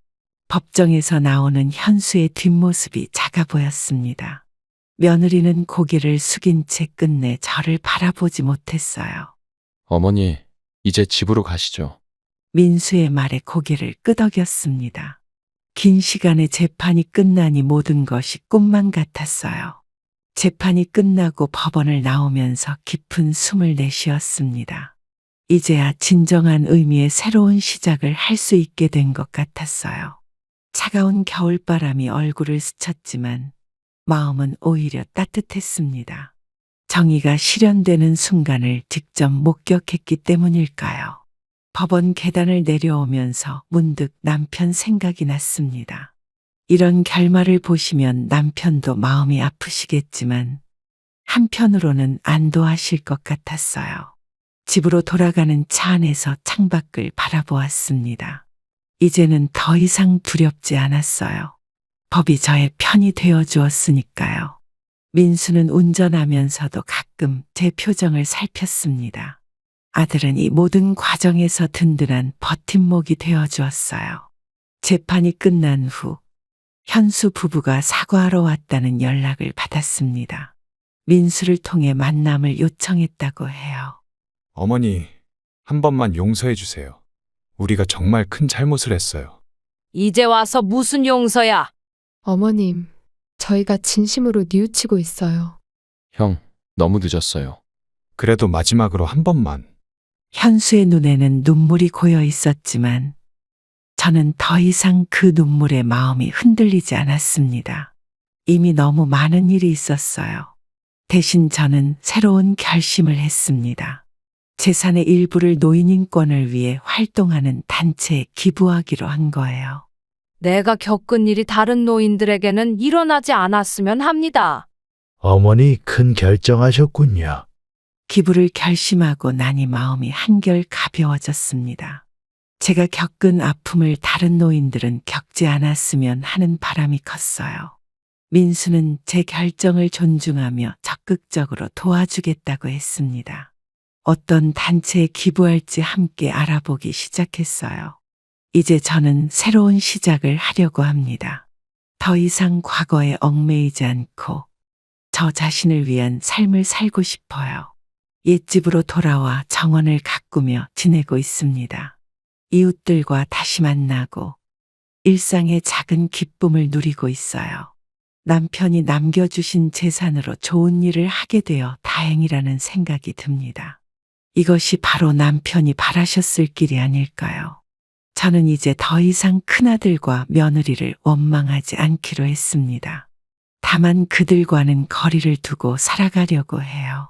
법정에서 나오는 현수의 뒷모습이 작아 보였습니다. 며느리는 고개를 숙인 채 끝내 저를 바라보지 못했어요. 어머니, 이제 집으로 가시죠. 민수의 말에 고개를 끄덕였습니다. 긴 시간의 재판이 끝나니 모든 것이 꿈만 같았어요. 재판이 끝나고 법원을 나오면서 깊은 숨을 내쉬었습니다. 이제야 진정한 의미의 새로운 시작을 할 수 있게 된 것 같았어요. 차가운 겨울바람이 얼굴을 스쳤지만 마음은 오히려 따뜻했습니다. 정의가 실현되는 순간을 직접 목격했기 때문일까요? 법원 계단을 내려오면서 문득 남편 생각이 났습니다. 이런 결말을 보시면 남편도 마음이 아프시겠지만 한편으로는 안도하실 것 같았어요. 집으로 돌아가는 차 안에서 창밖을 바라보았습니다. 이제는 더 이상 두렵지 않았어요. 법이 저의 편이 되어 주었으니까요. 민수는 운전하면서도 가끔 제 표정을 살폈습니다. 아들은 이 모든 과정에서 든든한 버팀목이 되어 주었어요. 재판이 끝난 후 현수 부부가 사과하러 왔다는 연락을 받았습니다. 민수를 통해 만남을 요청했다고 해요. 어머니, 한 번만 용서해 주세요. 우리가 정말 큰 잘못을 했어요. 이제 와서 무슨 용서야? 어머님, 저희가 진심으로 뉘우치고 있어요. 형, 너무 늦었어요. 그래도 마지막으로 한 번만. 현수의 눈에는 눈물이 고여 있었지만 저는 더 이상 그 눈물에 마음이 흔들리지 않았습니다. 이미 너무 많은 일이 있었어요. 대신 저는 새로운 결심을 했습니다. 재산의 일부를 노인 인권을 위해 활동하는 단체에 기부하기로 한 거예요. 내가 겪은 일이 다른 노인들에게는 일어나지 않았으면 합니다. 어머니 큰 결정하셨군요. 기부를 결심하고 나니 마음이 한결 가벼워졌습니다. 제가 겪은 아픔을 다른 노인들은 겪지 않았으면 하는 바람이 컸어요. 민수는 제 결정을 존중하며 적극적으로 도와주겠다고 했습니다. 어떤 단체에 기부할지 함께 알아보기 시작했어요. 이제 저는 새로운 시작을 하려고 합니다. 더 이상 과거에 얽매이지 않고 저 자신을 위한 삶을 살고 싶어요. 옛집으로 돌아와 정원을 가꾸며 지내고 있습니다. 이웃들과 다시 만나고 일상의 작은 기쁨을 누리고 있어요. 남편이 남겨주신 재산으로 좋은 일을 하게 되어 다행이라는 생각이 듭니다. 이것이 바로 남편이 바라셨을 길이 아닐까요? 저는 이제 더 이상 큰아들과 며느리를 원망하지 않기로 했습니다. 다만 그들과는 거리를 두고 살아가려고 해요.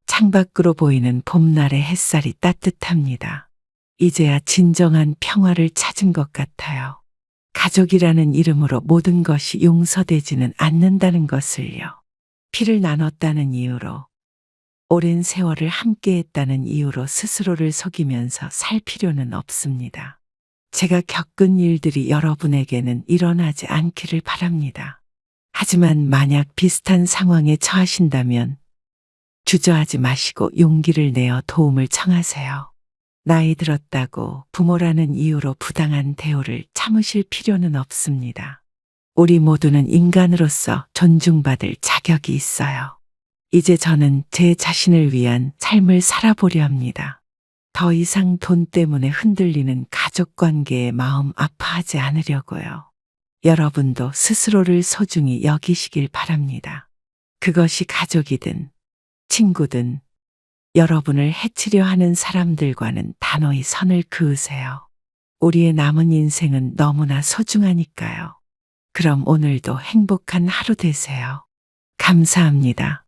창밖으로 보이는 봄날의 햇살이 따뜻합니다. 이제야 진정한 평화를 찾은 것 같아요. 가족이라는 이름으로 모든 것이 용서되지는 않는다는 것을요. 피를 나눴다는 이유로, 오랜 세월을 함께했다는 이유로 스스로를 속이면서 살 필요는 없습니다. 제가 겪은 일들이 여러분에게는 일어나지 않기를 바랍니다. 하지만 만약 비슷한 상황에 처하신다면 주저하지 마시고 용기를 내어 도움을 청하세요. 나이 들었다고 부모라는 이유로 부당한 대우를 참으실 필요는 없습니다. 우리 모두는 인간으로서 존중받을 자격이 있어요. 이제 저는 제 자신을 위한 삶을 살아보려 합니다. 더 이상 돈 때문에 흔들리는 가족 관계에 마음 아파하지 않으려고요. 여러분도 스스로를 소중히 여기시길 바랍니다. 그것이 가족이든 친구든 여러분을 해치려 하는 사람들과는 단호히 선을 그으세요. 우리의 남은 인생은 너무나 소중하니까요. 그럼 오늘도 행복한 하루 되세요. 감사합니다.